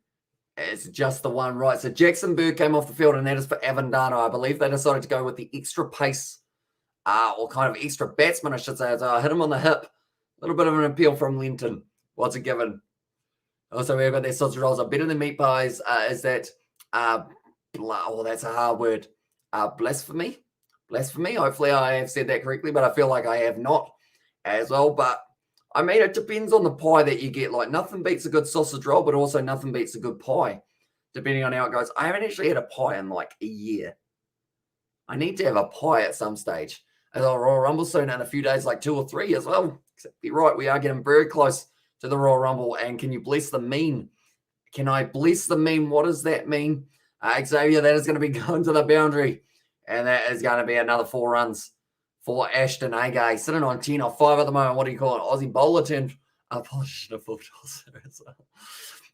It's just the one, right? So Jackson Bird came off the field, and that is for Avendano. I believe they decided to go with the extra pace, or kind of extra batsman, I should say. So I hit him on the hip. A little bit of an appeal from Linton. What's it given? Also, we've got their sausage rolls are better than meat pies. Is that, that's a hard word. Blasphemy? Blasphemy? Hopefully I have said that correctly, but I feel like I have not as well. But, I mean, it depends on the pie that you get. Like, nothing beats a good sausage roll, but also nothing beats a good pie, depending on how it goes. I haven't actually had a pie in, like, a year. I need to have a pie at some stage. As I'll Royal Rumble soon in a few days, like 2 or 3 as well. Exactly right. We are getting very close to the Royal Rumble. And can you bless the meme? Can I bless the meme? What does that mean? Xavier, that is going to be going to the boundary. And that is going to be another 4 runs for Ashton Agay. Sitting on 10 off 5 at the moment. What do you call it? Aussie bowler turn. Apologies to full toss as well.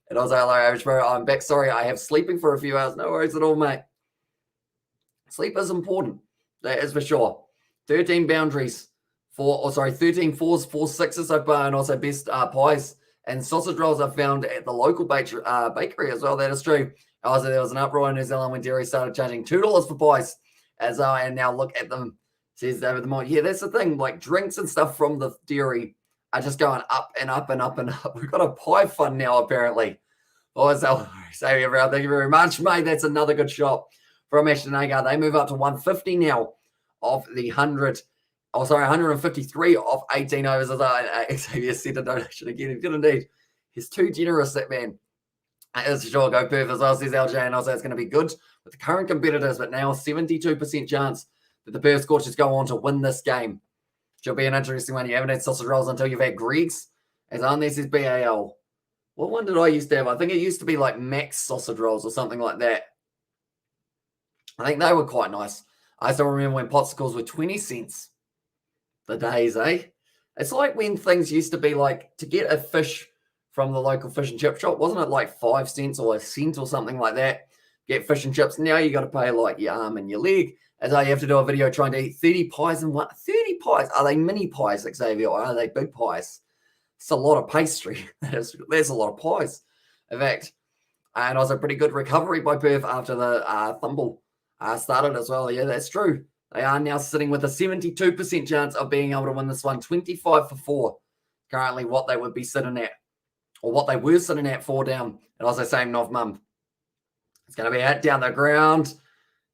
And also, hello, Average Bro. I'm back. Sorry, I have sleeping for a few hours. No worries at all, mate. Sleep is important. That is for sure. 13 boundaries. 13 fours, 4 sixes so far, and also best pies and sausage rolls are found at the local bakery as well. That is true. Also, there was an uproar in New Zealand when dairy started charging $2 for pies, and now look at them, says David the Mod. Yeah, that's the thing. Like drinks and stuff from the dairy are just going up and up and up and up. We've got a pie fund now, apparently. So, everyone, thank you very much, mate. That's another good shot from Ashton Agar. They move up to 150 now of the 100. 153 off 18 overs. As Xavier said a donation again. He did indeed. He's too generous, that man. As sure, go Perth as well, says LJ. And also, it's going to be good with the current competitors, but now a 72% chance that the Perth Scorchers go on to win this game. Should be an interesting one. You haven't had sausage rolls until you've had Greg's. As on this is BAL. What one did I used to have? I think it used to be like Max sausage rolls or something like that. I think they were quite nice. I still remember when popsicles were 20 cents. The days, eh? It's like when things used to be like to get a fish from the local fish and chip shop, wasn't it like 5 cents or a cent or something like that? Get fish and chips. Now you got to pay like your arm and your leg. As I have to do a video trying to eat 30 pies in one. 30 pies. Are they mini pies, Xavier, or are they big pies? It's a lot of pastry. There's a lot of pies. In fact, and also pretty good recovery by Perth after the fumble started as well. Yeah, that's true. They are now sitting with a 72% chance of being able to win this one, 25 for 4. Currently, what they would be sitting at, or what they were sitting at 4 down. And also same Nov Mum. It's going to be hit down the ground.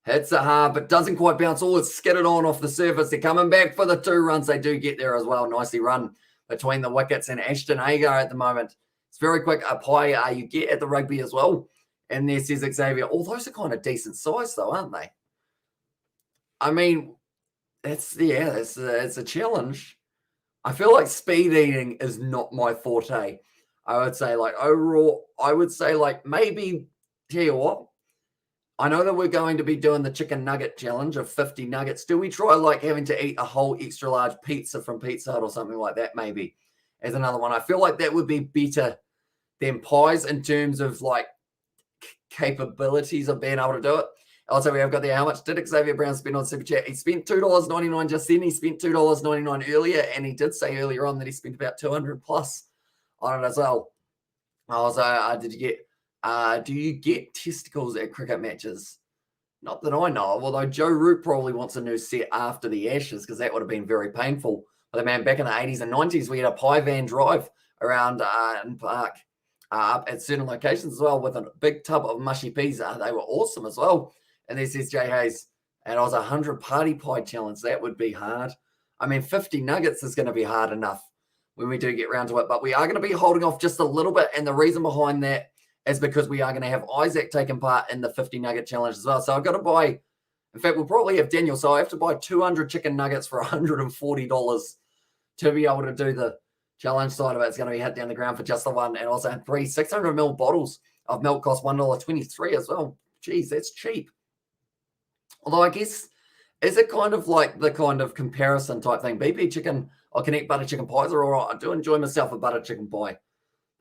Hits it hard, but doesn't quite bounce. All it's skidded on off the surface. They're coming back for the 2 runs. They do get there as well. Nicely run between the wickets and Ashton Agar at the moment. It's very quick. A pie you get at the rugby as well. And there says Xavier. All those are kind of decent size though, aren't they? I mean, it's a challenge. I feel like speed eating is not my forte. I would say like overall, maybe, tell you what, I know that we're going to be doing the chicken nugget challenge of 50 nuggets. Do we try like having to eat a whole extra large pizza from Pizza Hut or something like that maybe as another one? I feel like that would be better than pies in terms of like capabilities of being able to do it. Also, we have got there, how much did Xavier Brown spend on Super Chat? He spent $2.99 just then. He spent $2.99 earlier, and he did say earlier on that he spent about 200 plus on it as well. Also, do you get testicles at cricket matches? Not that I know of, although Joe Root probably wants a new set after the Ashes because that would have been very painful. But man, back in the 80s and 90s, we had a pie van drive around in Park up at certain locations as well with a big tub of mushy peas. They were awesome as well. And this is Jay Hayes. And I was 100 party pie challenge. That would be hard. I mean, 50 nuggets is going to be hard enough when we do get around to it. But we are going to be holding off just a little bit. And the reason behind that is because we are going to have Isaac taking part in the 50 nugget challenge as well. So I've got to buy, in fact, we'll probably have Daniel. So I have to buy 200 chicken nuggets for $140 to be able to do the challenge side of it. It's going to be hit down the ground for just the one. And also 3 600ml bottles of milk cost $1.23 as well. Geez, that's cheap. Although I guess, is it kind of like the kind of comparison type thing? BP chicken, I can eat butter chicken pies are all right. I do enjoy myself a butter chicken pie.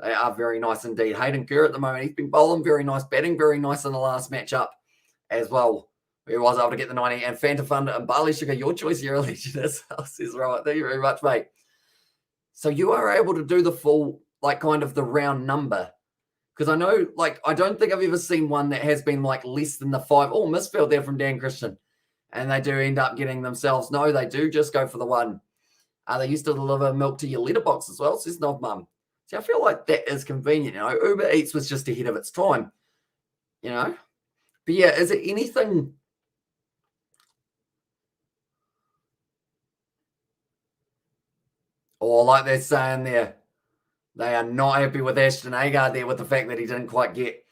They are very nice indeed. Hayden Kerr at the moment, he's been bowling very nice, batting very nice in the last matchup as well. He was able to get the 90. And Fanta Funda and Barley Sugar, your choice here, Legionist. Says right. Thank you very much, mate. So you are able to do the full, like kind of the round number. Because I know, like, I don't think I've ever seen one that has been like less than the 5. Oh, misfield there from Dan Christian. And they do end up getting themselves. No, they do just go for the 1. They used to deliver milk to your letterbox as well, says Nov Mum. See, I feel like that is convenient. You know, Uber Eats was just ahead of its time. You know? But yeah, is it anything? Or like they're saying there, they are not happy with Ashton Agar there with the fact that he didn't quite get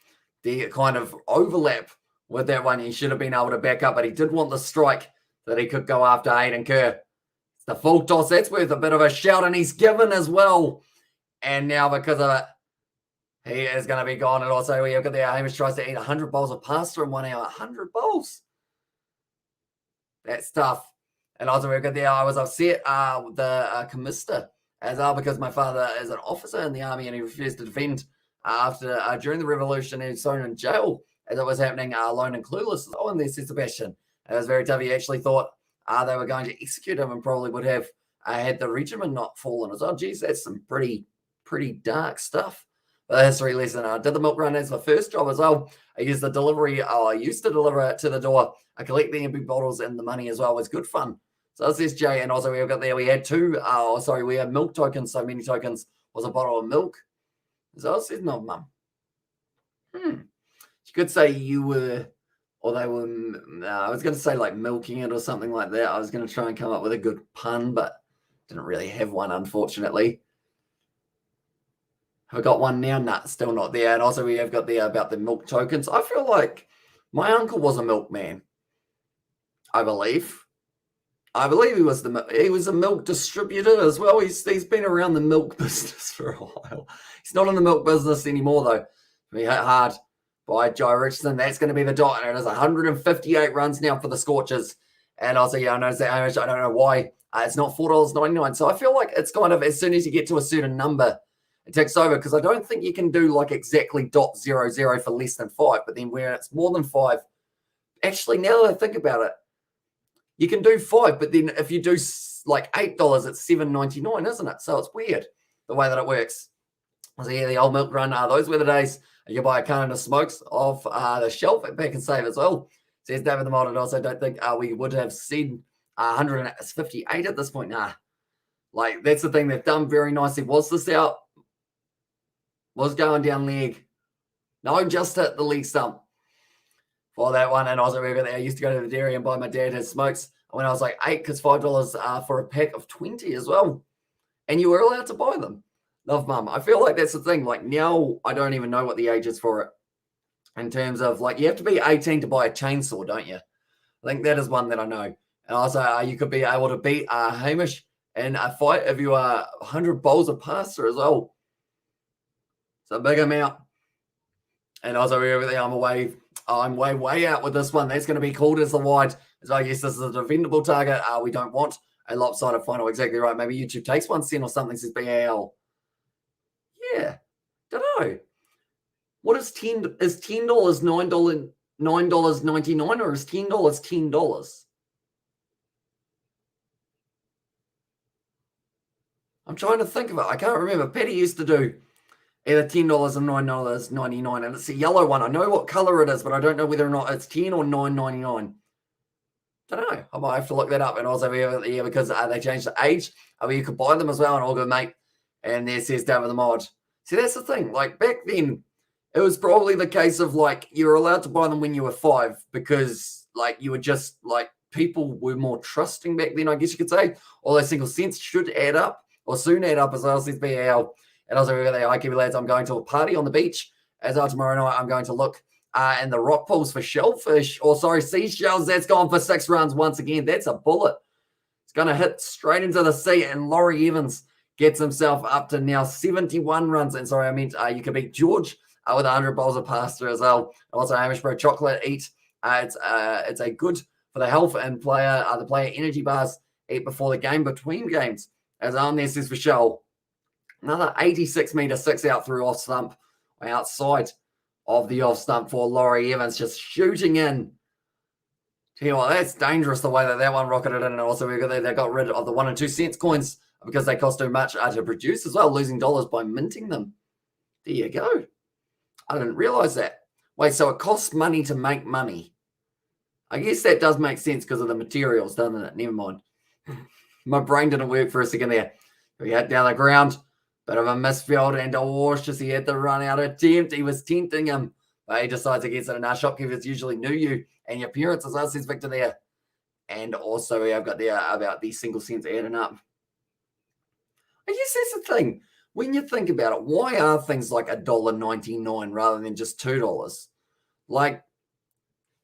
the kind of overlap with that one. He should have been able to back up, but he did want the strike that he could go after Hayden Kerr. It's the full toss. That's worth a bit of a shout, and he's given as well. And now because of it, he is going to be gone. And also we have got there, Hamish tries to eat 100 bowls of pasta in 1 hour. 100 bowls. That's tough. And also we've got there, I was upset with the commister as well because my father is an officer in the army and he refused to defend during the revolution. He was thrown in jail as it was happening, alone and clueless. Oh, and there said Sebastian. It was very tough. He actually thought they were going to execute him and probably would have had the regiment not fallen as well. Geez, that's some pretty dark stuff. But history lesson. I did the milk run as my first job as well. I used the delivery. I used to deliver it to the door. I collect the empty bottles and the money as well. It was good fun. So this is Jay. And also we've got there, we had we had milk tokens. So many tokens was a bottle of milk. So this is not Mum. You could say you were, or they were, I was going to say like milking it or something like that. I was going to try and come up with a good pun, but didn't really have one, unfortunately. Have I got one now? Nah, still not there. And also we have got there about the milk tokens. I feel like my uncle was a milkman, I believe. I believe he was a milk distributor as well. He's been around the milk business for a while. He's not in the milk business anymore, though. We hit hard by Joe Richardson. That's going to be the dot. And it is 158 runs now for the Scorchers. And also, yeah, I noticed that, Hamish. I don't know why. It's not $4.99. So I feel like it's kind of, as soon as you get to a certain number, it takes over, because I don't think you can do like exactly .00 for less than 5. But then where it's more than 5, actually, now that I think about it, you can do 5, but then if you do like $8, it's $7.99, isn't it? So it's weird. the way that it works. So yeah, the old milk run, those were the days. You buy a carton of smokes off the shelf at Pack and Save as well. Says David the Mod. And also don't think we would have seen 158 at this point. Nah. Like, that's the thing they've done very nicely. Was this out? Was going down leg. No, just hit the leg stump for that one. And I was over there. I used to go to the dairy and buy my dad his smokes when I was like 8, because $5 for a pack of 20 as well. And you were allowed to buy them. Love mum. I feel like that's the thing. Like, now I don't even know what the age is for it. In terms of, like, you have to be 18 to buy a chainsaw, don't you? I think that is one that I know. And also, you could be able to beat Hamish in a fight if you are 100 bowls of pasta as well. It's a big amount. And also, everything, I'm way out with this one. That's going to be called as the wide. So I guess this is a defendable target. We don't want a lopsided final. Exactly right. Maybe YouTube takes 1 cent or something, says BAL. Yeah. Don't know. What is $10? Is $10 $9.99 or is $10 $10? I'm trying to think of it. I can't remember. Patty used to do either $10 or $9.99, and it's a yellow one. I know what color it is, but I don't know whether or not it's 10 or $9.99. Don't know. I might have to look that up. And also, yeah, because they changed the age. You could buy them as well, and all good, mate. And there says David the Mod. See, that's the thing. Like, back then, it was probably the case of, like, you were allowed to buy them when you were 5 because, like, you were just, like, people were more trusting back then, I guess you could say. All those single cents should add up, or soon add up, as well, says BAL. And also, hi, Kiwi lads, I'm going to a party on the beach. As of tomorrow night, I'm going to look in the rock pools for shellfish, or sorry, seashells. That's gone for 6 runs once again. That's a bullet. It's going to hit straight into the sea, and Laurie Evans gets himself up to now 71 runs. And sorry, I meant you could beat George with 100 bowls of pasta as well. Also, Hamish Bro Chocolate eat. It's a good for the health and the player energy bars eat before the game, between games. As on there says for Shell. Another 86-meter 6 out through off stump, outside of the off stump for Laurie Evans, just shooting in. Tell you what, that's dangerous the way that one rocketed in. And also, they got rid of the 1 and 2 cents coins because they cost too much to produce as well, losing dollars by minting them. There you go. I didn't realize that. Wait, so it costs money to make money. I guess that does make sense because of the materials, doesn't it? Never mind. My brain didn't work for a second there. We had down the ground. Bit of a misfield, and just he had the run out attempt. He was tempting him, but he decides against it. And our shopkeepers usually knew you and your parents, as well, says Victor there. And also, we have got there about these single cents adding up. I guess that's the thing. When you think about it, why are things like $1.99 rather than just $2? Like,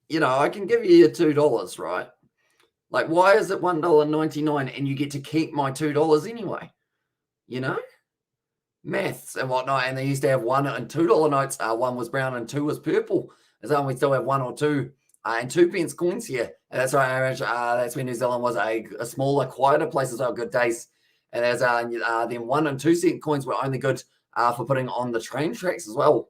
you know, I can give you your $2, right? Like, why is it $1.99 and you get to keep my $2 anyway? You know? Maths and whatnot. And they used to have $1 and $2 notes. 1 was brown and 2 was purple. As long as we still have 1 or 2 and 2 pence coins here. And that's right, that's when New Zealand was a smaller, quieter place as well. Good days. And as then 1 and 2 cent coins were only good for putting on the train tracks as well.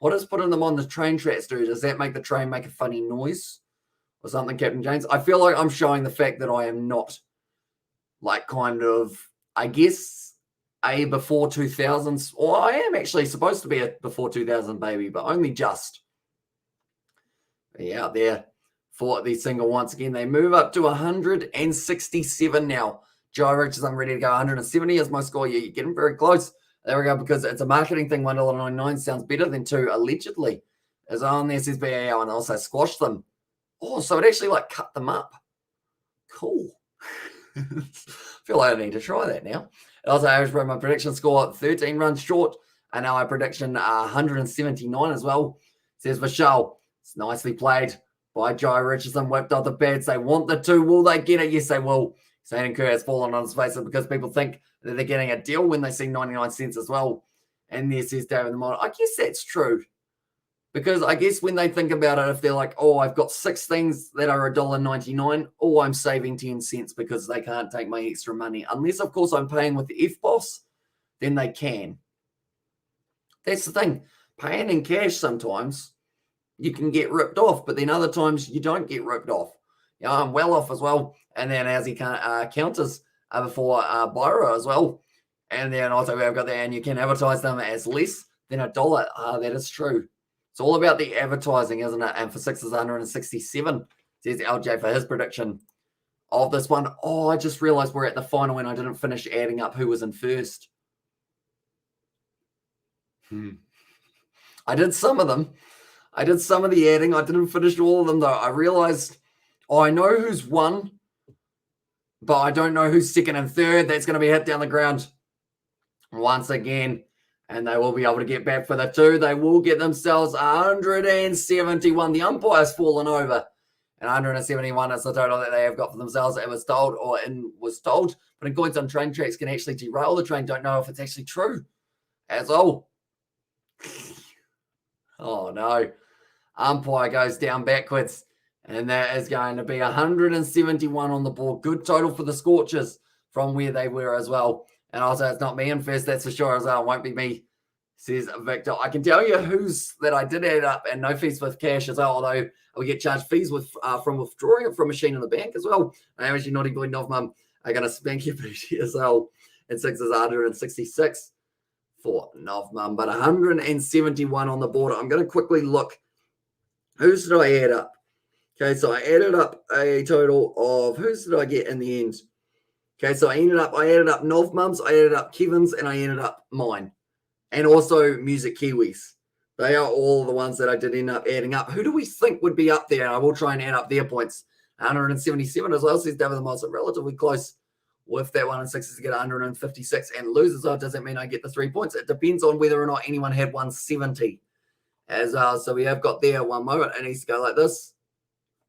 What does putting them on the train tracks do? Does that make the train make a funny noise or something, Captain James? I feel like I'm showing the fact that I am not, like, kind of, I guess, a before 2000s, or I am actually supposed to be a before 2000 baby, but only just. Yeah, out there for the single once again. They move up to 167 now. Joe Richards, I'm ready to go. 170 is my score. Yeah, you're getting very close. There we go, because it's a marketing thing. $1.99 sounds better than 2, allegedly. As on there says BAO, and also squash them. Oh, so it actually, like, cut them up. Cool. I feel like I need to try that now. And also, Irish Bro, my prediction score 13 runs short. And now my prediction 179 as well. Says Michelle, it's nicely played by Joe Richardson. Whipped off the pads. They want the 2. Will they get it? Yes, they will. Zayden Kerr has fallen on his face because people think that they're getting a deal when they see 99 cents as well. And there says David the Mod. I guess that's true. Because I guess when they think about it, if they're like, oh, I've got 6 things that are $1.99, oh, I'm saving 10 cents because they can't take my extra money. Unless, of course, I'm paying with the F-Boss, then they can. That's the thing. Paying in cash sometimes, you can get ripped off, but then other times you don't get ripped off. You know, I'm well off as well. And then as he counters before Byro as well, And then also we've got that, and you can advertise them as less than $1. That is true. It's all about the advertising, isn't it? And for Sixers, 167, says LJ for his prediction of this one. Oh, I just realized we're at the final and I didn't finish adding up who was in first. I did some of them. I did some of the adding. I didn't finish all of them, though. I realized, I know who's won, but I don't know who's second and third. That's going to be hit down the ground once again. And they will be able to get back for the 2. They will get themselves 171. The umpire's fallen over. And 171 is the total that they have got for themselves. It was told, putting coins on train tracks can actually derail the train. Don't know if it's actually true as well. Oh, no. Umpire goes down backwards. And that is going to be 171 on the board. Good total for the Scorchers from where they were as well. And also, it's not me in first, that's for sure as well. It won't be me, says Victor. I can tell you who's that I did add up, and no fees with cash as well, although we get charged fees with from withdrawing it from machine in the bank as well. I am actually Naughty Boy Novmum. I'm going to spank you as well. And Sixers 166 for Novmum, but 171 on the board. I'm going to quickly look. Who's did I add up? Okay, so I added up a total of, who's did I get in the end? Okay, so I added up Novmum's, I added up Kevin's, and I added up mine. And also Music Kiwis. They are all the ones that I did end up adding up. Who do we think would be up there? And I will try and add up their points. 177 as well, says David the Moss. Relatively close with that one, and Sixers to get 156 and loses. So it doesn't mean I get the 3 points. It depends on whether or not anyone had 170 as well. So we have got there one moment. It needs to go like this.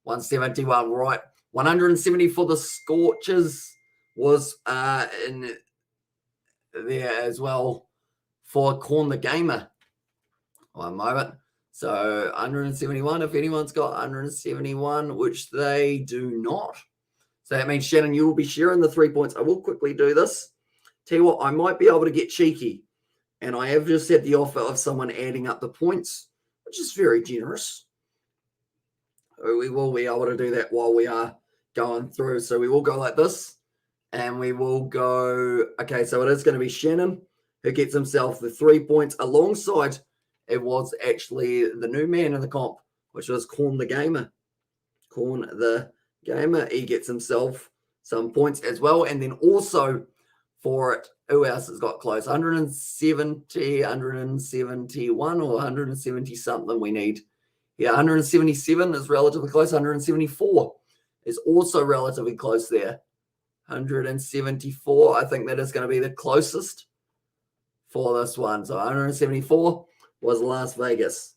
171, right. 170 for the Scorchers was in there as well for Corn the Gamer. One moment. So 171, if anyone's got 171, which they do not. So that means, Shannon, you will be sharing the 3 points. I will quickly do this. Tell you what, I might be able to get cheeky. And I have just had the offer of someone adding up the points, which is very generous. We will be able to do that while we are going through. So we will go like this. And we will go, okay, so it is going to be Shannon who gets himself the 3 points alongside, it was actually the new man in the comp, which was Corn the Gamer. Corn the Gamer, he gets himself some points as well. And then also for it, who else has got close? 170, 171 or 170 something we need. Yeah, 177 is relatively close. 174 is also relatively close there. 174, I think that is going to be the closest for this one. So 174 was Las Vegas.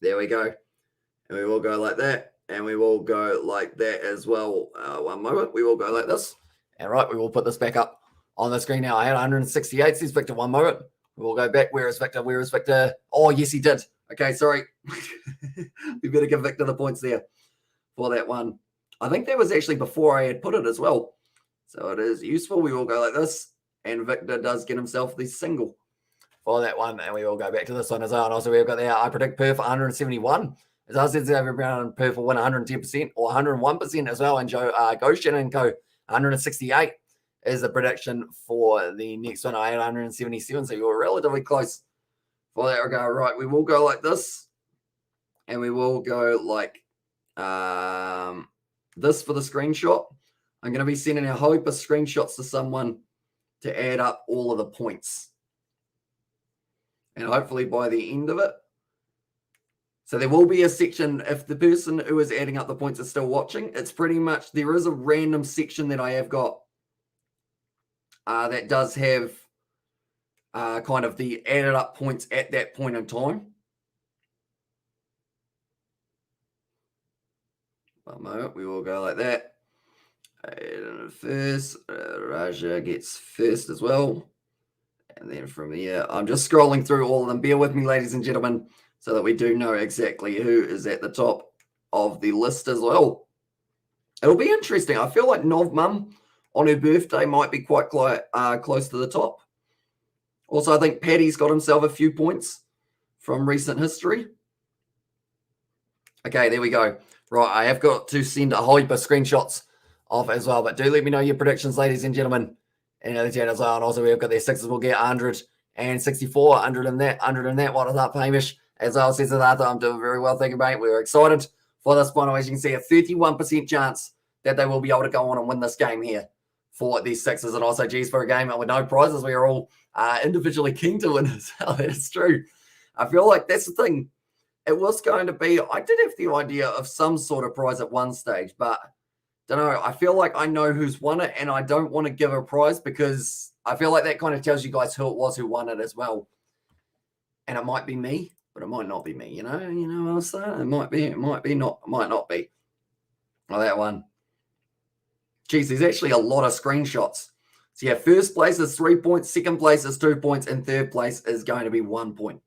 There we go. And we will go like that. And we will go like that as well. One moment. We will go like this. And right, we will put this back up on the screen now. I had 168, says Victor. One moment. We will go back. Where is Victor? Where is Victor? Oh, yes, he did. Okay, sorry. We better give Victor the points there for that one. I think that was actually before I had put it as well. So it is useful. We will go like this. And Victor does get himself the single for that one. And we will go back to this one as well. And also we've got there, I predict Perth 171. As I said, over Brown and Perth will win 110% or 101% as well. And Joe Goshen and Co. 168 is the prediction for the next one. I had 177. So you were relatively close for that regard. Right, we will go like this. And we will go like this for the screenshot. I'm going to be sending a whole heap of screenshots to someone to add up all of the points. And hopefully by the end of it. So there will be a section, if the person who is adding up the points is still watching, it's pretty much, there is a random section that I have got that does have kind of the added up points at that point in time. One moment, we will go like that. And first, Raja gets first as well. And then from here, I'm just scrolling through all of them. Bear with me, ladies and gentlemen, so that we do know exactly who is at the top of the list as well. It'll be interesting. I feel like Novmum on her birthday might be quite close to the top. Also, I think Paddy's got himself a few points from recent history. Okay, there we go. Right, I have got to send a whole heap of screenshots off as well, but do let me know your predictions, ladies and gentlemen, And the chat as well. And also we've got their Sixers will get 164, 100 in that. What is up, Hamish? As well says that I'm doing very well, thank you, mate. We're excited for this final. As you can see, a 31% chance that they will be able to go on and win this game here for these Sixers. And also, geez, for a game with no prizes, we are all individually keen to win as well. That is true. I feel like that's the thing. It was going to be, I did have the idea of some sort of prize at one stage, but don't know. I feel like I know who's won it, and I don't want to give a prize because I feel like that kind of tells you guys who it was who won it as well. And it might be me, but it might not be me. You know what I'm saying? It might be, not, it might not be. Oh, that one. Geez, there's actually a lot of screenshots. So yeah, first place is 3 points, second place is 2 points, and third place is going to be 1 point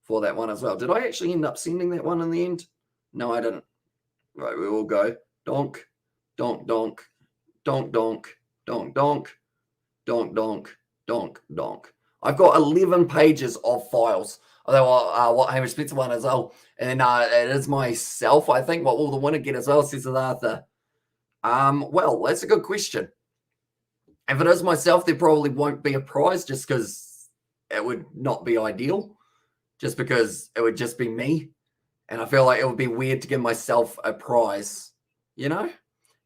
for that one as well. Did I actually end up sending that one in the end? No, I didn't. Right, we will go donk, donk, donk, donk, donk, donk, donk, donk, donk, donk, donk. I've got 11 pages of files. Although what Hamish Spencer won as well. And it is myself, I think. What will the winner get as well, says Arthur. Well, that's a good question. If it is myself, there probably won't be a prize just because it would not be ideal. Just because it would just be me. And I feel like it would be weird to give myself a prize, you know?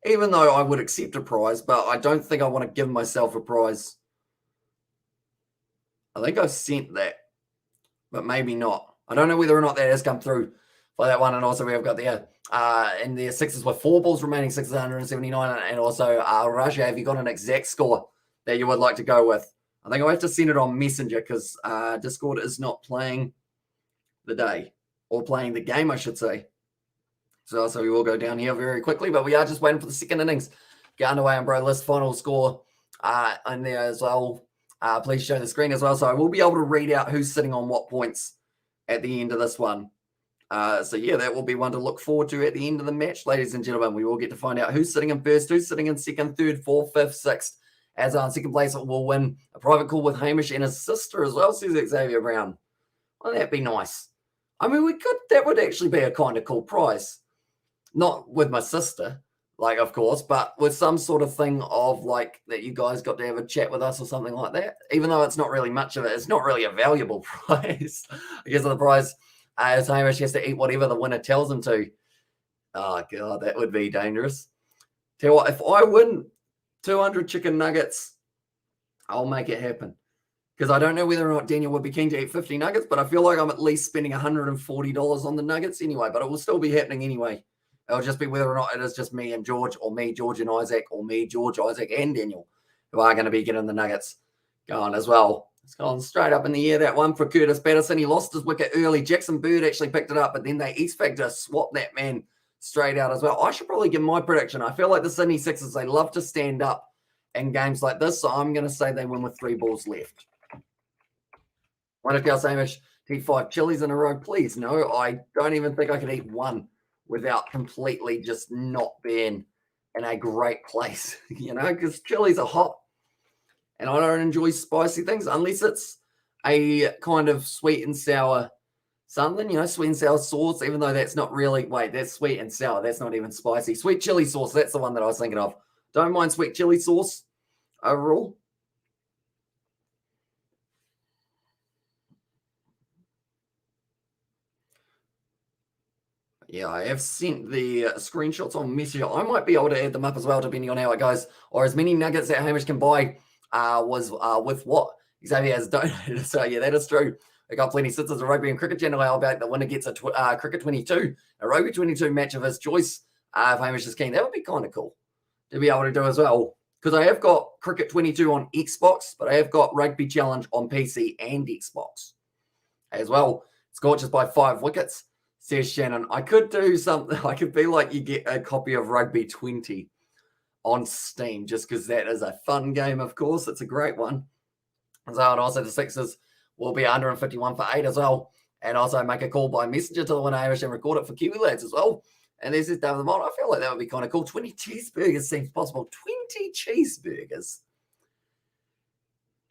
Even though I would accept a prize, but I don't think I want to give myself a prize. I think I've sent that, but maybe not. I don't know whether or not that has come through for that one. And also we have got the in the Sixers with 4 balls remaining, 679. And also Raja, have you got an exact score that you would like to go with? I think I'll have to send it on Messenger because Discord is not playing the day or playing the game, I should say. So we will go down here very quickly, but we are just waiting for the second innings. Get underway and bro list final score in there as well. Please show the screen as well. So I will be able to read out who's sitting on what points at the end of this one. So yeah, that will be one to look forward to at the end of the match, ladies and gentlemen. We will get to find out who's sitting in first, who's sitting in second, third, fourth, fifth, sixth. As on second place, it will win a private call with Hamish and his sister as well, says Xavier Brown. Well, that'd be nice. I mean, that would actually be a kind of cool prize. Not with my sister, like, of course, but with some sort of thing of like that you guys got to have a chat with us or something like that. Even though it's not really much of it, it's not really a valuable prize. I guess the prize is Hamish has to eat whatever the winner tells him to. Oh, God, that would be dangerous. Tell you what, if I win 200 chicken nuggets, I'll make it happen. Because I don't know whether or not Daniel would be keen to eat 50 nuggets, but I feel like I'm at least spending $140 on the nuggets anyway, but it will still be happening anyway. It'll just be whether or not it is just me and George, or me, George and Isaac, or me, George, Isaac, and Daniel, who are going to be getting the nuggets going as well. It's gone straight up in the air, that one for Curtis Patterson. He lost his wicket early. Jackson Bird actually picked it up, but then they X Factor swapped that man straight out as well. I should probably give my prediction. I feel like the Sydney Sixers, they love to stand up in games like this, so I'm going to say they win with 3 balls left. What if y'all Hamish eat 5 chilies in a row? Please, no. I don't even think I could eat one without completely just not being in a great place, you know, because chilies are hot and I don't enjoy spicy things unless it's a kind of sweet and sour something, you know, sweet and sour sauce, even though that's not really, wait, that's sweet and sour. That's not even spicy. Sweet chili sauce, that's the one that I was thinking of. Don't mind sweet chili sauce overall. Yeah, I have sent the screenshots on Messenger. I might be able to add them up as well, depending on how it goes. Or as many nuggets that Hamish can buy was with what Xavier has donated. So, yeah, that is true. I got plenty of sisters of rugby and cricket channel. How about the winner gets a cricket 22, a rugby 22 match of his choice if Hamish is keen. That would be kind of cool to be able to do as well. Because I have got cricket 22 on Xbox, but I have got rugby challenge on PC and Xbox as well. Scorchers by 5 wickets. Says Shannon, I could do something. I could be like you get a copy of Rugby 20 on Steam just because that is a fun game, of course. It's a great one. So, and also the Sixers will be 151 for 8 as well. And also make a call by messenger to the winner Irish and record it for Kiwi lads as well. And there's this David Lamont. I feel like that would be kind of cool. 20 cheeseburgers seems possible. 20 cheeseburgers.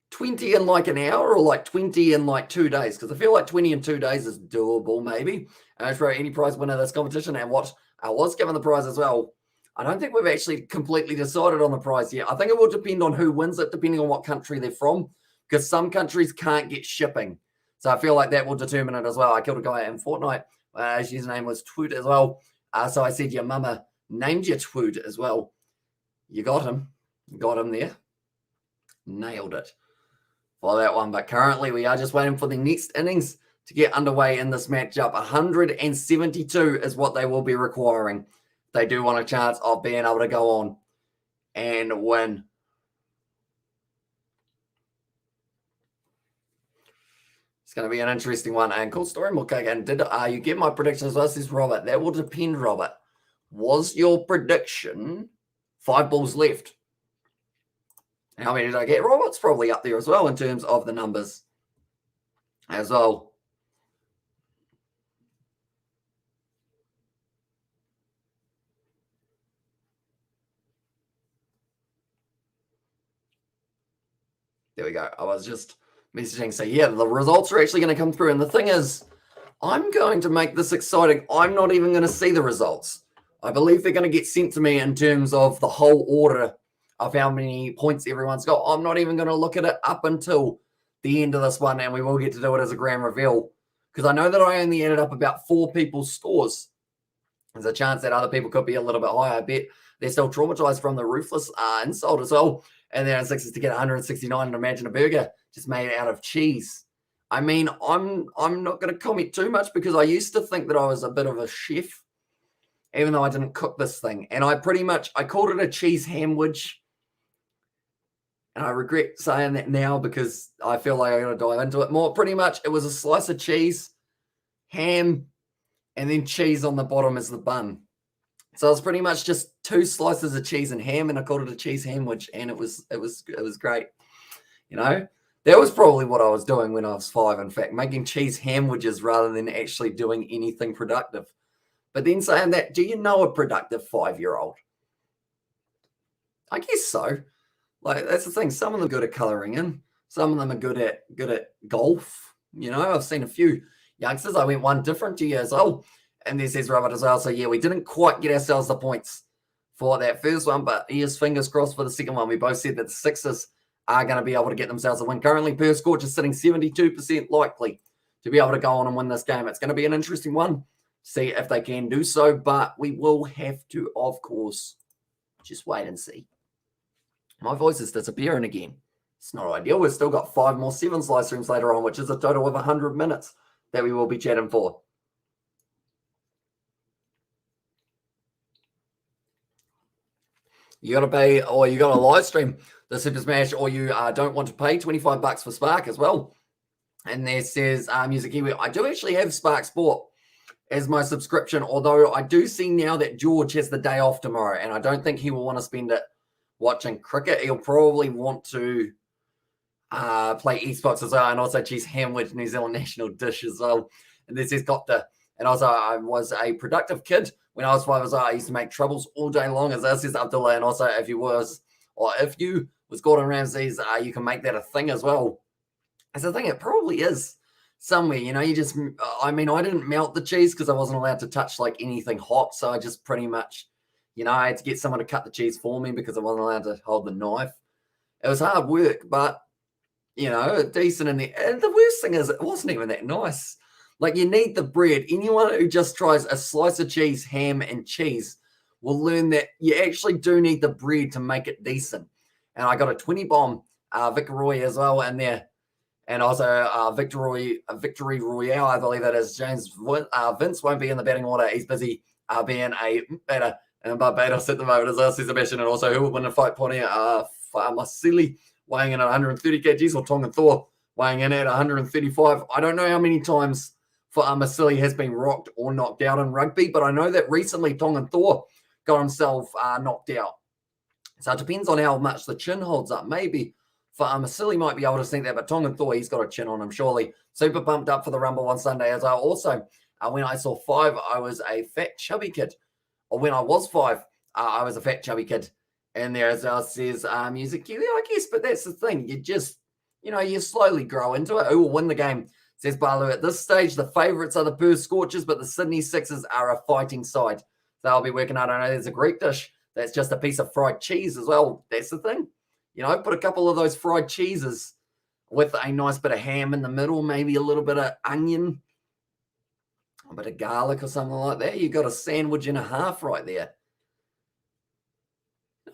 20 in like an hour or like 20 in like 2 days? Because I feel like 20 in 2 days is doable, maybe. For any prize winner of this competition, and what I was given the prize as well I don't think we've actually completely decided on the prize yet. I think it will depend on who wins it, depending on what country they're from, because some countries can't get shipping. So I feel like that will determine it as well. I killed a guy in Fortnite. His username was Twoot as well. So I said, your mama named you Twoot as well. You got him. You got him there. Nailed it for that one. But currently we are just waiting for the next innings to get underway in this matchup. 172 is what they will be requiring. They do want a chance of being able to go on and win. It's going to be an interesting one. And cool story, okay, again. Did you get my predictions? Well, this is Robert. That will depend, Robert. Was your prediction 5 balls left? How many did I get? Robert's probably up there as well in terms of the numbers as well. There we go. I was just messaging. So, yeah, the results are actually going to come through. And the thing is, I'm going to make this exciting. I'm not even going to see the results. I believe they're going to get sent to me in terms of the whole order of how many points everyone's got. I'm not even going to look at it up until the end of this one, and we will get to do it as a grand reveal. Because I know that I only ended up about 4 people's scores. There's a chance that other people could be a little bit higher. I bet they're still traumatized from the ruthless insult as well. And then Sixers to get 169 and imagine a burger just made out of cheese. I mean, I'm not going to comment too much because I used to think that I was a bit of a chef, even though I didn't cook this thing. And I called it a cheese hamwich. And I regret saying that now because I feel like I got to dive into it more. Pretty much, it was a slice of cheese, ham, and then cheese on the bottom as the bun. So it was pretty much just 2 slices of cheese and ham, and I called it a cheese hamwich, and it was great. You know, that was probably what I was doing when I was 5. In fact, making cheese hamwidges rather than actually doing anything productive. But then saying that, do you know a productive 5-year-old? I guess so. Like, that's the thing. Some of them are good at colouring in. Some of them are good at golf. You know, I've seen a few youngsters. I went one different to you as well. And this says Robert as well. So, yeah, we didn't quite get ourselves the points for that first one, but here's fingers crossed for the second one. We both said that the Sixers are going to be able to get themselves a win. Currently, Perth Scorchers sitting 72% likely to be able to go on and win this game. It's going to be an interesting one. See if they can do so, but we will have to, of course, just wait and see. My voice is disappearing again. It's not ideal. We've still got 5 more 7 live streams later on, which is a total of 100 minutes that we will be chatting for. You got to pay, or you got to live stream the Super Smash, or you don't want to pay $25 for Spark as well. And there says Music Kiwi. I do actually have Spark Sport as my subscription, although I do see now that George has the day off tomorrow, and I don't think he will want to spend it watching cricket. He'll probably want to play esports as well, and also choose Hamwich New Zealand national dish as well. And this has got the, and also I was a productive kid when I was 5 as well. I used to make troubles all day long, as this is Abdullah. And also if you was Gordon Ramsay's, you can make that a thing as well. As I think it probably is somewhere, you know, you just, I mean, I didn't melt the cheese because I wasn't allowed to touch like anything hot. So I just pretty much, you know, I had to get someone to cut the cheese for me because I wasn't allowed to hold the knife. It was hard work, but, you know, decent in there. And the worst thing is it wasn't even that nice. Like, you need the bread. Anyone who just tries a slice of cheese, ham, and cheese will learn that you actually do need the bread to make it decent. And I got a 20 bomb Vic Roy as well in there. And also Victory Royale, I believe that is. James Vince won't be in the batting order. He's busy being a batter in Barbados at the moment as well, says Sebastian. And also, who will win a fight? Pointing Masili weighing in at 130 kgs, or Tongan Thor weighing in at 135. I don't know how many times for Masili has been rocked or knocked out in rugby, but I know that recently Tongan Thor got himself knocked out. So it depends on how much the chin holds up. Maybe for Masili might be able to sink that, but Tongan Thor, he's got a chin on him, surely. Super pumped up for the Rumble on Sunday as well. Also, when I saw 5, I was a fat, chubby kid. Or when I was 5, I was a fat, chubby kid. And there as well says Music Kiwi, I guess, but that's the thing. You just, you know, you slowly grow into it. Who will win the game? Says Balu. At this stage, the favourites are the Perth Scorchers, but the Sydney Sixers are a fighting side. They'll be working out. I know there's a Greek dish that's just a piece of fried cheese as well. That's the thing. You know, put a couple of those fried cheeses with a nice bit of ham in the middle, maybe a little bit of onion, a bit of garlic or something like that. You got a sandwich and a half right there.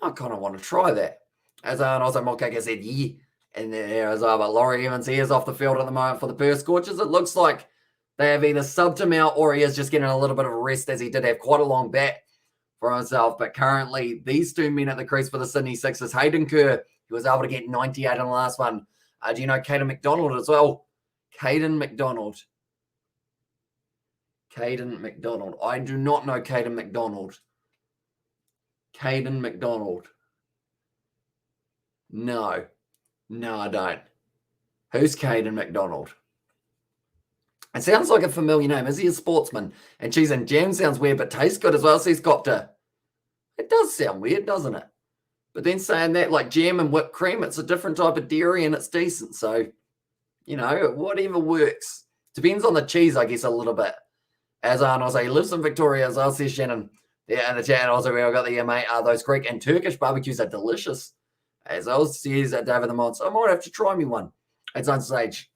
I kind of want to try that. As I also Mokaka said, yeah. And there as well, but Laurie Evans, he is off the field at the moment for the Perth Scorchers. It looks like they have either subbed him out or he is just getting a little bit of a rest, as he did have quite a long bat for himself. But currently, these two men at the crease for the Sydney Sixers, Hayden Kerr, who was able to get 98 in the last one. Do you know Caden McDonald as well? Caden McDonald. Caden McDonald. I do not know Caden McDonald. Caden McDonald. No. No, I don't. Who's Caden McDonald? It sounds like a familiar name. Is he a sportsman? And cheese and jam sounds weird, but tastes good as well. So he's got to. It does sound weird, doesn't it? But then saying that, like jam and whipped cream, it's a different type of dairy and it's decent. So, you know, whatever works. Depends on the cheese, I guess, a little bit. As Arnold say, he lives in Victoria, as well, says Shannon. Yeah, and the chat also, we all got the mate. Those Greek and Turkish barbecues are delicious. As I says David the Mod. So I might have to try me one. It's on stage.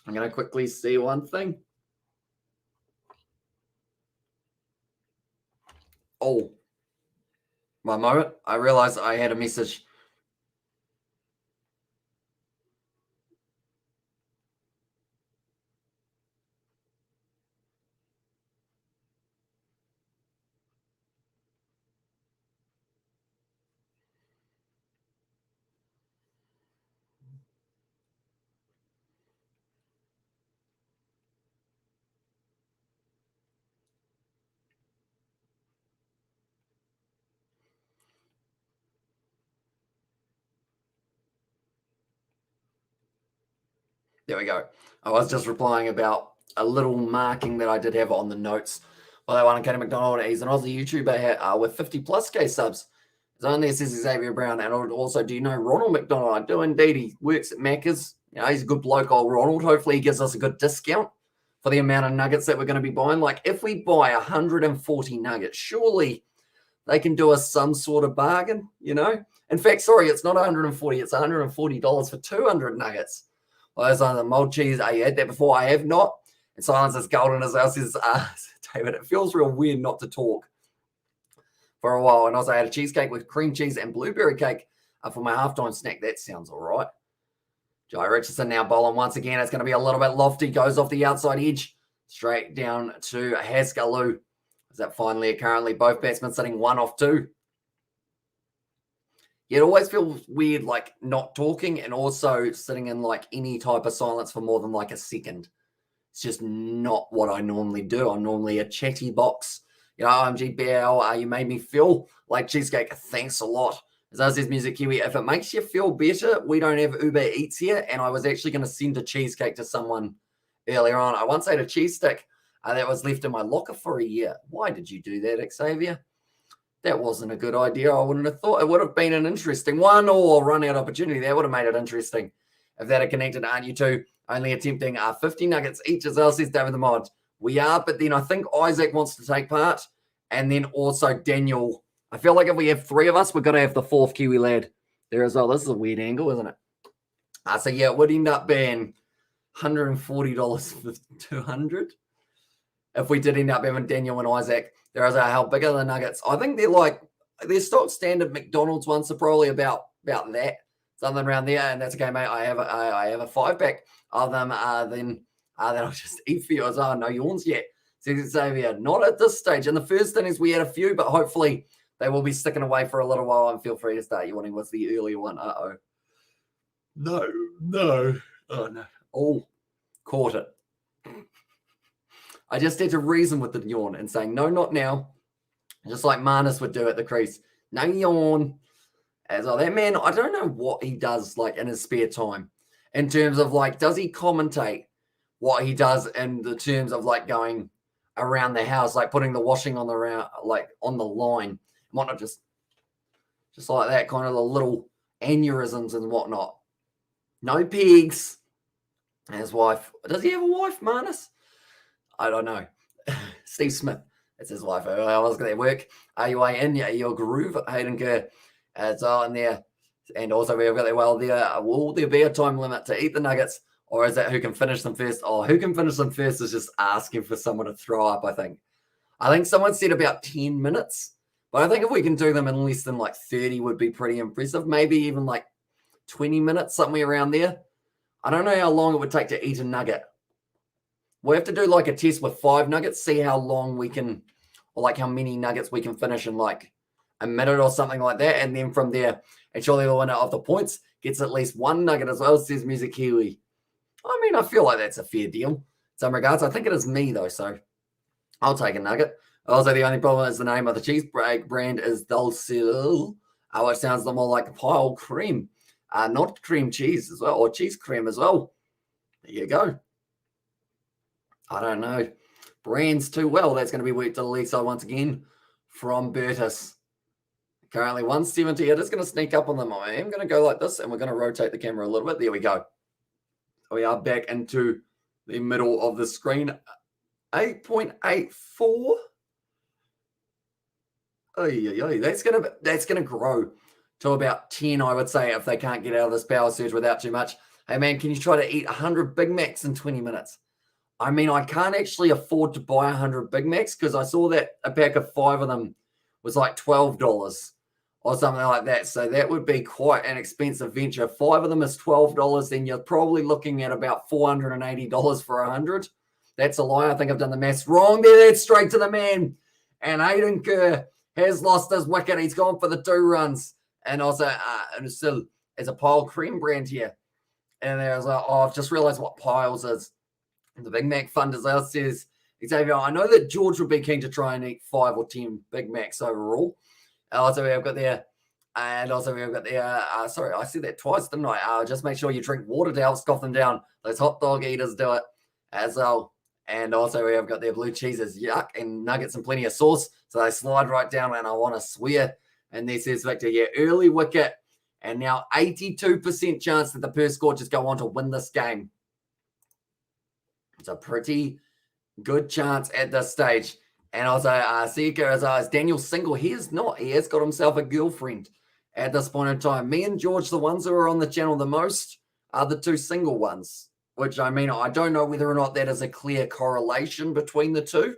I'm going to quickly see one thing. Oh, one moment. I realized I had a message. There we go. I was just replying about a little marking that I did have on the notes. Well, that one, Kenny McDonald, he's an Aussie YouTuber with 50 plus K subs. His own there says Xavier Brown. And also, do you know Ronald McDonald? I do indeed. He works at Macca's. You know, he's a good bloke, old Ronald. Hopefully he gives us a good discount for the amount of nuggets that we're going to be buying. Like, if we buy 140 nuggets, surely they can do us some sort of bargain, you know? In fact, sorry, it's not 140. It's $140 for 200 nuggets. Well, there's on the mold cheese. I had that before. I have not. And Silence is golden as well, says David. It feels real weird not to talk for a while. And also, I had a cheesecake with cream cheese and blueberry cake for my halftime snack. That sounds all right. Joe Richardson now bowling once again. It's going to be a little bit lofty. Goes off the outside edge. Straight down to Haskalu. Is that finally currently both batsmen sitting 1 off 2? It always feels weird, like not talking and also sitting in like any type of silence for more than like a second. It's just not what I normally do. I'm normally a chatty box. You know, I'm GBL. You made me feel like cheesecake. Thanks a lot. As I says, Music Kiwi, if it makes you feel better, we don't have Uber Eats here. And I was actually going to send a cheesecake to someone earlier on. I once had a cheese stick that was left in my locker for a year. Why did you do that, Xavier? That wasn't a good idea. I wouldn't have thought. It would have been an interesting one or run out opportunity. That would have made it interesting if that had connected, aren't you two? Only attempting 50 nuggets each, as well, says David the Mod. We are, but then I think Isaac wants to take part. And then also Daniel. I feel like if we have 3 of us, we've got to have the 4th Kiwi lad there as well. This is a weird angle, isn't it? So, yeah, it would end up being $140 for 200 if we did end up having Daniel and Isaac. There is how big are the nuggets? I think they're stock standard McDonald's ones, so probably about that, something around there. And that's okay, mate. I have a 5-pack of them. Then I'll just eat for you. As well. No yawns yet. Says Xavier, not at this stage. In the first innings, we had a few, but hopefully they will be sticking away for a little while. And feel free to start yawning. What's the earlier one? No. Oh no. Oh, caught it. I just had to reason with the yawn and saying, no, not now. Just like Marnus would do at the crease. No yawn. As well, that man, I don't know what he does like in his spare time in terms of like, does he commentate what he does in the terms of like going around the house, like putting the washing on the round, like on the line, whatnot, just like that, kind of the little aneurysms and whatnot. No pigs. And his wife, does he have a wife, Marnus? I don't know. Steve Smith. It's his wife. I was going to work. Are you in your groove? Hayden Kerr. It's all in there. And also we've got there, will there be a time limit to eat the nuggets? Or is that who can finish them first? Oh, who can finish them first is just asking for someone to throw up, I think. I think someone said about 10 minutes. But I think if we can do them in less than like 30 would be pretty impressive. Maybe even like 20 minutes, somewhere around there. I don't know how long it would take to eat a nugget. We'll have to do like a test with 5 nuggets, see how long we can, or like how many nuggets we can finish in like a minute or something like that. And then from there, and surely the winner of the points gets at least 1 nugget as well, says Music Kiwi. I mean, I feel like that's a fair deal in some regards. I think it is me though, so I'll take a nugget. Also, the only problem is the name of the cheese brand is Dulcil, which sounds more like pile cream, not cream cheese as well, or cheese cream as well. There you go. I don't know. Brands too well. That's going to be worked to the leg side once again from Bertus. Currently 170. It is going to sneak up on them. I am going to go like this, and we're going to rotate the camera a little bit. There we go. We are back into the middle of the screen. 8.84. That's gonna grow to about 10, I would say, if they can't get out of this power surge without too much. Hey man, can you try to eat 100 Big Macs in 20 minutes? I mean, I can't actually afford to buy 100 Big Macs because I saw that a pack of 5 of them was like $12 or something like that. So that would be quite an expensive venture. 5 of them is $12, then you're probably looking at about $480 for 100. That's a lie. I think I've done the maths wrong there. That's straight to the man. And Hayden Kerr has lost his wicket. He's gone for the 2 runs. And also, and still, there's a Pile Cream brand here. And there's I've just realized what Piles is. The Big Mac Fund as well says, Xavier, I know that George would be keen to try and eat 5 or 10 Big Macs overall. Also, we've got there, and also we've got there, sorry, I said that twice, didn't I? Just make sure you drink water to help scoff them down. Those hot dog eaters do it as well. And also we have got their blue cheeses, yuck, and nuggets and plenty of sauce. So they slide right down, and I want to swear. And there says Victor, yeah, early wicket. And now 82% chance that the Perth Scorchers go on to win this game. It's a pretty good chance at this stage. And also, Sika is Daniel single. He is not. He has got himself a girlfriend at this point in time. Me and George, the ones who are on the channel the most, are the 2 single ones. Which, I mean, I don't know whether or not that is a clear correlation between the 2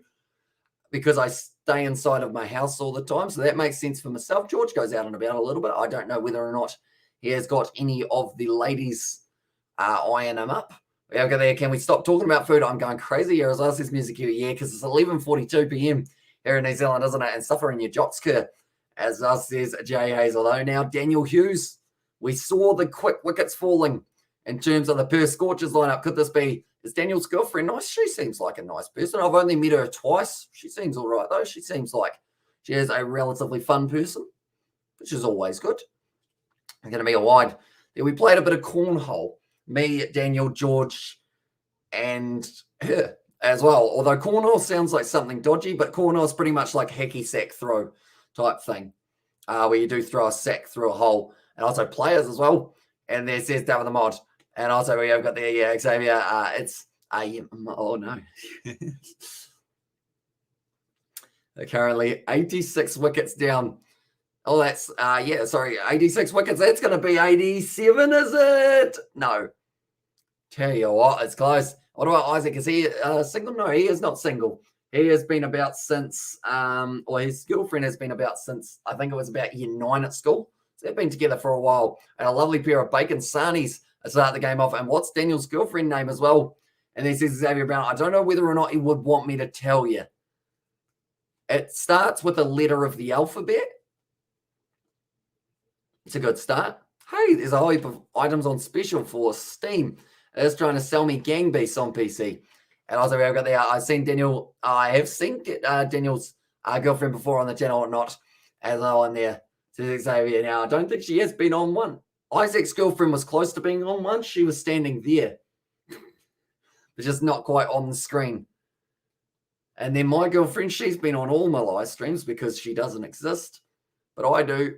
because I stay inside of my house all the time. So that makes sense for myself. George goes out and about a little bit. I don't know whether or not he has got any of the ladies eyeing him up. Okay, there. Can we stop talking about food? I'm going crazy here as well as this music here. Yeah, because it's 11:42 p.m. here in New Zealand, isn't it? And suffer in your Jotsker, as us says Jay Hayes. Although now Daniel Hughes, we saw the quick wickets falling. In terms of the Perth Scorchers lineup, could this be, is Daniel's girlfriend nice? She seems like a nice person. I've only met her twice. She seems all right, though. She seems like she is a relatively fun person, which is always good. It's going to be a wide. Yeah, we played a bit of cornhole. Me, Daniel, George, and her as well. Although cornhole sounds like something dodgy, but cornhole is pretty much like hacky sack throw type thing, where you do throw a sack through a hole. And also players as well. And there says David the Mod. And also we have got the Xavier. It's oh no. They're currently 86 wickets down. Oh, that's 86 wickets. That's going to be 87, is it? No. Tell you what, it's close. What about Isaac? Is he single? No, he is not single. He has been about since, or his girlfriend has been about since, I think it was about year 9 at school. So they've been together for a while. And a lovely pair of bacon sarnies to start the game off. And what's Daniel's girlfriend name as well? And he says, Xavier Brown, I don't know whether or not he would want me to tell you. It starts with a letter of the alphabet. It's a good start. Hey, there's a whole heap of items on special for Steam. It's trying to sell me Gang Beasts on PC. And also, I've got there. I have seen Daniel's girlfriend before on the channel or not, as well in there. So Xavier now, I don't think she has been on one. Isaac's girlfriend was close to being on one. She was standing there, but just not quite on the screen. And then my girlfriend, she's been on all my live streams because she doesn't exist, but I do.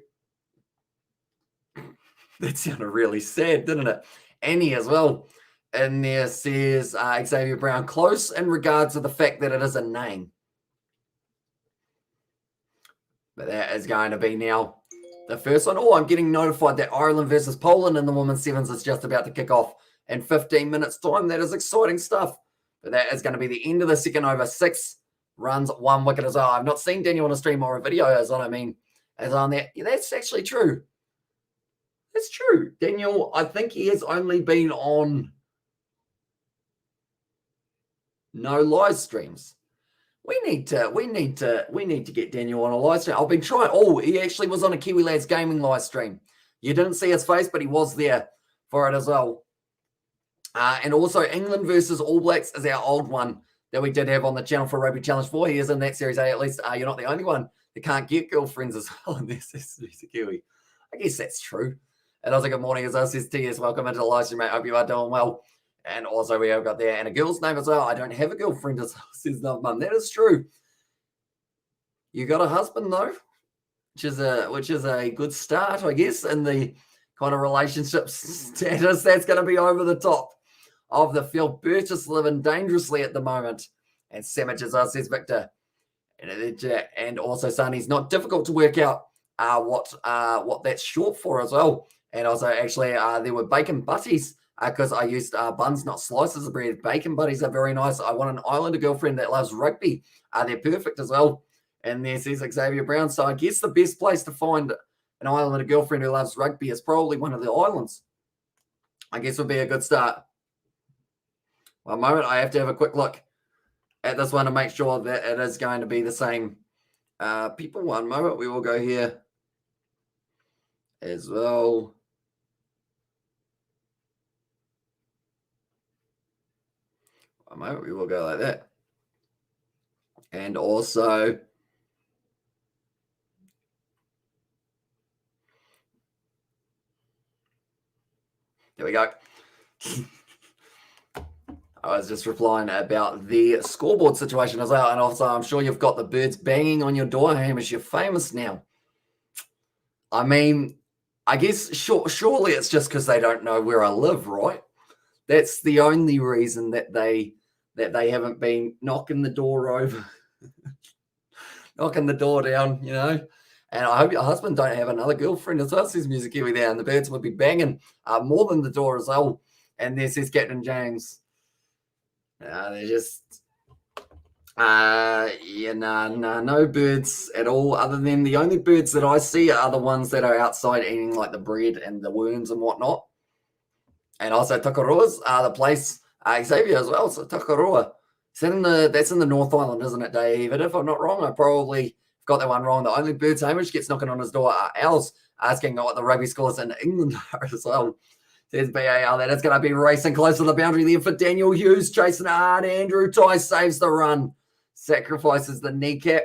That sounded really sad, didn't it? Annie as well. And there says Xavier Brown, close in regards to the fact that it is a name. But that is going to be now the first one. Oh, I'm getting notified that Ireland versus Poland in the women's sevens is just about to kick off in 15 minutes time. That is exciting stuff. But that is going to be the end of the second over. 6 runs, 1 wicket as well. I've not seen Daniel on a stream or a video as on that. Yeah, that's actually true. That's true. Daniel, I think he has only been on no live streams. We need to get Daniel on a live stream. I've been trying. Oh, he actually was on a Kiwi Lads Gaming live stream. You didn't see his face, but he was there for it as well. And also England versus All Blacks is our old one that we did have on the channel for Rugby Challenge 4. He is in that series A at least. You're not the only one that can't get girlfriends as well. And this is a Kiwi. I guess that's true. And also good morning as well, says TS. Welcome into the live stream, mate. Hope you are doing well. And also we have got there, and a girl's name as well. I don't have a girlfriend, as says no mum. That is true. You got a husband though, which is a good start, I guess, in the kind of relationship status. That's going to be over the top of the field. Burgess living dangerously at the moment, and Samage as well, says Victor. And also Sonny's not difficult to work out what that's short for as well. And also actually there were bacon butties. Because I used buns, not slices of bread. Bacon buddies are very nice. I want an Islander girlfriend that loves rugby. They're perfect as well. And there says Xavier Brown. So I guess the best place to find an Islander girlfriend who loves rugby is probably one of the islands. I guess would be a good start. One moment, I have to have a quick look at this one to make sure that it is going to be the same people. One moment, we will go here as well. A moment, we will go like that. And also, there we go. I was just replying about the scoreboard situation as well. And also, I'm sure you've got the birds banging on your door, Hamish. You're famous now. I mean, I guess surely it's just because they don't know where I live, right? That's the only reason that they haven't been knocking the door over, knocking the door down, you know. And I hope your husband don't have another girlfriend as well, says Music Kiwi there. And the birds would be banging more than the door as well. And there says Captain James. They're just, no birds at all. Other than the only birds that I see are the ones that are outside eating like the bread and the worms and whatnot. And also Takaroa's the place, Xavier as well. So Takaroa, that's in the North Island, isn't it, David? If I'm not wrong, I probably got that one wrong. The only birds Hamish gets knocking on his door are owls, asking what the rugby scores in England are as well. Says BAL that it's going to be racing close to the boundary there for Daniel Hughes, chasing hard. Andrew Ty saves the run, sacrifices the kneecap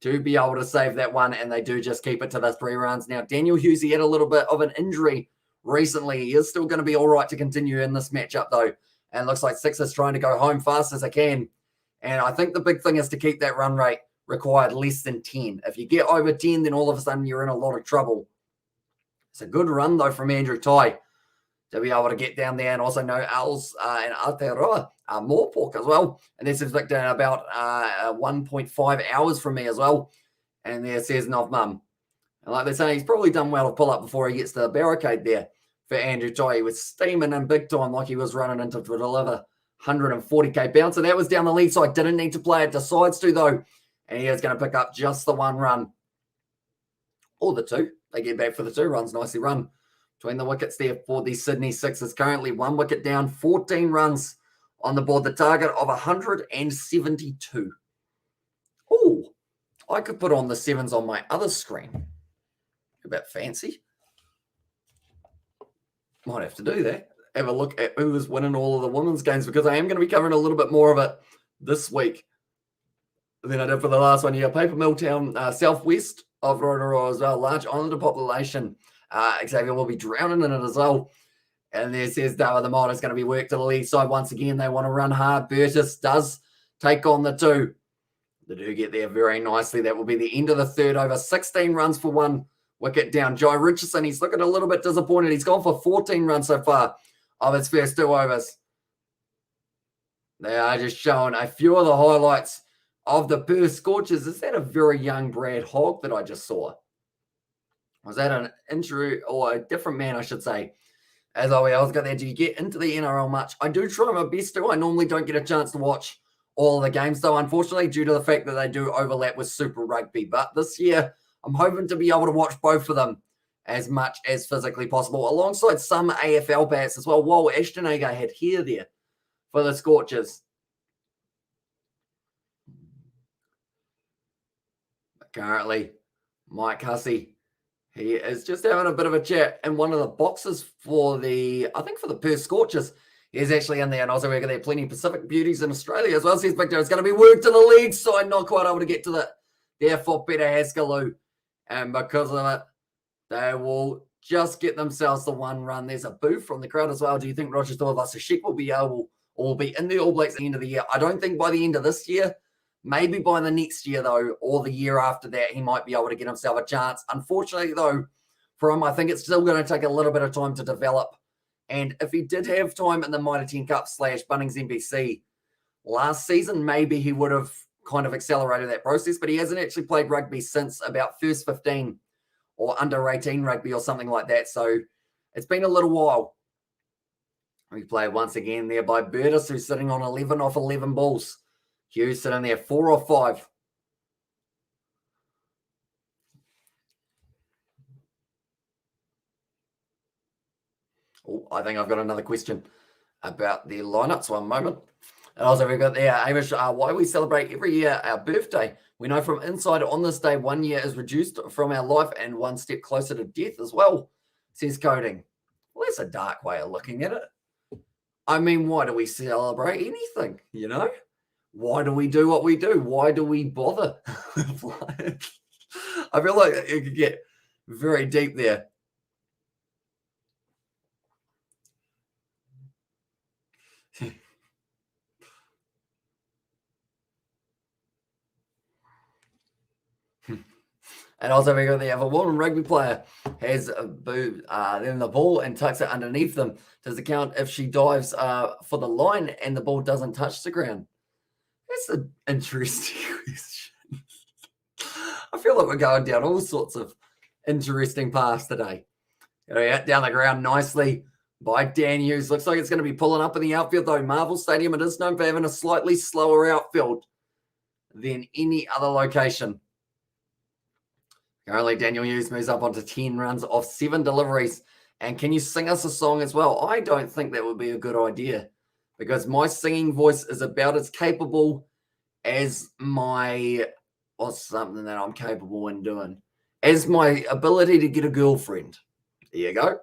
to be able to save that one, and they do just keep it to the 3 runs. Now, Daniel Hughes, he had a little bit of an injury recently. He is still going to be all right to continue in this matchup, though. And it looks like Sixers trying to go home fast as they can. And I think the big thing is to keep that run rate required less than 10. If you get over 10, then all of a sudden you're in a lot of trouble. It's a good run, though, from Andrew Ty to be able to get down there. And also no Owls and Aotearoa more pork as well. And this is Victor in about 1.5 hours from me as well. And there says Nov Mum. And like they're saying, he's probably done well to pull up before he gets to the barricade there for Andrew Ty. He was steaming in big time like he was running into to deliver 140k bounce. And that was down the lead side. Didn't need to play it. Decides to, though. And he is going to pick up just the 1 run. Or the 2. They get back for the 2 runs. Nicely run between the wickets there for the Sydney Sixers. Currently 1 wicket down, 14 runs on the board. The target of 172. Oh, I could put on the 7s on my other screen. A bit fancy. Might have to do that. Have a look at who is winning all of the women's games, because I am going to be covering a little bit more of it this week than I did for the last one. Yeah, Paper Mill Town, southwest of Rotorua as well. Large islander population. Xavier will be drowning in it as well. And there says Dawa the Mod is going to be worked to the lead side once again. They want to run hard. Burgess does take on the 2. They do get there very nicely. That will be the end of the 3rd over. 16 runs for 1 wicket down. Joe Richardson, he's looking a little bit disappointed. He's gone for 14 runs so far of his first 2 overs. They are just showing a few of the highlights of the Perth Scorchers. Is that a very young Brad Hogg that I just saw? Was that an injury or a different man, I should say? As always, got there. Do you get into the NRL much? I do try my best to. I normally don't get a chance to watch all of the games, though, unfortunately, due to the fact that they do overlap with Super Rugby. But this year, I'm hoping to be able to watch both of them as much as physically possible, alongside some AFL bats as well. Whoa, Ashton Agar had hair there for the Scorchers. Currently, Mike Hussey, he is just having a bit of a chat in one of the boxes for the, I think for the Perth Scorchers. He's actually in there, and also we're going to have plenty of Pacific beauties in Australia as well. Says Victor, it's going to be worked in the league side, not quite able to get to the there for Peter Haskeloo. And because of it, they will just get themselves the one run. There's a boo from the crowd as well. Do you think Roger Tuivasa-Sheck will be able or be in the All Blacks at the end of the year? I don't think by the end of this year. Maybe by the next year, though, or the year after that, he might be able to get himself a chance. Unfortunately, though, for him, I think it's still going to take a little bit of time to develop. And if he did have time in the Mitre 10 Cup / Bunnings NBC last season, maybe he would have kind of accelerated that process. But he hasn't actually played rugby since about first 15 or under 18 rugby or something like that. So it's been a little while. We played once again there by Burtis, who's sitting on 11 off 11 balls. Hughes sitting there, 4 or 5. Oh, I think I've got another question about the lineups. One moment. And also we've got there, Amish, why we celebrate every year our birthday. We know from inside on this day, 1 year is reduced from our life and one step closer to death as well, says Coding. Well, that's a dark way of looking at it. I mean, why do we celebrate anything, you know? Why do we do what we do? Why do we bother? I feel like it could get very deep there. And also we got the other woman rugby player has a boo, then the ball and tucks it underneath them. Does it count if she dives for the line and the ball doesn't touch the ground? That's an interesting question. I feel like we're going down all sorts of interesting paths today. Down the ground nicely by Dan Hughes. Looks like it's going to be pulling up in the outfield, though. Marvel Stadium, it is known for having a slightly slower outfield than any other location. Currently, Daniel Hughes moves up onto 10 runs off 7 deliveries. And can you sing us a song as well? I don't think that would be a good idea because my singing voice is about as capable as my, what's something that I'm capable in doing, as my ability to get a girlfriend. There you go.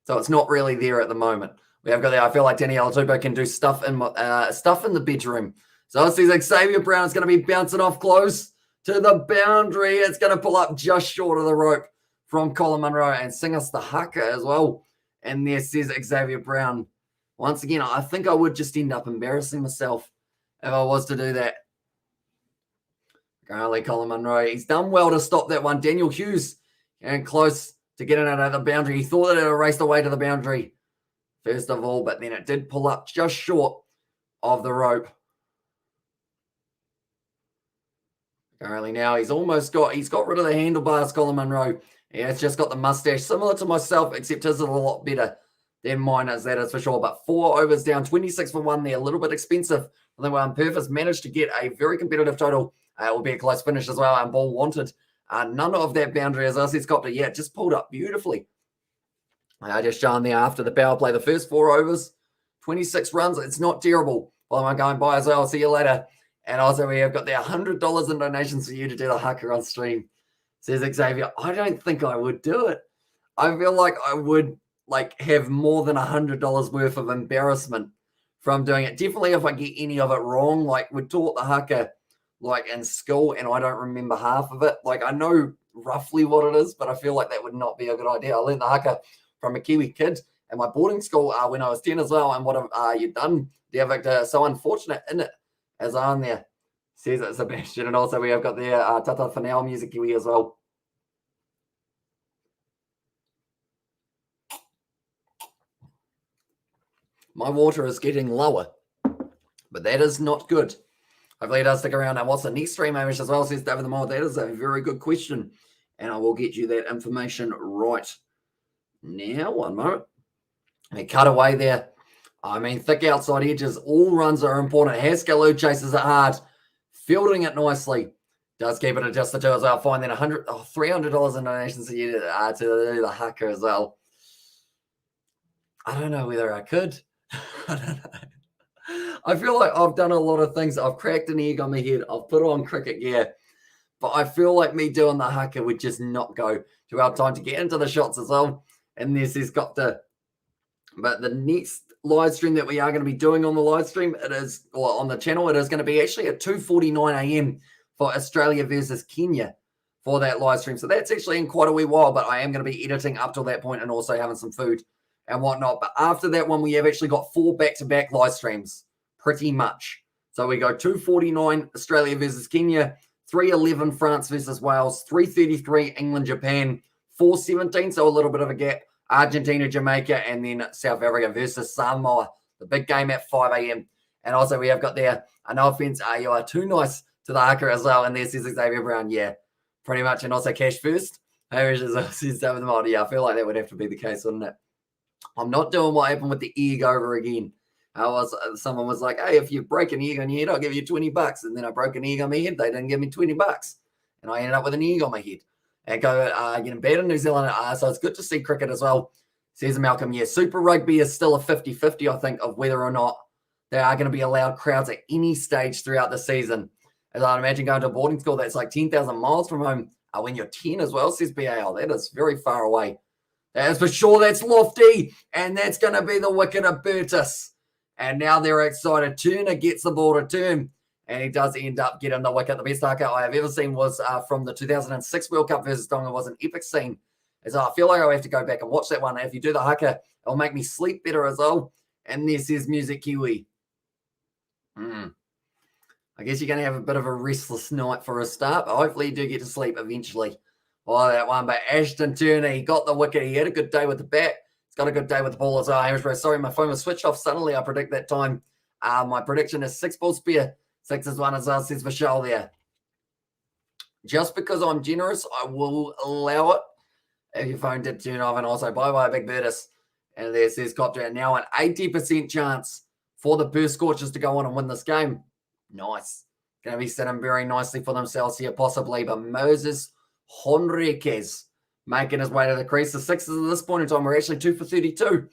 So it's not really there at the moment. We have got there. I feel like Danny Altubo can do stuff in the bedroom. So it seems like Xavier Brown is going to be bouncing off close to the boundary. It's going to pull up just short of the rope from Colin Munro and sing us the haka as well. And there says Xavier Brown. Once again, I think I would just end up embarrassing myself if I was to do that. Currently, Colin Munro, he's done well to stop that one. Daniel Hughes and close to getting it at the boundary. He thought that it raced away to the boundary first of all, but then it did pull up just short of the rope. Currently now he's got rid of the handlebars, Colin Munro. He has just got the mustache, similar to myself, except his is a lot better than mine is, that is for sure. But 4 overs down, 26 for 1 there, a little bit expensive. And then Perth has managed to get a very competitive total. It will be a close finish as well, and ball wanted. None of that boundary, as Ozzy's got to, just pulled up beautifully. Just showing there after the power play, the first 4 overs, 26 runs. It's not terrible. Well, I'm going by as well. See you later. And also we have got there $100 in donations for you to do the haka on stream. Says Xavier, I don't think I would do it. I feel like I would have more than $100 worth of embarrassment from doing it. Definitely if I get any of it wrong, we taught the haka in school and I don't remember half of it. I know roughly what it is, but I feel like that would not be a good idea. I learned the haka from a Kiwi kid at my boarding school when I was 10 as well. And what have you done, dear Victor? So unfortunate in it, as on there. Says it, Sebastian. And also we have got the Tata Whanau music Kiwi as well. My water is getting lower, but that is not good. Hopefully it does stick around. And what's the next stream, Amish, as well, says David the Mold? That is a very good question. And I will get you that information right now. One moment. They cut away there. I mean, thick outside edges. All runs are important. Haskell chases it hard. Fielding it nicely. Does keep it adjusted to as well. Fine then $300 in donations to the Hacker as well. I don't know whether I could. I don't know. I feel like I've done a lot of things. I've cracked an egg on my head. I've put on cricket gear. But I feel like me doing the Hacker would just not go to our time to get into the shots as well. And this has got to... But the next live stream that we are going to be doing on the live stream, it is, or on the channel, it is going to be actually at 2:49 a.m. for Australia versus Kenya for that live stream. So that's actually in quite a wee while, but I am going to be editing up till that point and also having some food and whatnot. But after that one, we have actually got 4 back-to-back live streams, pretty much. So we go 2:49 Australia versus Kenya, 3:11 France versus Wales, 3:33 England, Japan, 4:17, so a little bit of a gap, Argentina, Jamaica, and then South Africa versus Samoa, the big game at 5 a.m. And also we have got there, no offense, you are too nice to the Hacker as well. And there's Xavier Brown, yeah, pretty much. And also Cash First. Yeah, I feel like that would have to be the case, wouldn't it? I'm not doing what happened with the egg over again. Someone was like, hey, if you break an egg on your head, I'll give you $20. And then I broke an egg on my head. They didn't give me $20. And I ended up with an egg on my head. And getting bad in New Zealand. So it's good to see cricket as well. Says Malcolm, yeah, Super Rugby is still a 50-50, I think, of whether or not they are going to be allowed crowds at any stage throughout the season. As I'd imagine going to a boarding school that's like 10,000 miles from home when you're 10 as well, says BAL. That is very far away. That is for sure. That's lofty. And that's going to be the wicket of Burtis. And now they're excited. Turner gets the ball to turn. And he does end up getting the wicket. The best Hacker I have ever seen was from the 2006 World Cup versus Tonga. It was an epic scene. As I feel like I'll have to go back and watch that one. If you do the Hacker, it'll make me sleep better as well. And this is Music Kiwi. I guess you're going to have a bit of a restless night for a start, but hopefully you do get to sleep eventually. Oh, that one. But Ashton Turner, he got the wicket. He had a good day with the bat. He's got a good day with the ball as well. Sorry, my phone was switched off suddenly. I predict that time. My prediction is 6 ball spare. 6 is 1 as well, says Michelle there. Just because I'm generous, I will allow it. If your phone did turn off, and also bye-bye, Big Burtis. And there says Copter. Now an 80% chance for the Perth Scorchers to go on and win this game. Nice. Going to be sitting very nicely for themselves here, possibly. But Moses Henriquez making his way to the crease. The Sixers at this point in time are actually 2 for 32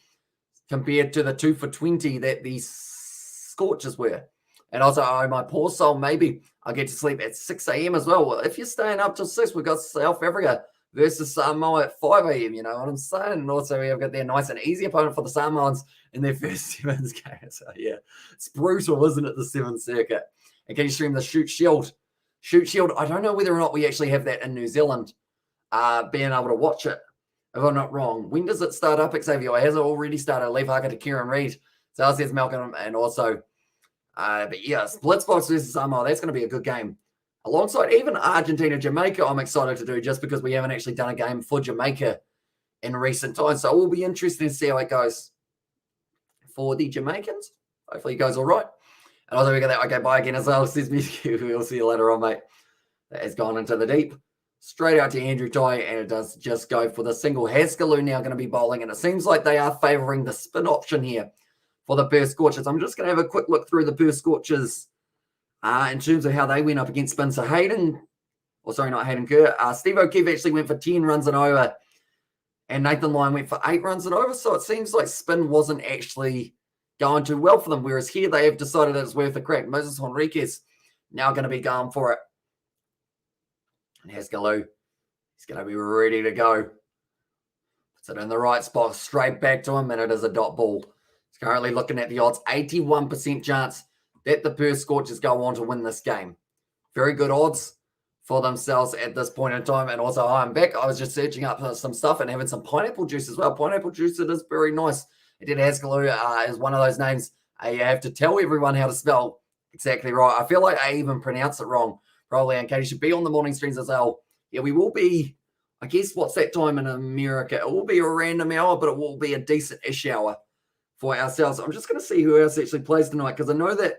compared to the 2 for 20 that the Scorchers were. And also, my poor soul, maybe I'll get to sleep at 6 a.m. as well. Well, if you're staying up till 6, we've got South Africa versus Samoa at 5 a.m. You know what I'm saying? And also, we've got their nice and easy opponent for the Samoans in their first 7 game. So, yeah, it's brutal, isn't it, the 7th circuit? And can you stream the Shoot Shield? Shoot Shield, I don't know whether or not we actually have that in New Zealand, being able to watch it, if I'm not wrong. When does it start up, Xavier? Or has it already started? Leave Harker to Kieran Reid. So, that says Malcolm, and also... but yeah, Blitzbox versus Samoa, that's going to be a good game. Alongside even Argentina, Jamaica, I'm excited to do just because we haven't actually done a game for Jamaica in recent times. So it will be interesting to see how it goes for the Jamaicans. Hopefully it goes all right. And also we got that, okay, bye again as well. Says me, we'll see you later on, mate. That has gone into the deep. Straight out to Andrew Ty, and it does just go for the single. Haskell now going to be bowling, and it seems like they are favouring the spin option here for the Perth Scorchers. I'm just going to have a quick look through the Perth Scorchers in terms of how they went up against spin. So Hayden, or sorry, not Hayden Kerr, Steve O'Keefe actually went for 10 runs and over, and Nathan Lyon went for 8 runs and over. So it seems like spin wasn't actually going too well for them, whereas here they have decided that it's worth a crack. Moses Henriquez now going to be going for it. And Haskell, he's going to be ready to go. Puts it in the right spot, straight back to him, and it is a dot ball. Currently looking at the odds, 81% chance that the Perth Scorchers go on to win this game. Very good odds for themselves at this point in time. And also, I'm back. I was just searching up some stuff and having some pineapple juice as well. Pineapple juice, it is very nice. It did Haskell is one of those names you have to tell everyone how to spell exactly right. I feel like I even pronounce it wrong, probably. And Katie should be on the morning streams as well. Yeah, we will be, I guess, what's that time in America? It will be a random hour, but it will be a decent-ish hour for ourselves. I'm just going to see who else actually plays tonight, because I know that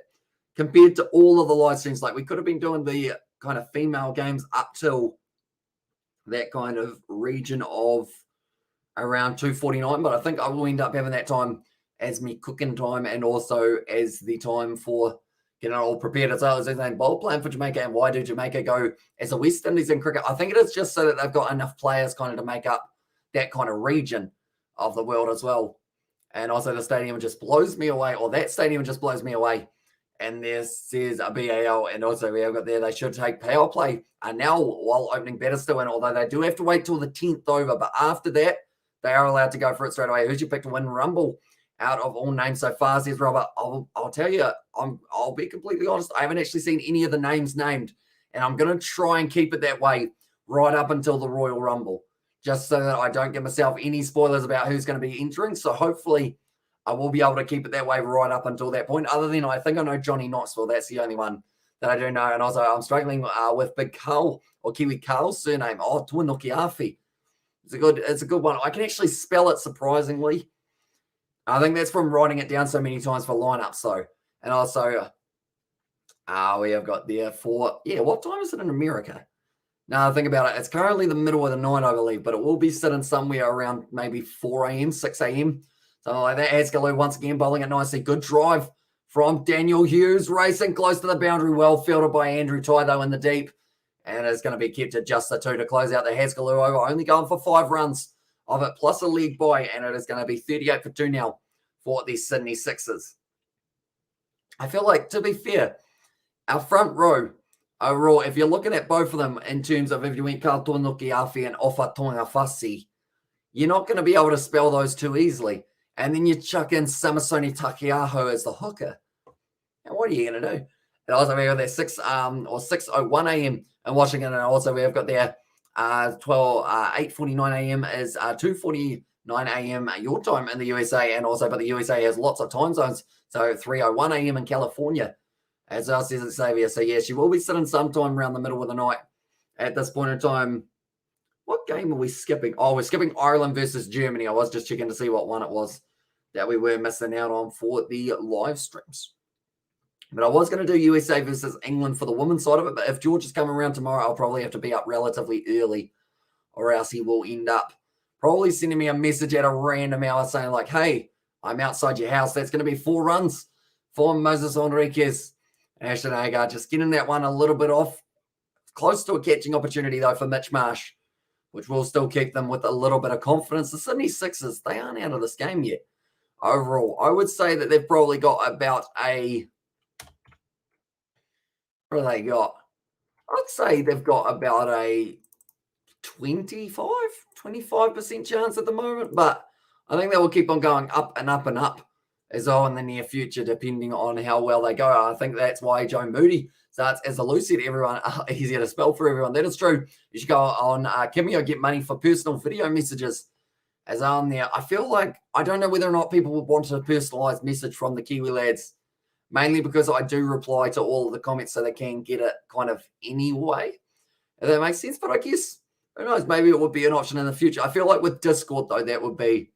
compared to all of the live streams, like we could have been doing the kind of female games up till that kind of region of around 2:49, but I think I will end up having that time as me cooking time and also as the time for getting it all prepared as well. As a bowl plan for Jamaica, and why do Jamaica go as a West Indies in cricket? I think it is just so that they've got enough players kind of to make up that kind of region of the world as well. And also the stadium just blows me away, or that stadium just blows me away. And there says a BAL, and also we have got there, they should take power play now while opening batters still in, although they do have to wait till the 10th over. But after that, they are allowed to go for it straight away. Who's your pick to win Rumble out of all names so far, says Robert? I'll tell you, I'll be completely honest. I haven't actually seen any of the names named, and I'm going to try and keep it that way right up until the Royal Rumble, just so that I don't give myself any spoilers about who's going to be entering. So hopefully I will be able to keep it that way right up until that point. Other than I think I know Johnny Knoxville. That's the only one that I do know. And also I'm struggling with Big Carl, or Kiwi Carl's surname. Tuinoki Afi. It's a good one. I can actually spell it surprisingly. I think that's from writing it down so many times for lineups, though. And also, we have got there for, what time is it in America? Now, think about it. It's currently the middle of the night, I believe, but it will be sitting somewhere around maybe 4 a.m., 6 a.m., something like that. Askaloo once again bowling it nicely. Good drive from Daniel Hughes, racing close to the boundary. Well fielded by Andrew Ty, though, in the deep. And it's going to be kept at just the 2 to close out the Haskaloo over. Only going for 5 runs of it, plus a leg by, and it is going to be 38 for 2 now for the Sydney Sixers. I feel like, to be fair, our front row overall, if you're looking at both of them in terms of if you went Karl Tuinoki Afi and Ofa Tongafasi, you're not going to be able to spell those too easily. And then you chuck in Samasoni Takiaho as the hooker. And what are you going to do? And also we have there 6:01 a.m. in Washington, and also we have got there 8:49 a.m. is 2:49 a.m. your time in the USA, and also but the USA has lots of time zones, so 3:01 a.m. in California, as well, says Xavier. So yes, you will be sitting sometime around the middle of the night at this point in time. What game are we skipping? Oh, we're skipping Ireland versus Germany. I was just checking to see what one it was that we were missing out on for the live streams. But I was going to do USA versus England for the women's side of it. But if George is coming around tomorrow, I'll probably have to be up relatively early, or else he will end up probably sending me a message at a random hour saying like, hey, I'm outside your house. That's going to be 4 runs for Moses Enriquez. And Ashton Agar just getting that one a little bit off. Close to a catching opportunity, though, for Mitch Marsh, which will still keep them with a little bit of confidence. The Sydney Sixers, they aren't out of this game yet. Overall, I would say that they've probably got about a... What do they got? I'd say they've got about a 25% chance at the moment, but I think they will keep on going up and up and up as well in the near future, depending on how well they go. I think that's why Joe Moody starts as a Lucy to everyone, easier to spell for everyone. That is true. You should go on Kimio, get money for personal video messages as on there. I feel like, I don't know whether or not people would want a personalized message from the Kiwi lads, mainly because I do reply to all of the comments so they can get it kind of anyway. If that makes sense. But I guess, who knows, maybe it would be an option in the future. I feel like with Discord, though, that would be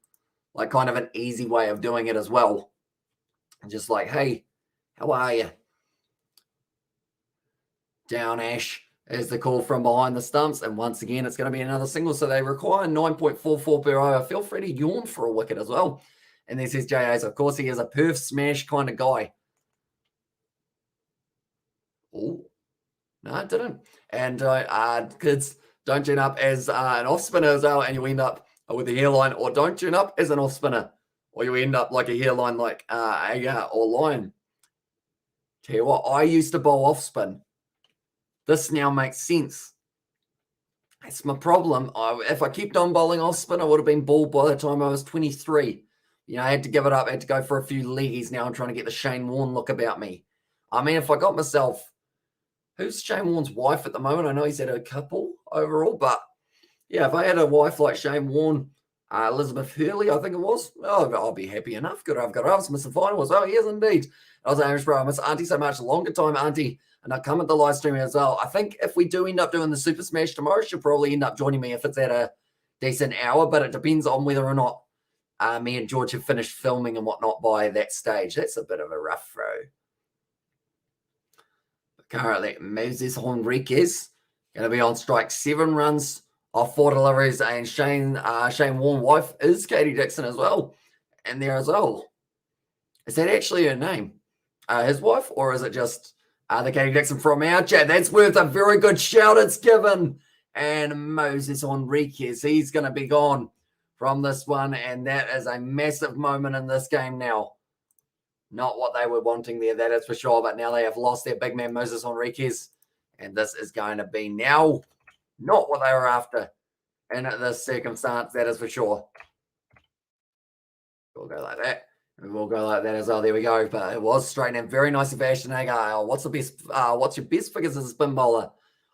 like kind of an easy way of doing it as well. Just like, hey, how are you? Down Ash is the call from behind the stumps. And once again, it's going to be another single. So they require 9.44 per over. Feel free to yawn for a wicket as well. And then says JAs, of course, he is a Perth smash kind of guy. Oh, no, it didn't. And kids, don't tune up as an off spinner as well, and you end up with a hairline, or don't tune up as an off spinner, or you end up like a hairline like Agar or Lion. Tell you what, I used to bowl off spin. This now makes sense. That's my problem. If I kept on bowling off spin, I would have been bald by the time I was 23. You know, I had to give it up. I had to go for a few leggies. Now I'm trying to get the Shane Warne look about me. I mean, if I got myself... Who's Shane Warne's wife at the moment? I know he's had a couple overall, but yeah, if I had a wife like Shane Warne, Elizabeth Hurley, I think it was, I'll be happy enough. Good, I've got to miss the final as well. Yes, indeed. I was Irish, bro. I miss Auntie so much. Longer time, Auntie. And I come at the live stream as well. I think if we do end up doing the Super Smash tomorrow, she'll probably end up joining me if it's at a decent hour, but it depends on whether or not me and George have finished filming and whatnot by that stage. That's a bit of a rough throw. Currently, Moses Henriquez going to be on strike. 7 runs off 4 deliveries. And Shane Warne wife is Katie Dixon as well. And there as well. Is that actually her name? His wife? Or is it just the Katie Dixon from our chat? That's worth a very good shout. It's given. And Moses Henriquez, he's going to be gone from this one. And that is a massive moment in this game now. Not what they were wanting there, that is for sure. But now they have lost their big man, Moses Henriquez. And this is going to be now not what they were after in this circumstance, that is for sure. We'll go like that. And we'll go like that as well. There we go. But it was straight and very nice of Ashton Agar. What's your best figures as a spin bowler?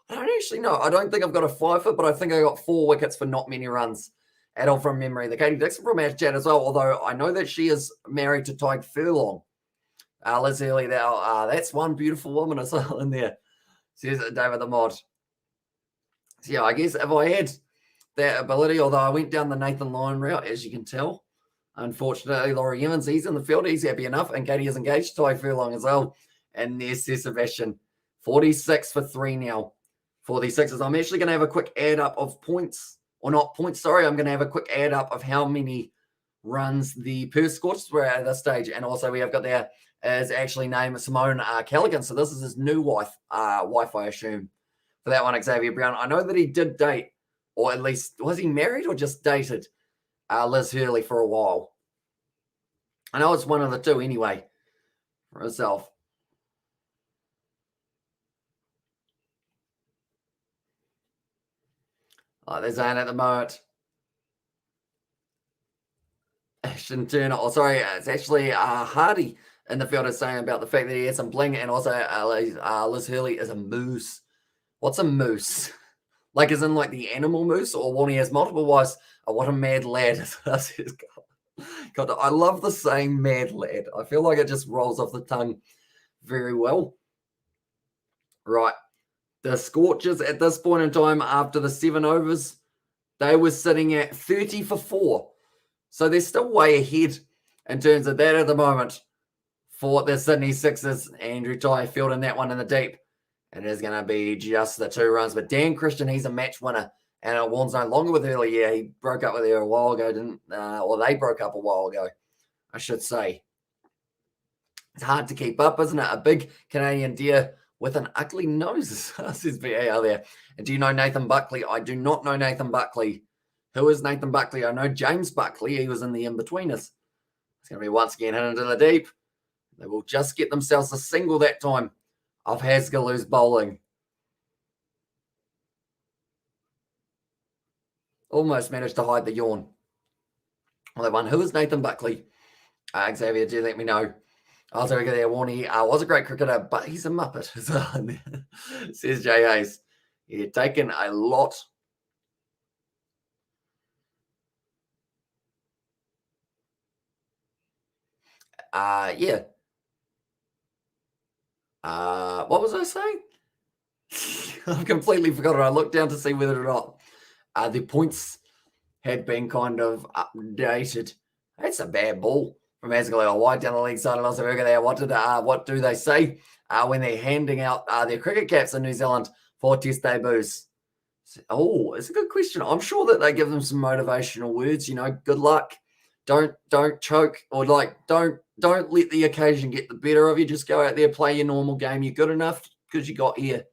I don't actually know. I don't think I've got a 5 foot, but I think I got 4 wickets for not many runs at all from memory. The Katie Dixon from our chat as well, although I know that she is married to Tyke Furlong. Liz Early, that's one beautiful woman as well in there, says David the Mod. So yeah, I guess if I had that ability, although I went down the Nathan Lyon route, as you can tell, unfortunately, Laurie Evans, he's in the field, he's happy enough, and Katie is engaged, Tyke Furlong as well. And there's Sebastian, 46 for 3 now for the Sixers. I'm actually going to have a quick add up of points, or not points, sorry, I'm going to have a quick add up of how many runs the Perth Scorchers were at this stage. And also we have got there is actually named Simone Callaghan. So this is his new wife, I assume, for that one, Xavier Brown. I know that he did date, or at least, was he married or just dated Liz Hurley for a while? I know it's one of the two anyway, for herself. There's Anne at the moment. Ashton Turner, it's actually Hardy in the field is saying about the fact that he has some bling, and also Liz Hurley is a moose. What's a moose? Like as in like the animal moose, or one he has multiple wives? Oh, what a mad lad. God, I love the saying mad lad. I feel like it just rolls off the tongue very well. Right. The Scorchers at this point in time, after the 7 overs, they were sitting at 30 for 4. So they're still way ahead in terms of that at the moment for the Sydney Sixers. Andrew Ty fielding that one in the deep. It is going to be just the 2 runs. But Dan Christian, he's a match winner. And Warren's no longer with her. Yeah, he broke up with her a while ago, or they broke up a while ago, I should say. It's hard to keep up, isn't it? A big Canadian deer with an ugly nose, says VAR there. And do you know Nathan Buckley? I do not know Nathan Buckley. Who is Nathan Buckley? I know James Buckley. He was in the in-betweeners. It's going to be once again hit into the deep. They will just get themselves a single that time of Hasgalu's bowling. Almost managed to hide the yawn. Well, that one. Who is Nathan Buckley? Xavier, do let me know. Also, there, Warnie was a great cricketer, but he's a muppet, says Jay Hayes. He'd taken a lot. Yeah. What was I saying? I've completely forgotten. I looked down to see whether or not the points had been kind of updated. That's a bad ball from Asgaleo wide down the leg side. And also, there, what do they say when they're handing out their cricket caps in New Zealand for test debuts? Oh, it's a good question. I'm sure that they give them some motivational words. You know, good luck. Don't choke, or like don't let the occasion get the better of you. Just go out there, play your normal game. You're good enough because you got here.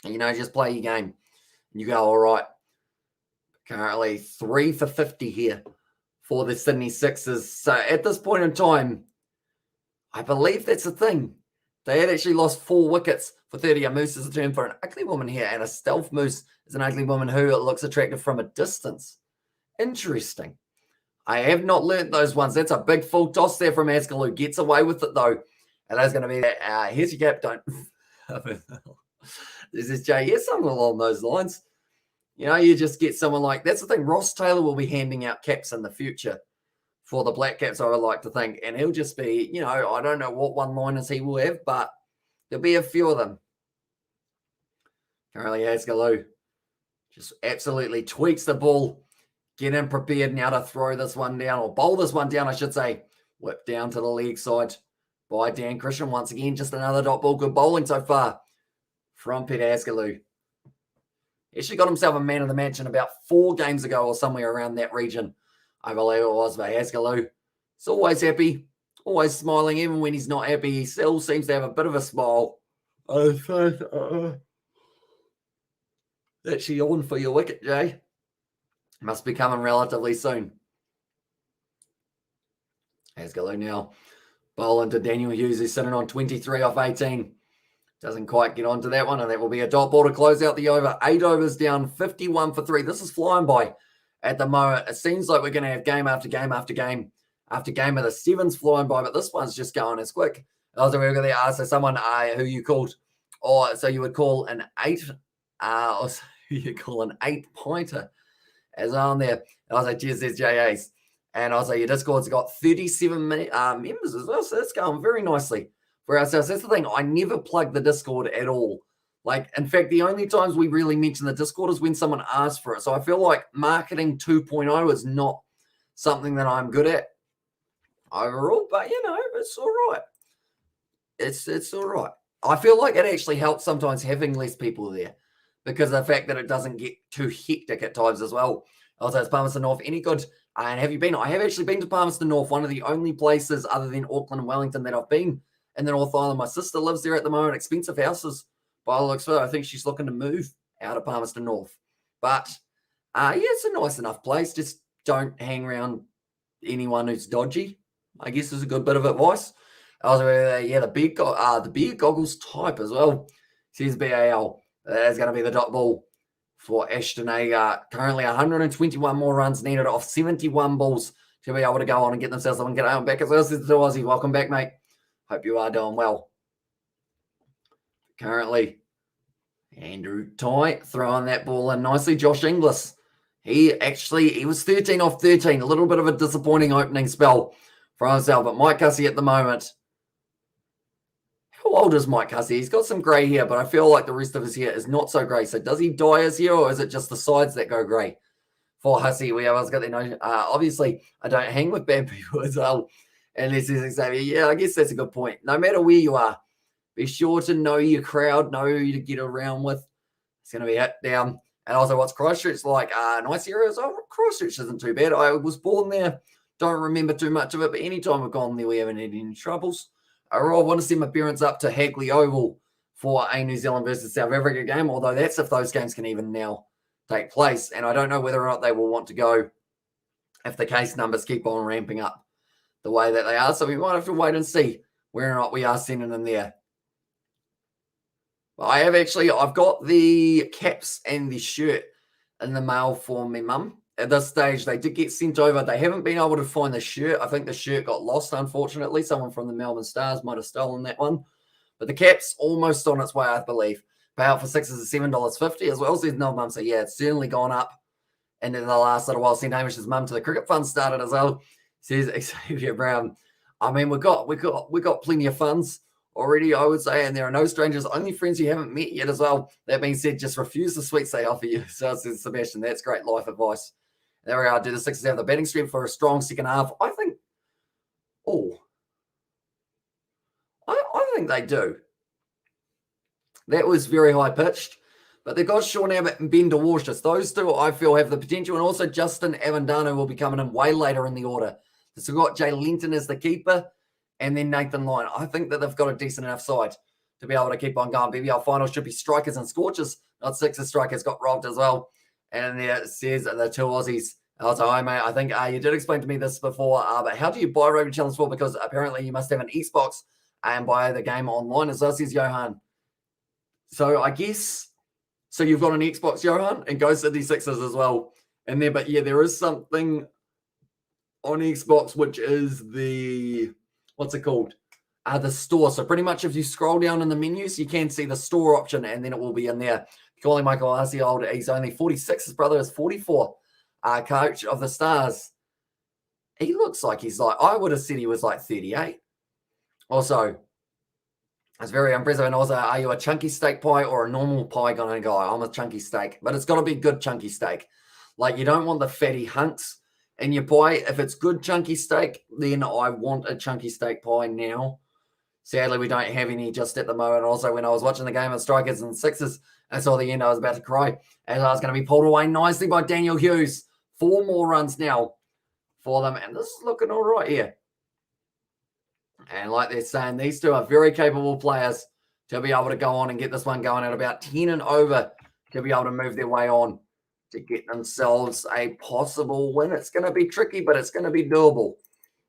You know, just play your game. And you go, all right. Currently 3 for 50 here for the Sydney Sixers. So at this point in time, I believe that's the thing. They had actually lost 4 wickets for 30. A moose is a term for an ugly woman here, and a stealth moose is an ugly woman who looks attractive from a distance. Interesting. I have not learnt those ones. That's a big full toss there from Haskell, who gets away with it, though. And that's going to be that. Here's your cap. Don't. This is Jay. Yes, something along those lines. You know, you just get someone like, that's the thing. Ross Taylor will be handing out caps in the future for the Black Caps, I would like to think. And he'll just be, you know, I don't know what one-liners he will have, but there'll be a few of them. Currently, Haskell just absolutely tweaks the ball. Get him prepared now to throw this one down, or bowl this one down, I should say. Whip down to the leg side. by Dan Christian. Once again, just another dot ball. Good bowling so far from Peter Haskelloo. He actually got himself a man of the match in about 4 games ago or somewhere around that region. I believe it was by Haskelloo. He's always happy, always smiling. Even when he's not happy, he still seems to have a bit of a smile. That's yawn for your wicket, Jay. Must be coming relatively soon. Haskelloo now bowling to Daniel Hughes, who's sitting on 23 off 18. Doesn't quite get onto that one, and that will be a dot ball to close out the over. 8 overs down, 51 for 3. This is flying by at the moment. It seems like we're going to have game after game after game after game of the 7s flying by, but this one's just going as quick. Also, we're going to ask someone who you called, or so you would call an 8, or so you call an 8-pointer as on there. And I was like, cheers, there's JAs. And I was like, your Discord's got 37 members as well, so that's going very nicely for ourselves. That's the thing. I never plug the Discord at all. Like, in fact, the only times we really mention the Discord is when someone asks for it. So I feel like marketing 2.0 is not something that I'm good at overall, but it's all right. It's all right. I feel like it actually helps sometimes having less people there because of the fact that it doesn't get too hectic at times as well. Also, it's Palmerston North. Any good? And have you been? I have actually been to Palmerston North, one of the only places other than Auckland and Wellington that I've been in the North Island. My sister lives there at the moment. Expensive houses by the looks of it. I think she's looking to move out of Palmerston North. But, it's a nice enough place. Just don't hang around anyone who's dodgy, I guess is a good bit of advice. Also, the beer goggles type as well. Says BAL. That's going to be the dot ball for Ashton Agar. Currently 121 more runs needed off 71 balls to be able to go on and get themselves on and get out back as well. Says the Aussie. Welcome back, mate. Hope you are doing well. Currently, Andrew Ty throwing that ball in nicely. Josh Inglis. He was 13 off 13. A little bit of a disappointing opening spell for himself. But Mike Hussey at the moment. How old is Mike Hussey? He's got some grey hair, but I feel like the rest of his hair is not so grey. So does he dye his hair, or is it just the sides that go grey for Hussey? We always got that. Obviously, I don't hang with bad people as well. Unless there's Xavier. Yeah, I guess that's a good point. No matter where you are, be sure to know your crowd, know who to get around with. It's going to be hit down. And also, what's Christchurch like? Nice areas. Oh, Christchurch isn't too bad. I was born there. Don't remember too much of it, but anytime we've gone there, we haven't had any troubles. I want to send my parents up to Hagley Oval for a New Zealand versus South Africa game, although that's if those games can even now take place. And I don't know whether or not they will want to go if the case numbers keep on ramping up the way that they are. So we might have to wait and see whether or not we are sending them there. But I've got the caps and the shirt in the mail for my mum. At this stage, they did get sent over. They haven't been able to find the shirt. I think the shirt got lost, unfortunately. Someone from the Melbourne Stars might have stolen that one. But the cap's almost on its way, I believe. Payout for 6 is $7.50 as well. Says no mum. So, yeah, it's certainly gone up. And in the last little while, St. Hamish's mum to the cricket fund started as well. Says Xavier Brown. I mean, we got plenty of funds already, I would say, and there are no strangers, only friends you haven't met yet as well. That being said, just refuse the sweets they offer you. So says Sebastian, that's great life advice. There we are. Do the Sixers have the batting strength for a strong second half? I think they do. That was very high pitched, but they've got Sean Abbott and Ben DeWarshus. Those two, I feel, have the potential, and also Justin Avendano will be coming in way later in the order. So we've got Jay Linton as the keeper, and then Nathan Lyon. I think that they've got a decent enough side to be able to keep on going. BBL final should be strikers and Scorchers, not Sixers. Strikers got robbed as well. And there it says the two Aussies. Also, hi, mate. I think you did explain to me this before, but how do you buy Rugby Challenge 4? Because apparently you must have an Xbox and buy the game online, as well, says Johan. So I guess, so you've got an Xbox, Johan, and go Sydney Sixers as well in there. But yeah, there is something on Xbox, which is the, what's it called? The store. So pretty much if you scroll down in the menus, you can see the store option, and then it will be in there. Calling Michael Arcee old, he's only 46. His brother is 44. Coach of the Stars. He looks like he's like, I would have said he was like 38. Also, it's very impressive. And also, are you a chunky steak pie or a normal pie kind of guy? I'm a chunky steak, but it's got to be good chunky steak. Like, you don't want the fatty hunks in your pie. If it's good chunky steak, then I want a chunky steak pie now. Sadly, we don't have any just at the moment. Also, when I was watching the game of Strikers and Sixers, I saw the end, I was about to cry. As I was going to be pulled away nicely by Daniel Hughes. 4 more runs now for them. And this is looking all right here. And like they're saying, these two are very capable players to be able to go on and get this one going at about 10 and over to be able to move their way on to get themselves a possible win. It's going to be tricky, but it's going to be doable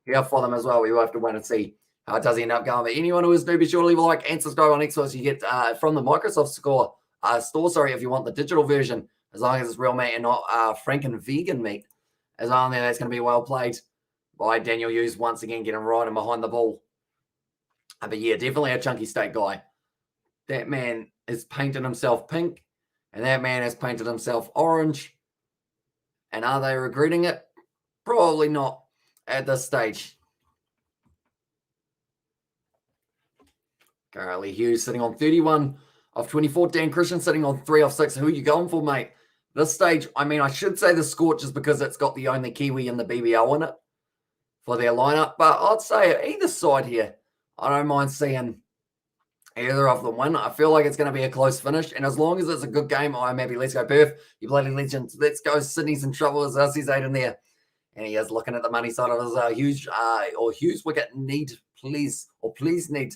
here for them as well. We will have to wait and see how it does end up going. But anyone who is new, be sure to leave a like and subscribe on Xbox. You get from the Microsoft store, if you want the digital version, as long as it's real meat and not Franken vegan meat. As long as that's going to be well played by Daniel Hughes once again, getting right and behind the ball. But yeah, definitely a chunky steak guy. That man has painted himself pink, and that man has painted himself orange. And are they regretting it? Probably not at this stage. Currently, Hughes sitting on 31 of 24. Dan Christian sitting on 3 of 6. Who are you going for, mate? This stage, I mean, I should say the Scorchers because it's got the only Kiwi in the BBL in it for their lineup. But I'd say either side here, I don't mind seeing either of them win. I feel like it's going to be a close finish. And as long as it's a good game, I'm happy. Let's go, Perth. You bloody legends. Let's go. Sydney's in trouble as Ussie's 8 in there. And he is looking at the money side of his Hughes wicket please need.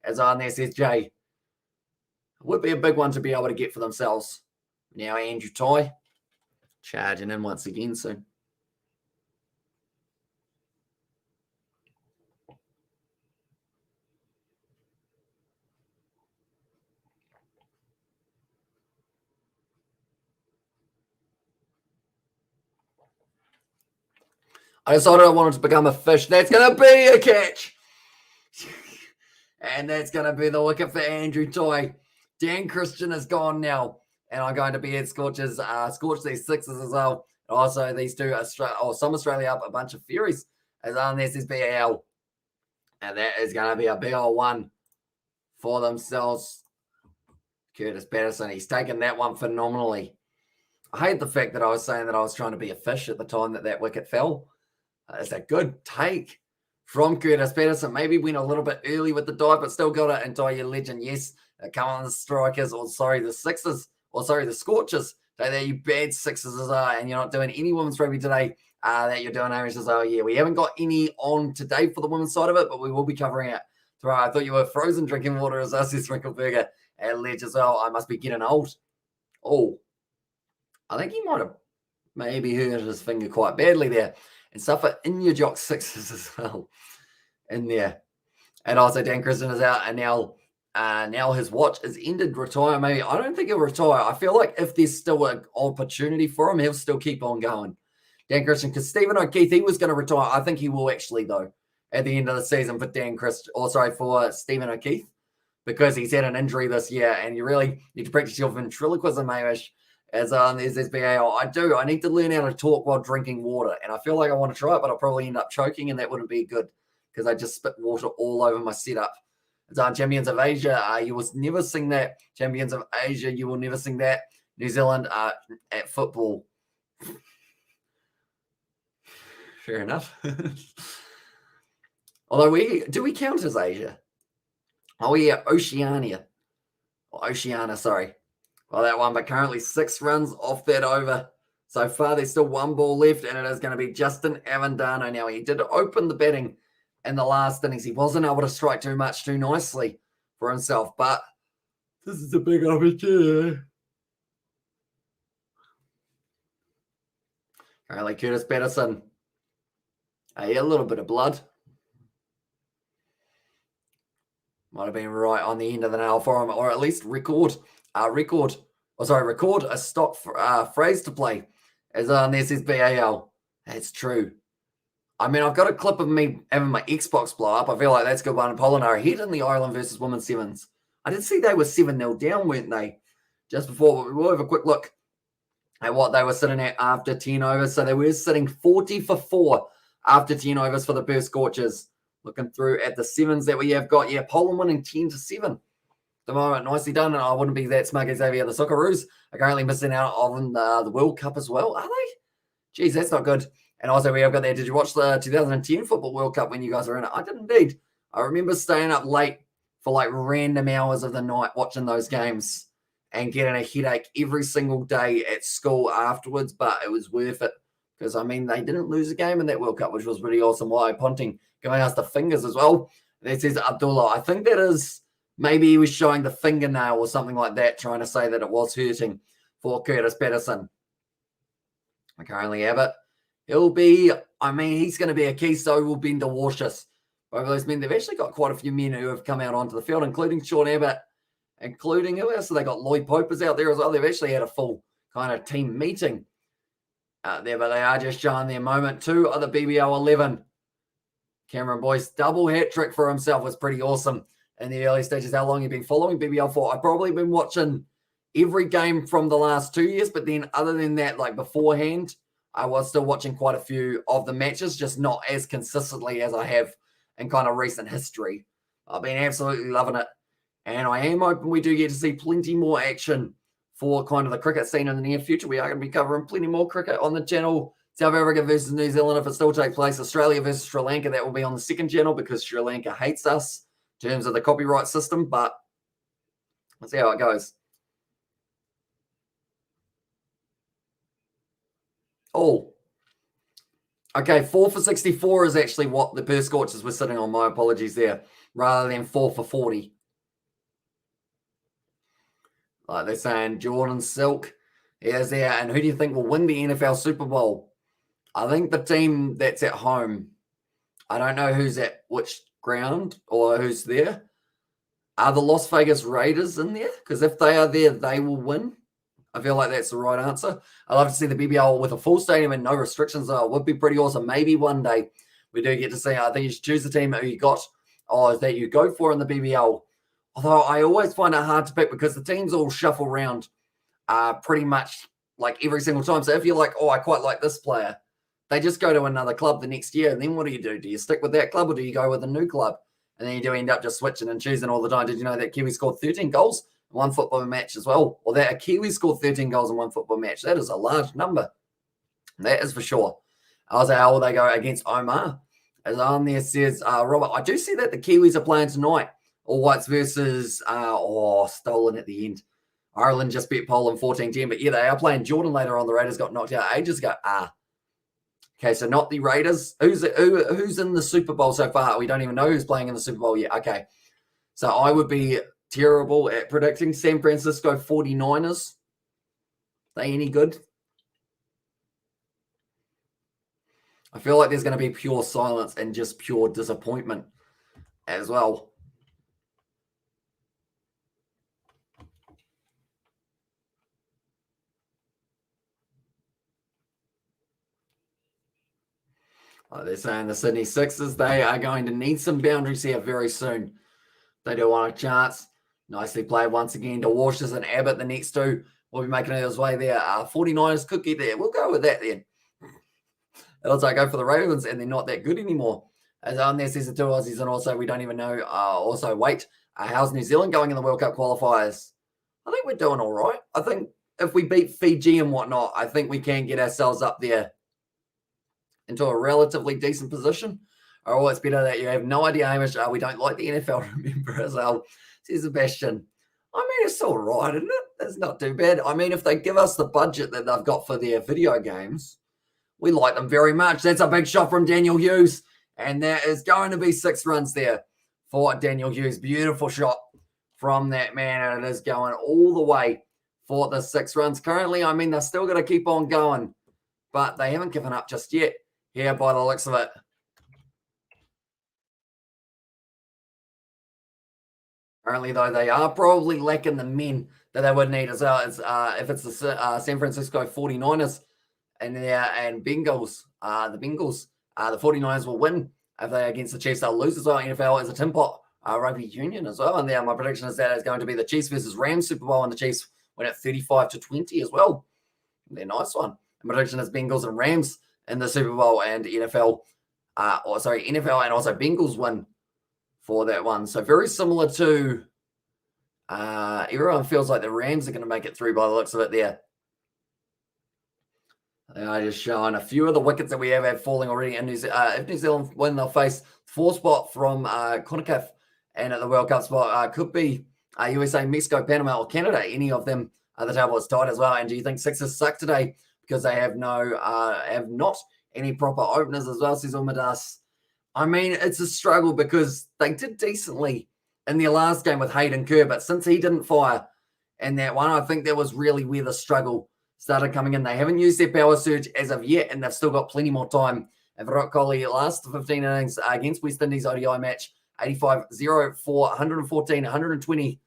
As on there says Jay. Would be a big one to be able to get for themselves. Now Andrew Ty charging in once again soon. I decided I wanted to become a fish. That's going to be a catch. And that's going to be the wicket for Andrew Toy. Dan Christian is gone now. And I'm going to be at Scorchers, scorch these Sixers as well. And also these two, some Australia up, a bunch of Furies. As on this is BAL. And that is going to be a big old one for themselves. Curtis Patterson, he's taken that one phenomenally. I hate the fact that I was saying that I was trying to be a fish at the time that wicket fell. It's a good take from Curtis Patterson. Maybe went a little bit early with the dive, but still got it. And die your legend. Yes, come on, the Strikers, the Sixers, the Scorchers. That you bad Sixers as well, and you're not doing any women's rugby today. That you're doing Irish as well. Yeah, we haven't got any on today for the women's side of it, but we will be covering it tomorrow. I thought you were frozen drinking water as us, Sprinkleberger and Ledge as well. I must be getting old. Oh, I think he might have maybe hurt his finger quite badly there. And suffer in your jock Sixers as well in there. And also Dan Christian is out, and now his watch is ended. Retire maybe. I don't think he'll retire. I feel like if there's still an opportunity for him, he'll still keep on going. Dan Christian, because Stephen O'Keefe, he was going to retire. I think he will actually though at the end of the season for Stephen O'Keefe, because he's had an injury this year, and you really need to practice your ventriloquism, Hamish. As there's SBAL. I need to learn how to talk while drinking water. And I feel like I want to try it, but I'll probably end up choking, and that wouldn't be good because I just spit water all over my setup. It's on Champions of Asia. You will never sing that. Champions of Asia, you will never sing that. New Zealand at football. Fair enough. Although do we count as Asia? Oh yeah, Oceania. Oceania, sorry. Well, that one, but currently 6 runs off that over. So far, there's still 1 ball left, and it is going to be Justin Avendano. Now, he did open the batting in the last innings. He wasn't able to strike too nicely for himself, but this is a big opportunity. Currently, Curtis Patterson. A little bit of blood. Might have been right on the end of the nail for him, or at least record a stock phrase to play. As this is BAL. That's true. I mean, I've got a clip of me having my Xbox blow up. I feel like that's a good one. Polonara hit in the Ireland versus Women's Sevens. I did see they were 7-0 down, weren't they? Just before, but we'll have a quick look at what they were sitting at after 10 overs. So they were sitting 40 for 4 after 10 overs for the Perth Scorchers. Looking through at the sevens that we have got. Yeah, Poland winning 10-7. The moment, nicely done, and I wouldn't be that smug as Xavier. The Socceroos are currently missing out on the World Cup as well, are they? Jeez, that's not good. And also, we have got there. Did you watch the 2010 Football World Cup when you guys were in it? I did indeed. I remember staying up late for like random hours of the night watching those games and getting a headache every single day at school afterwards, but it was worth it because, I mean, they didn't lose a game in that World Cup, which was pretty awesome. Why Ponting giving us the fingers as well. That says Abdullah. I think that is maybe he was showing the fingernail or something like that, trying to say that it was hurting for Curtis Patterson. I currently have it. He'll be, I mean, he's going to be a key, so will Ben DeWashis. Both of those men, they've actually got quite a few men who have come out onto the field, including Sean Abbott, including who else? So they got Lloyd Popers out there as well. They've actually had a full kind of team meeting out there, but they are just showing their moment. 2 of the BBL 11. Cameron Boyce, double hat trick for himself was pretty awesome in the early stages. How long have you been following BBL for? I've probably been watching every game from the last 2 years, but then other than that, like beforehand, I was still watching quite a few of the matches, just not as consistently as I have in kind of recent history. I've been absolutely loving it. And I am hoping we do get to see plenty more action for kind of the cricket scene in the near future. We are going to be covering plenty more cricket on the channel. South Africa versus New Zealand, if it still takes place. Australia versus Sri Lanka, that will be on the second channel because Sri Lanka hates us in terms of the copyright system. But let's see how it goes. Oh, okay. 4 for 64 is actually what the Perth Scorchers were sitting on. My apologies there, rather than 4 for 40. Like they're saying, Jordan Silk is there. And who do you think will win the NFL Super Bowl? I think the team that's at home. I don't know who's at which ground or who's there. Are the Las Vegas Raiders in there? Because if they are there, they will win. I feel like that's the right answer. I'd love to see the BBL with a full stadium and no restrictions. It would be pretty awesome. Maybe one day we do get to see. I think you should choose the team that you got or that you go for in the BBL. Although I always find it hard to pick because the teams all shuffle around pretty much like every single time. So if you're like, oh, I quite like this player, they just go to another club the next year. And then what do? Do you stick with that club or do you go with a new club? And then you do end up just switching and choosing all the time. Did you know that Kiwi scored 13 goals in one football match as well? Or that a Kiwi scored 13 goals in one football match. That is a large number. That is for sure. I was like, how will they go against Omar? As on there says, Robert, I do see that the Kiwis are playing tonight. All Whites versus, stolen at the end. Ireland just beat Poland 14-10. But yeah, they are playing Jordan later on. The Raiders got knocked out ages ago. Okay, so not the Raiders. Who's in the Super Bowl so far? We don't even know who's playing in the Super Bowl yet. Okay, so I would be terrible at predicting. San Francisco 49ers. They any good? I feel like there's going to be pure silence and just pure disappointment as well. They're saying the Sydney Sixers, they are going to need some boundaries here very soon. They do want a chance. Nicely played once again to Washers and Abbott. The next two will be making his way there. 49ers could get there. We'll go with that then. It looks like I go for the Ravens and they're not that good anymore. As on there says the two Aussies, and also we don't even know. Also, wait, how's New Zealand going in the World Cup qualifiers? I think we're doing all right. I think if we beat Fiji and whatnot, I think we can get ourselves up there into a relatively decent position. Oh, it's better that you have no idea, Hamish. We don't like the NFL, remember, as well. Says Sebastian. I mean, it's all right, isn't it? It's not too bad. I mean, if they give us the budget that they've got for their video games, we like them very much. That's a big shot from Daniel Hughes. And there is going to be 6 runs there for Daniel Hughes. Beautiful shot from that man. And it is going all the way for the 6 runs. Currently, I mean, they're still going to keep on going, but they haven't given up just yet here by the looks of it. Apparently, though, they are probably lacking the men that they would need as well. As, if it's the San Francisco 49ers and Bengals, the 49ers will win. If they're against the Chiefs, they'll lose as well. NFL is a tin pot rugby union as well. And there, my prediction is that it's going to be the Chiefs versus Rams Super Bowl, and the Chiefs win at 35-20 as well. They're a nice one. My prediction is Bengals and Rams in the Super Bowl, and NFL and also Bengals win for that one. So very similar to everyone feels like the Rams are going to make it through by the looks of it there. Just showing a few of the wickets that we have had falling already in New Zealand. If New Zealand win, they'll face 4th spot from Conakry, and at the World Cup spot could be USA, Mexico, Panama, or Canada. Any of them, the table is tight as well. And do you think Sixers suck today because they have not any proper openers as well, says Umadas? I mean, it's a struggle because they did decently in their last game with Hayden Kerr, but since he didn't fire in that one, I think that was really where the struggle started coming in. They haven't used their power surge as of yet, and they've still got plenty more time. And Virat Kohli last 15 innings against West Indies ODI match, 85, 0 for 114, 120,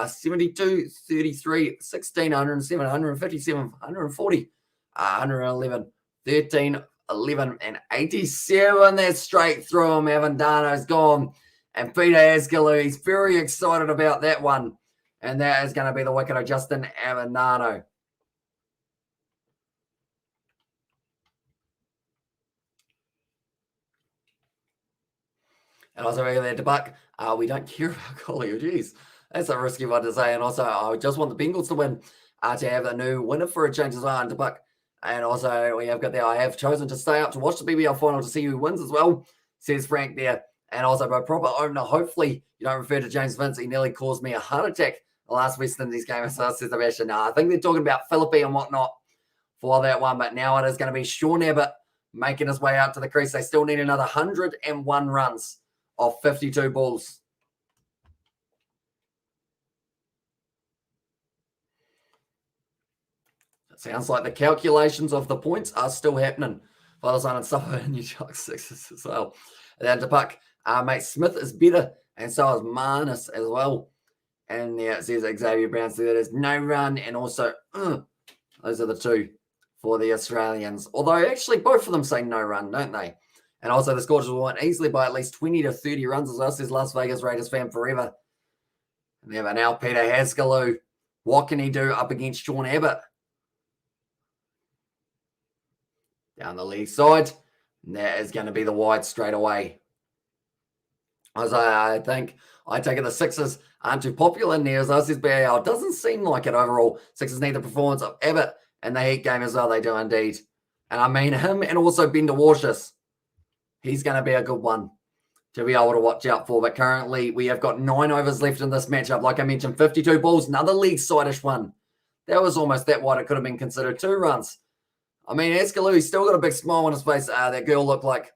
72, 33, 16, 107, 157, 140, 111, 13, 11, and 87. That's straight through him. Avendano's gone. And Peter Askew, he's very excited about that one. And that is going to be the wicket of Justin Avendano. And also, we're there to Buck. We don't care about Kohli. Jeez, that's a risky one to say. And also, I just want the Bengals to win to have a new winner for a change as well. And to Buck. And also, we have got there. I have chosen to stay up to watch the BBL final to see who wins as well, says Frank there. And also, by proper opener, hopefully you don't refer to James Vince. He nearly caused me a heart attack the last West Indies game. So says Sebastian. No, I think they're talking about Philippe and whatnot for that one. But now it is going to be Sean Abbott making his way out to the crease. They still need another 101 runs of 52 balls. It sounds like the calculations of the points are still happening for the Sun and Suffer and New York Sixers as well. And then to Puck, mate, Smith is better, and so is Marnus as well. And yeah, it says Xavier Brown, so there's no run, and also those are the two for the Australians. Although actually both of them say no run, don't they? And also the Scorchers will win easily by at least 20 to 30 runs as well, says Las Vegas Raiders fan forever. And there now Peter Askew. What can he do up against Sean Abbott? Down the leg side. And that is going to be the wide straight away. As I take it the Sixers aren't too popular in there, as I says BAL. It doesn't seem like it overall. Sixers need the performance of Abbott and the Heat game as well. They do indeed. And I mean him and also Bender Warshus. He's going to be a good one to be able to watch out for. But currently, we have got 9 overs left in this matchup. Like I mentioned, 52 balls, another league side-ish one. That was almost that wide. It could have been considered 2 runs. I mean, Askew, he's still got a big smile on his face. That girl looked like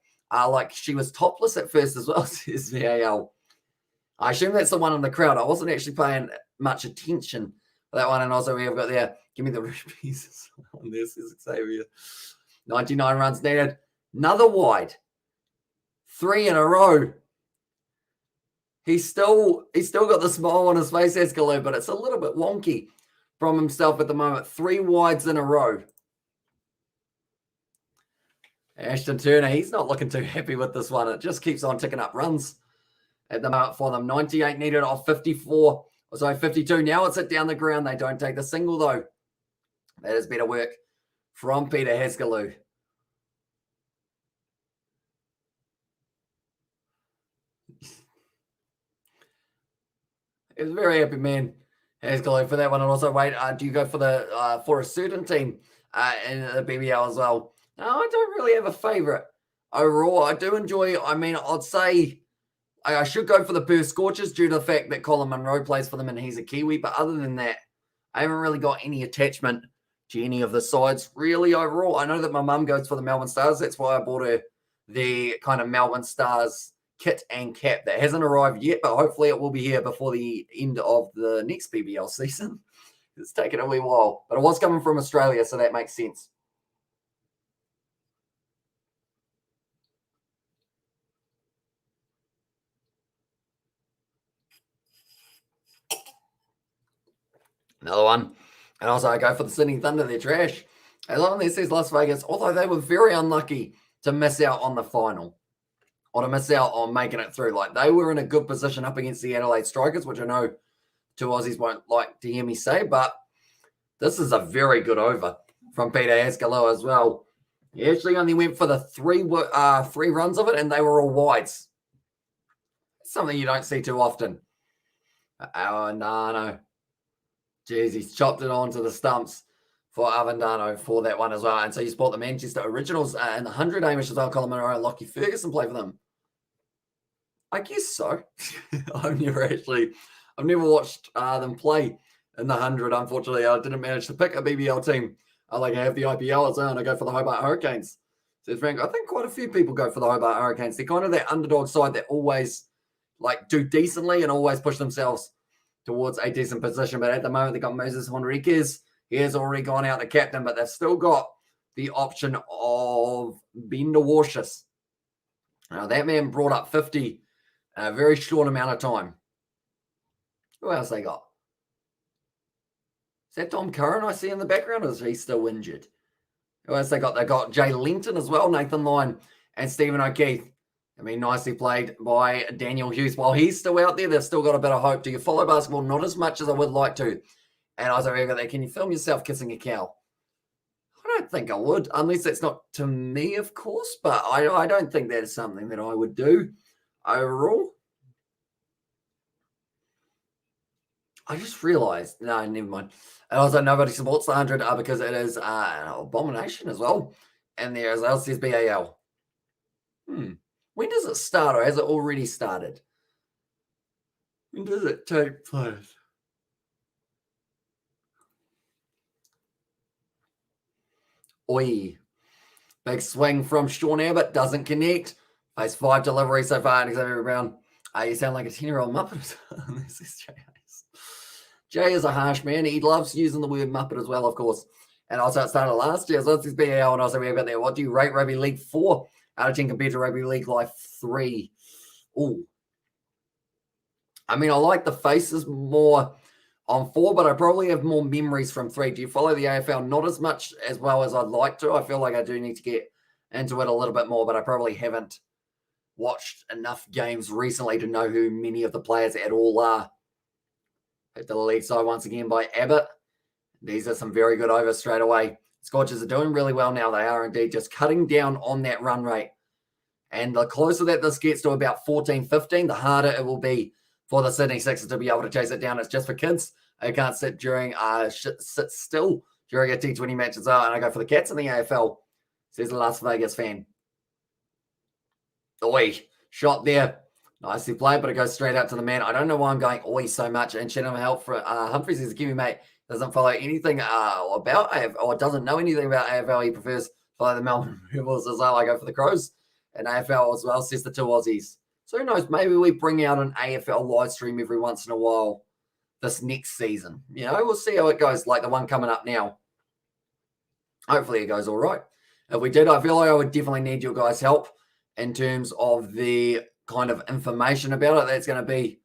she was topless at first as well, says VAL. I assume that's the one in the crowd. I wasn't actually paying much attention for that one. And also, we have got there, give me the rupees on this, is Xavier. 99 runs needed. Another wide. 3 in a row. He's still got the smile on his face, Askew, but it's a little bit wonky from himself at the moment. 3 wides in a row. Ashton Turner, he's not looking too happy with this one. It just keeps on ticking up runs at the moment for them. 98 needed off 54. Sorry, 52. Now it's hit down the ground. They don't take the single, though. That is better work from Peter Askew. He was a very happy man, Askew, for that one. And also, wait, do you go for a certain team in the BBL as well? No, I don't really have a favourite overall. I do enjoy, I'd say I should go for the Perth Scorchers due to the fact that Colin Munro plays for them and he's a Kiwi. But other than that, I haven't really got any attachment to any of the sides really overall. I know that my mum goes for the Melbourne Stars. That's why I bought her the kind of Melbourne Stars kit and cap that hasn't arrived yet, but hopefully it will be here before the end of the next BBL season. It's taken a wee while, but it was coming from Australia, so that makes sense. Another one. And also I go for the Sydney Thunder. They're trash. As long as it says Las Vegas, although they were very unlucky to miss out on the final or to miss out on making it through. Like, they were in a good position up against the Adelaide Strikers, which I know 2 Aussies won't like to hear me say, but this is a very good over from Peter Askew as well. He actually only went for the 3 runs of it, and they were all wides. Something you don't see too often. Oh, no. Jeez, he's chopped it onto the stumps for Avendano for that one as well. And so you support the Manchester Originals in the 100 Amish as well. Colin Monroe and Lockie Ferguson play for them. I guess so. I've never watched them play in the 100. Unfortunately, I didn't manage to pick a BBL team. I have the IPL as well, and I go for the Hobart Hurricanes. Says Frank, I think quite a few people go for the Hobart Hurricanes. They're kind of that underdog side that always do decently and always push themselves towards a decent position. But at the moment, they've got Moses Henriquez. He has already gone out the captain, but they've still got the option of Ben de Warsches. Now, that man brought up 50 in a very short amount of time. Who else they got? Is that Tom Curran I see in the background, or is he still injured? Who else they got? They got Jay Linton as well, Nathan Lyon, and Stephen O'Keefe. Nicely played by Daniel Hughes. While he's still out there, they've still got a bit of hope. Do you follow basketball? Not as much as I would like to. And I was like, can you film yourself kissing a cow? I don't think I would, unless it's not to me, of course. But I don't think that is something that I would do overall. I just realized, no, never mind. And also, nobody supports the 100 because it is an abomination as well. And there as well says BAL. When does it start, or has it already started? When does it take place? Oi. Big swing from Sean Abbott. Doesn't connect. Face 5 deliveries so far. And Xavier Brown. You sound like a 10-year-old Muppet. This is Jay is a harsh man. He loves using the word Muppet as well, of course. And also it started last year. So this is BAL. And also we have got there. What do you rate Rugby League 4 out of 10 compared to Rugby League Live 3? Ooh. I like the faces more on 4, but I probably have more memories from 3. Do you follow the AFL? Not as much as well as I'd like to. I feel like I do need to get into it a little bit more, but I probably haven't watched enough games recently to know who many of the players at all are. Hit the league side once again by Abbott. These are some very good overs straight away. Scorchers are doing really well now. They are indeed just cutting down on that run rate. And the closer that this gets to about 14-15, the harder it will be for the Sydney Sixers to be able to chase it down. It's just for kids. They can't sit still during a T20 match as well. And I go for the Cats in the AFL, says the Las Vegas fan. Oi, shot there. Nicely played, but it goes straight out to the man. I don't know why I'm going oi so much. And Shannon help for Humphries is giving mate. Doesn't follow anything about AFL, or doesn't know anything about AFL. He prefers to follow the Melbourne Rebels as well. I go for the Crows and AFL as well, says the 2 Aussies. So who knows? Maybe we bring out an AFL live stream every once in a while this next season. We'll see how it goes, like the one coming up now. Hopefully it goes all right. If we did, I feel like I would definitely need your guys' help in terms of the kind of information about it. That's going to be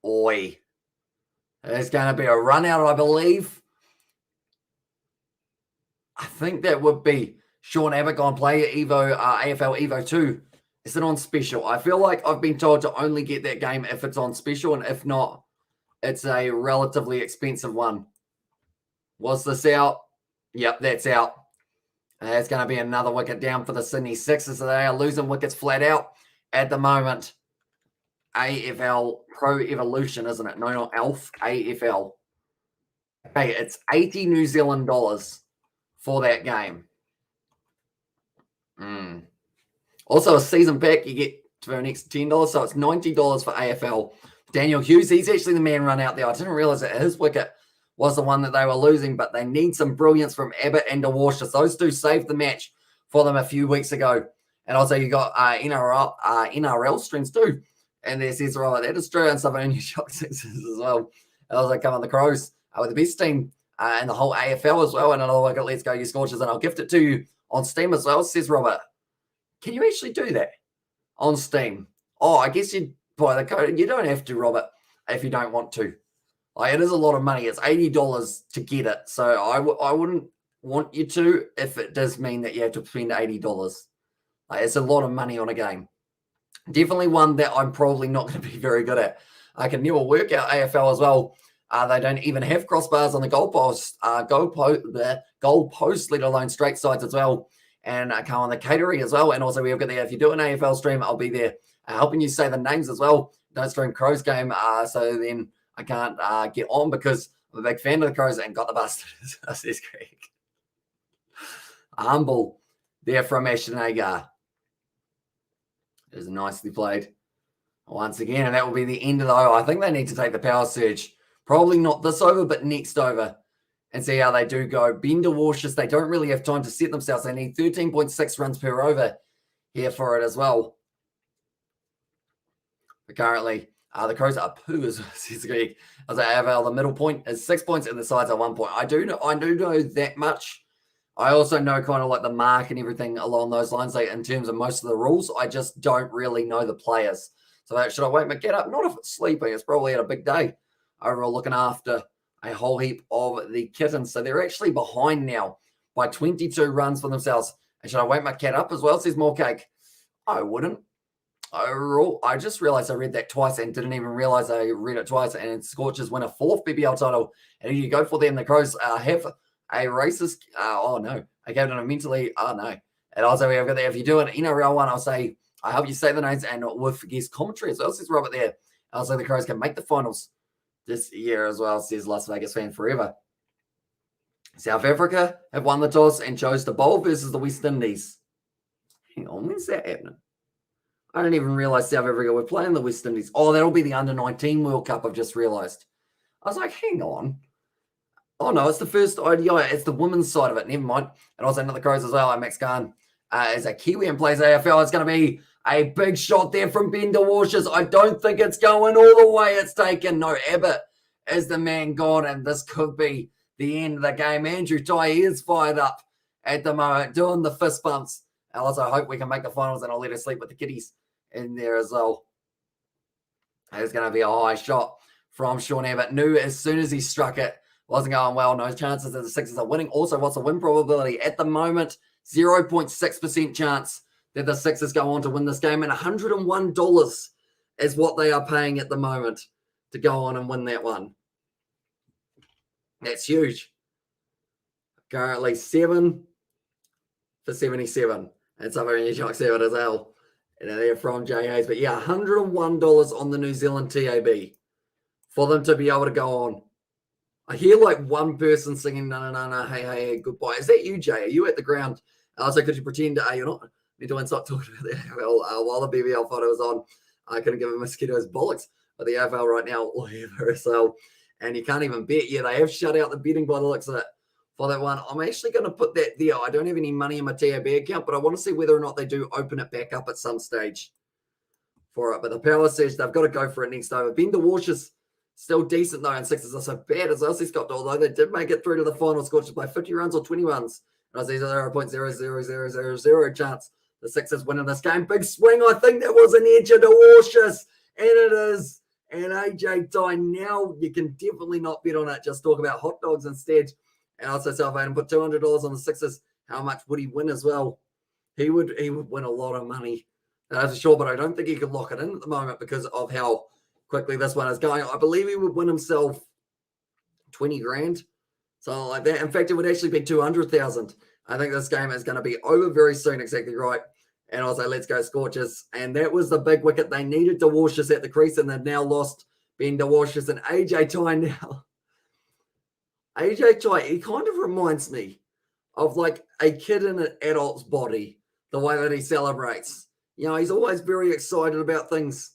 oi. There's going to be a run out, I believe. I think that would be Sean Abbott going to play AFL Evo 2. Is it on special? I feel like I've been told to only get that game if it's on special, and if not, it's a relatively expensive one. Was this out? Yep, that's out. It's going to be another wicket down for the Sydney Sixers. They are losing wickets flat out at the moment. AFL Pro Evolution, isn't it? No, not ALF. AFL. Okay, it's 80 New Zealand dollars for that game. Also, a season pack you get for an extra $10, so it's $90 for AFL. Daniel Hughes, he's actually the man run out there. I didn't realize that his wicket was the one that they were losing, but they need some brilliance from Abbott and de Warsches. Those two saved the match for them a few weeks ago. And also you got NRL streams too. And there's Israel, that is true, and some of your Shock Sixers as well. And also come on the Crows with the best team in the whole AFL as well. And another look at Let's Go You Scorchers, and I'll gift it to you on Steam as well, says Robert. Can you actually do that on Steam? Oh, I guess you'd buy the code. You don't have to, Robert, if you don't want to. It is a lot of money. It's $80 to get it. So I wouldn't want you to if it does mean that you have to spend $80. It's a lot of money on a game. Definitely one that I'm probably not going to be very good at. I can never work out AFL as well. They don't even have crossbars on the goalpost, let alone straight sides as well. And I come on the catering as well. And also we have got there. If you do an AFL stream, I'll be there helping you say the names as well. Don't stream Crow's game. So then I can't get on because I'm a big fan of the Crows and got the bastard, says Greg. Humble there from Ashton Agar. It is nicely played once again, and that will be the end of the over. I think they need to take the power surge. Probably not this over, but next over, and see how they do go. Bender Warships, they don't really have time to set themselves. They need 13.6 runs per over here for it as well. But currently, the Crows are poo, says Greg. I was like, AFL, the middle point is 6 points and the sides are 1 point. I do know that much. I also know kind of like the mark and everything along those lines, like in terms of most of the rules. I just don't really know the players. So should I wake my kid up? Not if it's sleeping. It's probably had a big day overall looking after a whole heap of the kittens. So they're actually behind now by 22 runs for themselves. And should I wake my cat up as well, says More Cake? I wouldn't. Overall, I just realized I read that twice and didn't even realize I read it twice. And Scorchers win a 4th BBL title. And here you go for them. The Crows have a racist. Oh, no. I gave it a mentally. Oh, no. And also, we've got that. If you do an NRL one, I'll say, I hope you say the names and with guest commentary as well, says Robert there. Also, the Crows can make the finals this year as well, says Las Vegas fan forever. South Africa have won the toss and chose to bowl versus the West Indies. Hang on, when's that happening? I didn't even realize South Africa were playing the West Indies. Oh, that'll be the Under-19 World Cup, I've just realized. I was like, hang on. Oh, no, it's the first idea. It's the women's side of it. Never mind. And also another Crows as well. Max Khan is a Kiwi and plays AFL. It's going to be a big shot there from Bender Warships. I don't think it's going all the way. It's taken. No, Abbott is the man gone, and this could be the end of the game. Andrew Ty is fired up at the moment, doing the fist bumps. I also hope we can make the finals, and I'll let her sleep with the kiddies in there as well. It's going to be a high shot from Sean Abbott. Knew as soon as he struck it, wasn't going well. No chances that the Sixers are winning. Also, what's the win probability? At the moment, 0.6% chance that the Sixers go on to win this game. And $101 is what they are paying at the moment to go on and win that one. That's huge. Currently 7 for 77. And some of you Jock 7 as well. And they're from JAs. But yeah, $101 on the New Zealand TAB for them to be able to go on. I hear like one person singing, no, hey, goodbye. Is that you, Jay? Are you at the ground? So could you pretend you're not? Need to stop talking about the AFL while the BBL photo was on. I couldn't give a mosquitoes bollocks for the AFL right now or so. And you can't even bet yet. They have shut out the betting by the looks of it for that one. I'm actually going to put that there. I don't have any money in my TAB account, but I want to see whether or not they do open it back up at some stage for it. But the power surge, they've got to go for it next over. Bender Warships still decent though, and Sixers are so bad as well. Scott, although they did make it through to the final, Scorchers by 50 runs or 20 runs. And I see 0.00000 chance the Sixers winning this game. Big swing. I think that was an edge of the Warships, and it is. And AJ Ty, now you can definitely not bet on it. Just talk about hot dogs instead. And also South Aiden put $200 on the Sixers. How much would he win as well? He would win a lot of money. That's for sure, but I don't think he could lock it in at the moment because of how quickly this one is going. I believe he would win himself 20 grand, something like that. In fact, it would actually be 200,000. I think this game is going to be over very soon. Exactly right. And also, let's go Scorchers. And that was the big wicket. They needed the Warships at the crease, and they've now lost Bender Warships and AJ Ty now. AJ Ty, he kind of reminds me of like a kid in an adult's body, the way that he celebrates. You know, he's always very excited about things,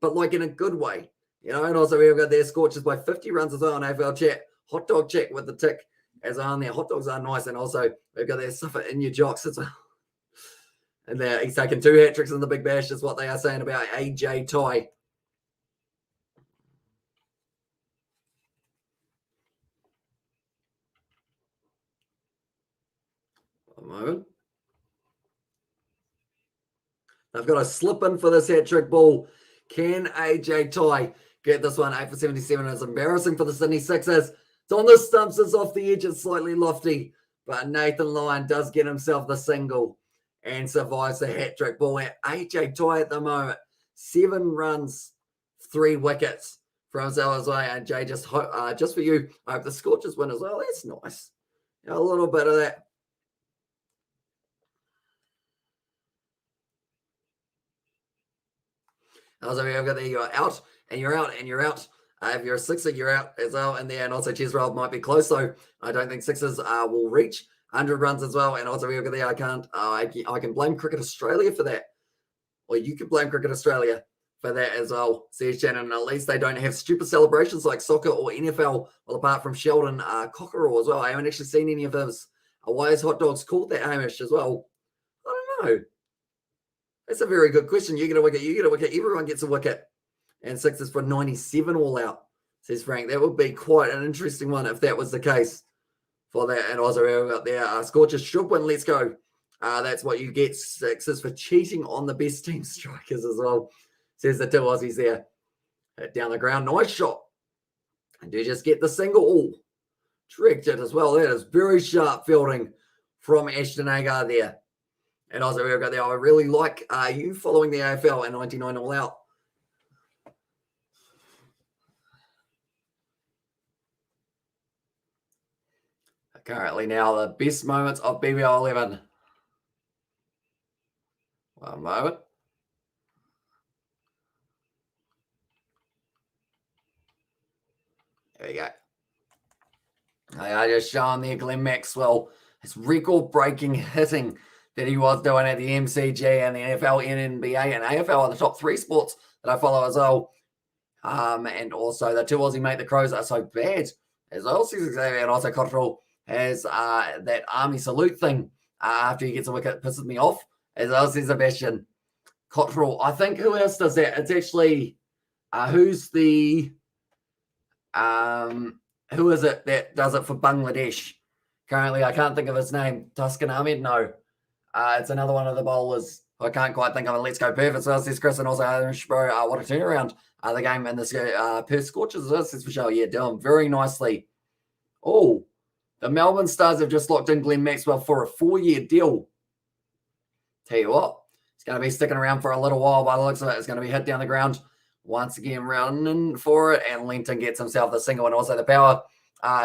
but like in a good way. You know, and also we've got their Scorchers by 50 runs as well on AFL chat. Hot dog check with the tick as on there. Hot dogs are nice. And also we've got their suffer in your jocks as well. And he's taken 2 hat-tricks in the Big Bash is what they are saying about AJ Ty. A moment. They've got a slip in for this hat-trick ball. Can AJ Ty get this one? 8 for 77. It's embarrassing for the Sydney Sixers. It's on the stumps. It's off the edge. It's slightly lofty. But Nathan Lyon does get himself the single and survives the hat-trick ball. AJ Ty at the moment, 7 runs, 3 wickets for himself as well. And Jay, just for you, I hope the Scorchers win as well. That's nice. You know, a little bit of that. Also, I've got there, you're out, and you're out, and you're out. If you're a Sixer, you're out as well. And also Chesrold might be close, so I don't think Sixers will reach 100 runs as well. And also, look at there, I can blame Cricket Australia for that. Or you could blame Cricket Australia for that as well, says Shannon. At least they don't have stupid celebrations like soccer or NFL, well, apart from Sheldon Cockerell as well. I haven't actually seen any of those. Why is hot dogs called that, Hamish, as well? I don't know. That's a very good question. You get a wicket, everyone gets a wicket. And Sixers for 97 all out, says Frank. That would be quite an interesting one if that was the case for that. And also out there, Scorchers should win. Let's go. That's what you get, Sixers, for cheating on the best team strikers as well, says the two Aussies there. Hit down the ground, nice shot. And do just get the single. Oh, tricked it as well. That is very sharp fielding from Ashton Agar there. And also we've got there. I really like you following the AFL and 99 all out. Currently now the best moments of BBL 11. One moment. There we go. They are just showing there Glenn Maxwell, his record-breaking hitting that he was doing at the MCG and the NFL, NBA, and AFL are the top three sports that I follow as well. And also the two Aussie mate, the Crows, are so bad as well. And also Cottrell has that army salute thing after he gets a wicket, pisses me off. As well, says Sebastian. Cottrell, I think who else does that? It's actually who's the who is it that does it for Bangladesh? Currently, I can't think of his name. Tuscan Ahmed? No. It's another one of the bowlers. I can't quite think of it. Let's go Perth. So says Chris, and also bro, what a turnaround. The game in this Perth Scorchers as well, says for sure. Yeah, doing very nicely. Oh, the Melbourne Stars have just locked in Glenn Maxwell for a 4-year deal. Tell you what, it's going to be sticking around for a little while by the looks of it. It's going to be hit down the ground once again, running for it. And Linton gets himself the single and also the power.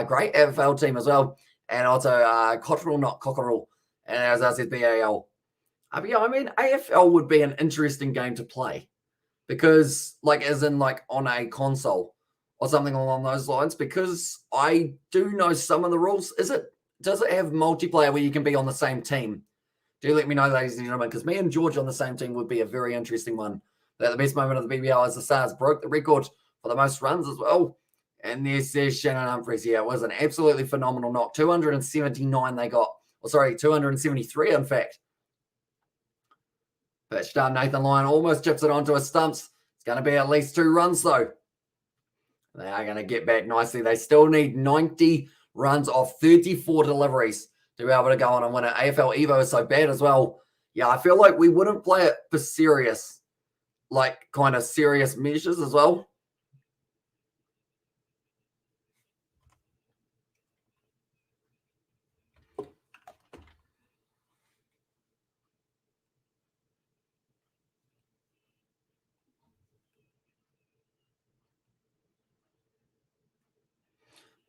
Great AFL team as well. And also Cottrell, not Cockerell. And as I said, BAL. Yeah, I mean, AFL would be an interesting game to play because, like, as in, like, on a console or something along those lines, because I do know some of the rules. Does it have multiplayer where you can be on the same team? Do let me know, ladies and gentlemen, because me and George on the same team would be a very interesting one. The best moment of the BBL is the Stars broke the record for the most runs as well. And there's Shannon Humphries. Yeah, it was an absolutely phenomenal knock. 279 they got. 273, in fact. Pitched down Nathan Lyon, almost chips it onto his stumps. It's going to be at least 2 runs, though. They are going to get back nicely. They still need 90 runs off 34 deliveries to be able to go on and win it. AFL Evo is so bad as well. Yeah, I feel like we wouldn't play it for serious, like kind of serious measures as well.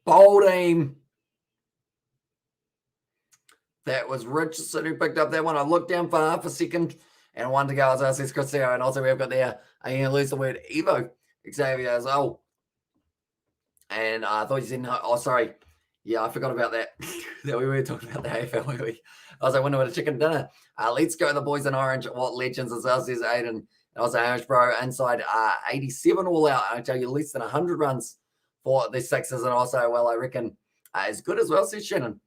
Bold aim. That was Richardson who picked up that one. I looked down for half a second and one to go as I says Cristiano. And also we've got there, I'm going to lose the word Evo, Xavier as well. And I thought you said no. Oh, sorry. Yeah, I forgot about that. That we were talking about the AFL, were we? I was like, wonder what a chicken dinner. Let's go the boys in orange. What legends as well, says Aiden. And also Hamish Bro inside 87 all out. I tell you, less than 100 runs for the Sixers. And also, well, I reckon as good as well, says Shannon.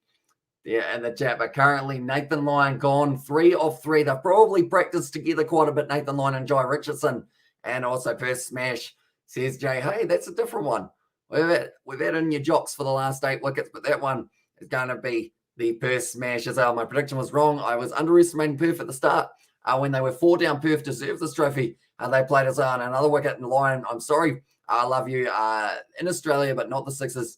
Yeah, in the chat. But currently, Nathan Lyon gone 3 of 3. They've probably practiced together quite a bit, Nathan Lyon and Jai Richardson. And also Perth Smash, says Jay. Hey, that's a different one. We've had in your jocks for the last 8 wickets, but that one is going to be the Perth Smash as well. My prediction was wrong. I was underestimating Perth at the start. When they were 4 down, Perth deserved this trophy. They played us on another wicket. And Lyon, I'm sorry. I love you in Australia, but not the Sixers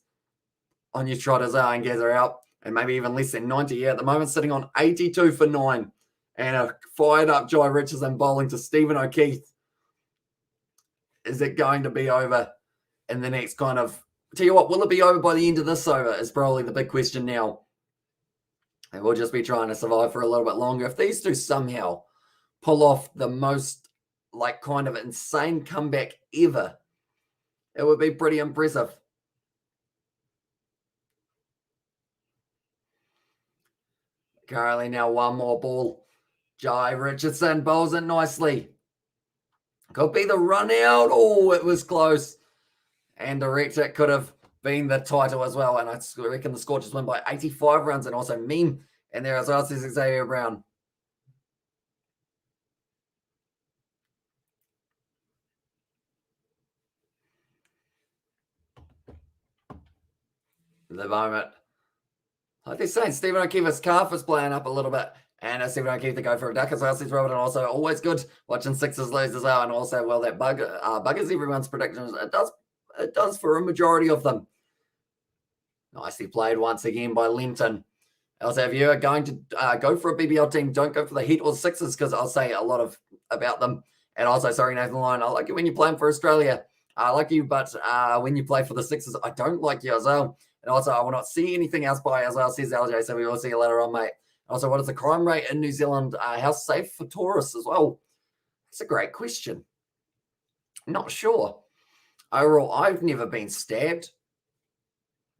on your trot as well. And Gazza out. And maybe even less than 90. Yeah, at the moment, sitting on 82 for 9. And a fired up Jai Richardson bowling to Stephen O'Keefe. Is it going to be over in the next kind of... Tell you what, will it be over by the end of this over is probably the big question now. And we'll just be trying to survive for a little bit longer. If these two somehow pull off the most, like, kind of insane comeback ever It would be pretty impressive. Currently now one more ball. Jai Richardson bowls it nicely. Could be the run out. Oh, it was close. And direct it could have been the title as well. And I reckon the Scorchers win by 85 runs, and also Meme in there as well, says Xavier Brown. At the moment, like they're saying, Stephen O'Keefe's calf is playing up a little bit. And Stephen O'Keefe to go for a duck as well, says Robert. And also always good watching Sixers lose as well. And also, well, that buggers everyone's predictions. It does for a majority of them. Nicely played once again by Linton. Also, if you're going to go for a BBL team, don't go for the Heat or the Sixers, because I'll say a lot about them. And also, sorry, Nathan Lyon, I like you when you're playing for Australia. I like you, but when you play for the Sixers, I don't like you as well. And also, I will not see anything else by as well, says LJ. So we will see you later on, mate. Also, what is the crime rate in New Zealand? How safe for tourists as well? That's a great question. Not sure. Overall, I've never been stabbed,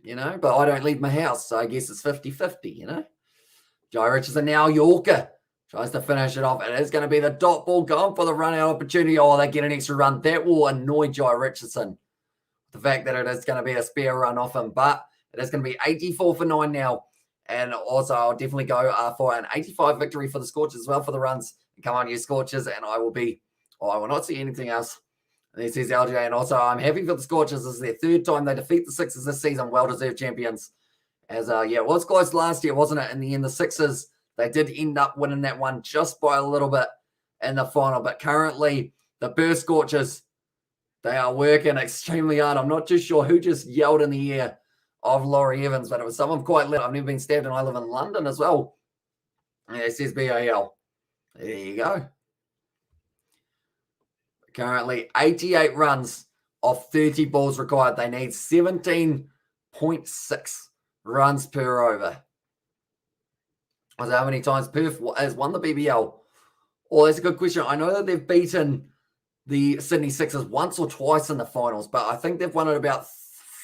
but I don't leave my house, so I guess it's 50-50, Jai Richardson now, Yorker tries to finish it off. It is going to be the dot ball going for the run-out opportunity. Oh, they get an extra run. That will annoy Jai Richardson. The fact that it is going to be a spare run off him, but it is going to be 84 for 9 now. And also, I'll definitely go for an 85 victory for the Scorchers as well for the runs. And come on, you Scorchers, and I will not see anything else. And he says LJ, and also, I'm happy for the Scorchers. This is their third time they defeat the Sixers this season. Well-deserved champions. As, it was close last year, wasn't it? In the end, the Sixers, they did end up winning that one just by a little bit in the final. But currently, the Perth Scorchers, they are working extremely hard. I'm not too sure who just yelled in the ear of Laurie Evans, but it was someone quite lit. I've never been stabbed, and I live in London as well. And it says BAL. There you go. Currently, 88 runs off 30 balls required. They need 17.6 runs per over. I how many times Perth has won the BBL? Oh, that's a good question. I know that they've beaten the Sydney Sixers once or twice in the finals, but I think they've won it about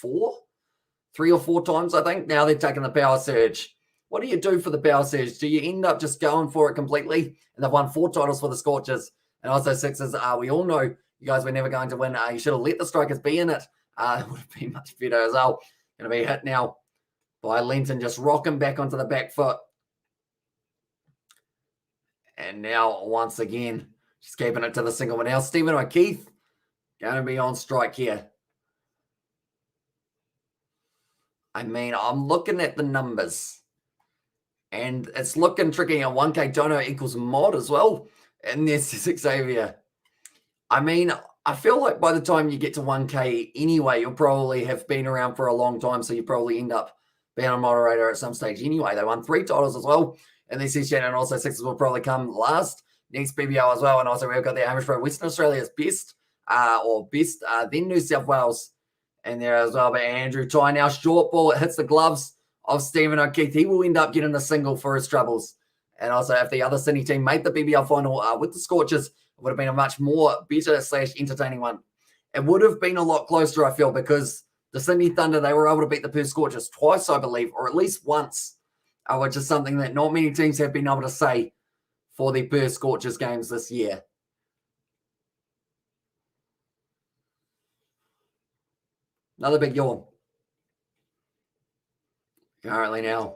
3 or 4 times, I think. Now they're taking the power surge. What do you do for the power surge? Do you end up just going for it completely? And they've won 4 titles for the Scorchers. And also Sixers, we all know you guys were never going to win. You should have let the Strikers be in it. It would have been much better as well. Going to be hit now by Linton, just rocking back onto the back foot. And now, once again, just keeping it to the single. But now Stephen O'Keefe going to be on strike here. I mean, I'm looking at the numbers. And it's looking tricky. A 1K dono equals mod as well. And this is Xavier. I mean, I feel like by the time you get to 1K anyway, you'll probably have been around for a long time. So you probably end up being a moderator at some stage anyway. They won 3 titles as well. And this is Shannon. And also Sixers will probably come last next BBL as well. And also we've got the Hamish Pro Western Australia's best, then New South Wales in there as well. But Andrew Ty now, short ball. It hits the gloves of Stephen O'Keefe. He will end up getting the single for his troubles. And also, if the other Sydney team made the BBL final with the Scorchers, it would have been a much more better / entertaining one. It would have been a lot closer, I feel, because the Sydney Thunder, they were able to beat the Perth Scorchers twice, I believe, or at least once, which is something that not many teams have been able to say for the Perth Scorchers games this year. Another big yawn. Currently now,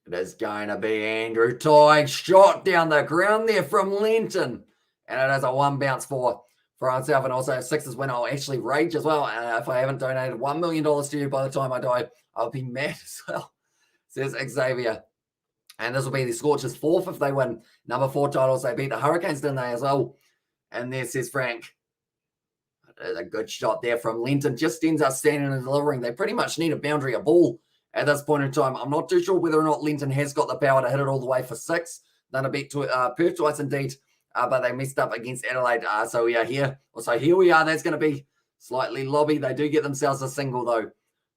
it is going to be Andrew Ty. Shot down the ground there from Linton. And it is a 1 bounce for myself. And also, if Sixers win, I'll actually rage as well. And if I haven't donated $1 million to you by the time I die, I'll be mad as well, says Xavier. And this will be the Scorchers' 4th if they win. Number 4 titles. They beat the Hurricanes, didn't they, as well? And there says Frank. There's a good shot there from Linton. Just ends up standing and delivering. They pretty much need a boundary, a ball at this point in time. I'm not too sure whether or not Linton has got the power to hit it all the way for 6. Then a beat Perth twice indeed, but they messed up against Adelaide. So we are here. So here we are. That's going to be slightly lobby. They do get themselves a single, though,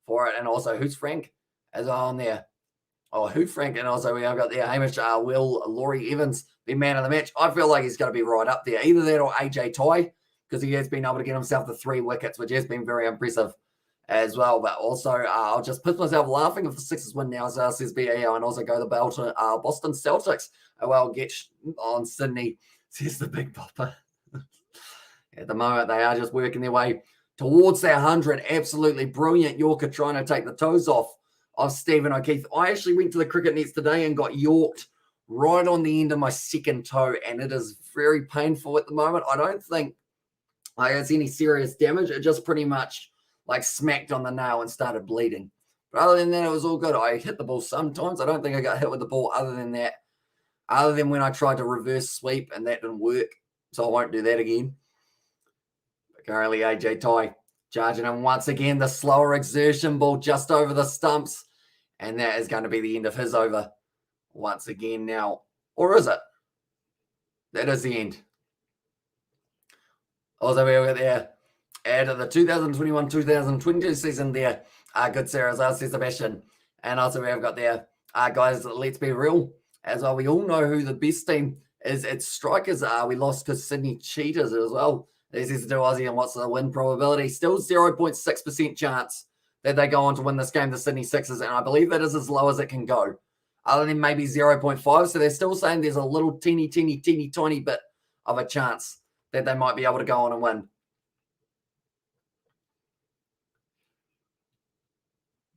for it. And also, who's Frank as well on there? Oh, who Frank? And also, we have got there Hamish, Laurie Evans, the man of the match. I feel like he's going to be right up there. Either that or AJ Ty, because he has been able to get himself the 3 wickets, which has been very impressive as well. But also, I'll just piss myself laughing if the Sixers win now, so says BAO, and also go the bell to Boston Celtics. Well, get on Sydney, says the Big Bopper. At the moment, they are just working their way towards their 100. Absolutely brilliant Yorker trying to take the toes off of Stephen O'Keefe. I actually went to the cricket nets today and got yorked right on the end of my second toe, and it is very painful at the moment. I don't think it's any serious damage. It just pretty much like smacked on the nail and started bleeding. But other than that, it was all good. I hit the ball sometimes. I don't think I got hit with the ball other than that. Other than when I tried to reverse sweep and that didn't work. So I won't do that again. But currently, AJ Ty charging him once again. The slower exertion ball just over the stumps. And that is going to be the end of his over once again now. Or is it? That is the end. Also, we were there at the 2021-2022 season there. Good Sarah, says Sebastian. And also we have got there, guys, let's be real. As well, we all know who the best team is. It's strikers. We lost to Sydney Cheetahs as well. This is to Aussie, and what's the win probability? Still 0.6% chance that they go on to win this game, the Sydney Sixers. And I believe that is as low as it can go. Other than maybe 0.5. So they're still saying there's a little teeny bit of a chance that they might be able to go on and win.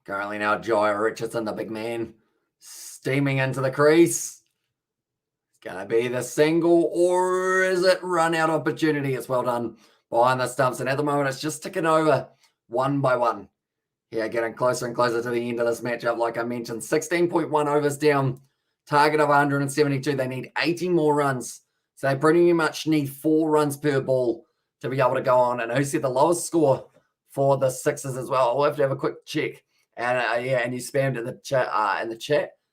Currently now, Jai Richardson, the big man, steaming into the crease. It's going to be the single, or is it run out opportunity? It's well done behind the stumps. And at the moment, it's just ticking over one by one. Yeah, getting closer and closer to the end of this matchup. Like I mentioned, 16.1 overs down, target of 172. They need 80 more runs. So they pretty much need 4 runs per ball to be able to go on. And who said the lowest score for the Sixers as well? We'll have to have a quick check. And and you spammed in the chat.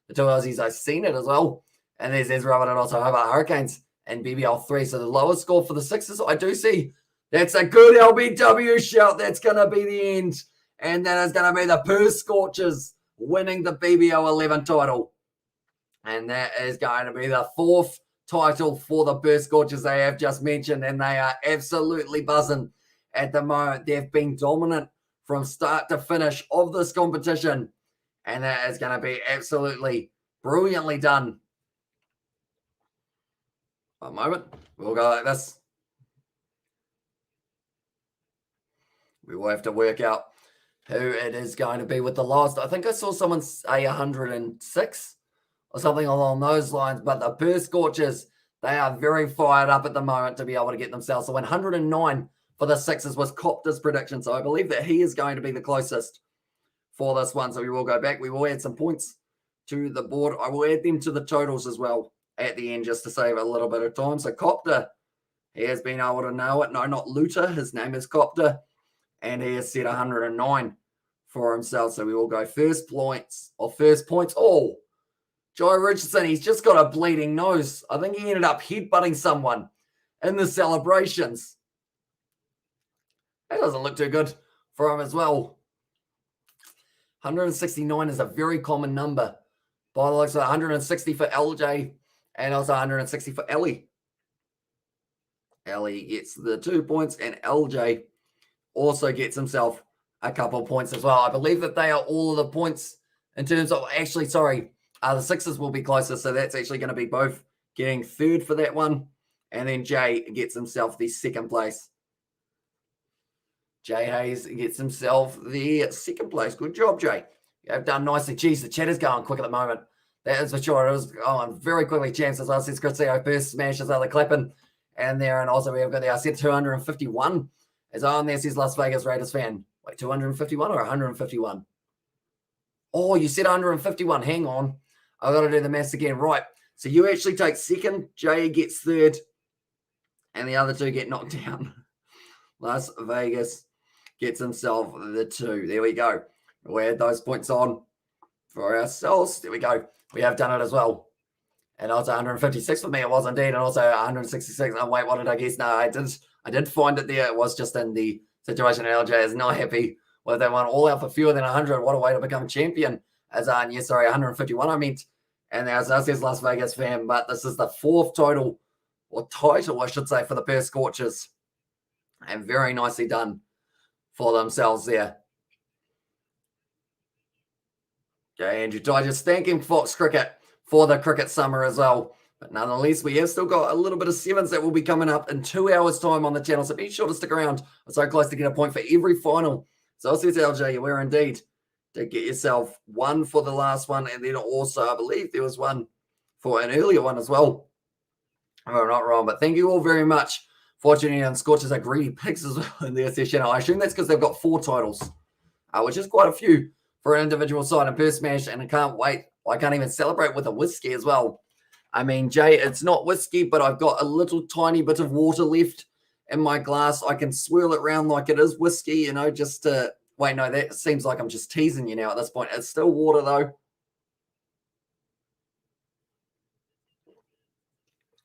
The two Aussies, I've seen it as well. And there's Ezra and also how about Hurricanes and BBL 3. So the lowest score for the Sixers, I do see. That's a good LBW shout. That's going to be the end. And that is going to be the Perth Scorchers winning the BBL 11 title. And that is going to be the 4th title for the Perth Scorchers they have just mentioned. And they are absolutely buzzing at the moment. They've been dominant from start to finish of this competition. And that is going to be absolutely brilliantly done. One moment. We'll go like this. We will have to work out who it is going to be with the last. I think I saw someone say 106 or something along those lines. But the Perth Scorchers, they are very fired up at the moment to be able to get themselves. So 109 for the Sixers was Copter's prediction. So I believe that he is going to be the closest for this one. So we will go back. We will add some points to the board. I will add them to the totals as well at the end just to save a little bit of time. So Copter, he has been able to nail it. No, not Looter. His name is Copter. And he has set 109 for himself. So we will go first points. Oh, Jai Richardson, he's just got a bleeding nose. I think he ended up headbutting someone in the celebrations. That doesn't look too good for him as well. 169 is a very common number. By the looks of 160 for LJ and also 160 for Ellie. Ellie gets the 2 points and LJ also gets himself a couple of points as well. I believe that they are all of the points in terms of, actually, sorry, the Sixers will be closer. So that's actually going to be both getting 3rd for that one. And then Jay gets himself the 2nd place. Jay Hayes gets himself the 2nd place. Good job, Jay. You have done nicely. Geez, the chat is going quick at the moment. That is for sure. It was going very quickly. Champs as well. Since Cristiano first smashes other clapping. And there, and also we have got the set 251 as on there, says Las Vegas Raiders fan. Wait, 251 or 151? Oh, you said 151. Hang on. I've got to do the maths again. Right. So you actually take 2nd. Jay gets 3rd. And the other 2 get knocked down. Las Vegas gets himself the 2. There we go. We'll add those points on for ourselves. There we go. We have done it as well. And also 156 for me. It was indeed. And also 166. Oh, wait, what did I guess? No, I did find it there. It was just in the situation. LJ is not happy with that one. All out for fewer than 100. What a way to become champion. As 151 I meant. And as I says Las Vegas fan, but this is the 4th total, or title, I should say, for the Perth Scorchers. And very nicely done for themselves there. Okay, Andrew Digest thanking Fox Cricket for the cricket summer as well. But nonetheless, we have still got a little bit of sevens that will be coming up in 2 hours' time on the channel. So be sure to stick around. We're so close to get a point for every final. So says LJ, you were indeed to get yourself one for the last one. And then also, I believe there was one for an earlier one as well. If I'm not wrong. But thank you all very much for tuning in. Scorchers are greedy pigs as well in their session. I assume that's because they've got 4 titles, which is quite a few for an individual side in Perth Smash. And I can't wait. I can't even celebrate with a whiskey as well. I mean, Jay, it's not whiskey, but I've got a little tiny bit of water left in my glass. I can swirl it around like it is whiskey, you know, just to... Wait, no, that seems like I'm just teasing you now at this point. It's still water, though.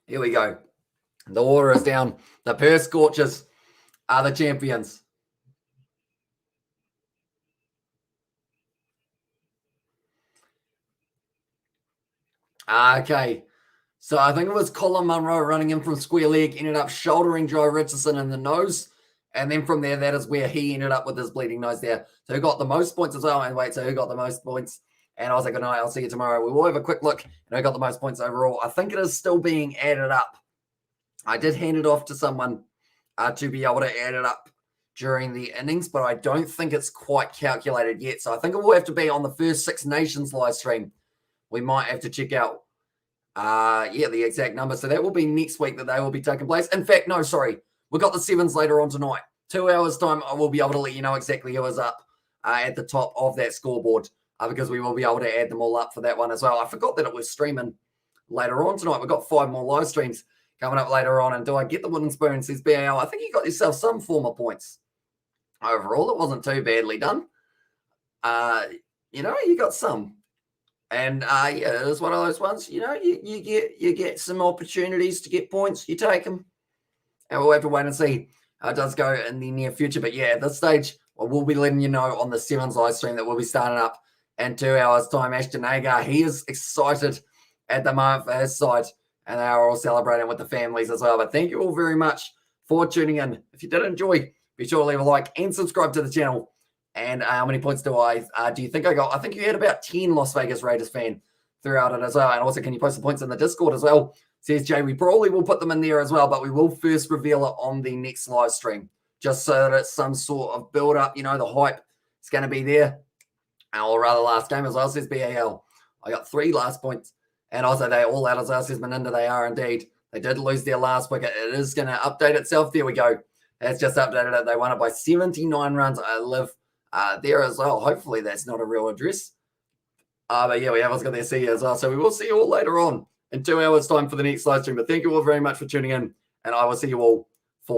Here we go. The water is down. The Perth Scorchers are the champions. Okay. So I think it was Colin Munro running in from square leg, ended up shouldering Joe Richardson in the nose. And then from there, that is where he ended up with his bleeding nose there. So who got the most points as well? And wait, so who got the most points? And I was like, good night, I'll see you tomorrow. We will have a quick look and who got the most points overall. I think it is still being added up. I did hand it off to someone to be able to add it up during the innings, but I don't think it's quite calculated yet. So I think it will have to be on the first Six Nations live stream. We might have to check out the exact number. So that will be next week that they will be taking place. In fact, no, sorry. We've got the sevens later on tonight. 2 hours time, I will be able to let you know exactly who is up at the top of that scoreboard because we will be able to add them all up for that one as well. I forgot that it was streaming later on tonight. We've got 5 more live streams coming up later on. And do I get the wooden spoon, says BAL? I think you got yourself some form of points. Overall, it wasn't too badly done. You got some. And it is one of those ones, you get some opportunities to get points, you take them. And we'll have to wait and see how it does go in the near future. But yeah, at this stage, we'll be letting you know on the sevens live stream that we'll be starting up in 2 hours' time. Ashton Agar, he is excited at the moment for his side, and they are all celebrating with the families as well. But thank you all very much for tuning in. If you did enjoy, be sure to leave a like and subscribe to the channel. And how many points do you think I got? I think you had about 10 Las Vegas Raiders fan throughout it as well. And also, can you post the points in the Discord as well? Says Jay, we probably will put them in there as well, but we will first reveal it on the next live stream, just so that it's some sort of build up. The hype is going to be there. Or rather, last game as well, says BAL. I got 3 last points. And also, they all out as well, says Meninda. They are indeed. They did lose their last wicket. It is going to update itself. There we go. It's just updated it. They won it by 79 runs. I live there as well. Hopefully, that's not a real address. But yeah, we have got their see you as well. So we will see you all later on in 2 hours' time for the next live stream. But thank you all very much for tuning in, and I will see you all for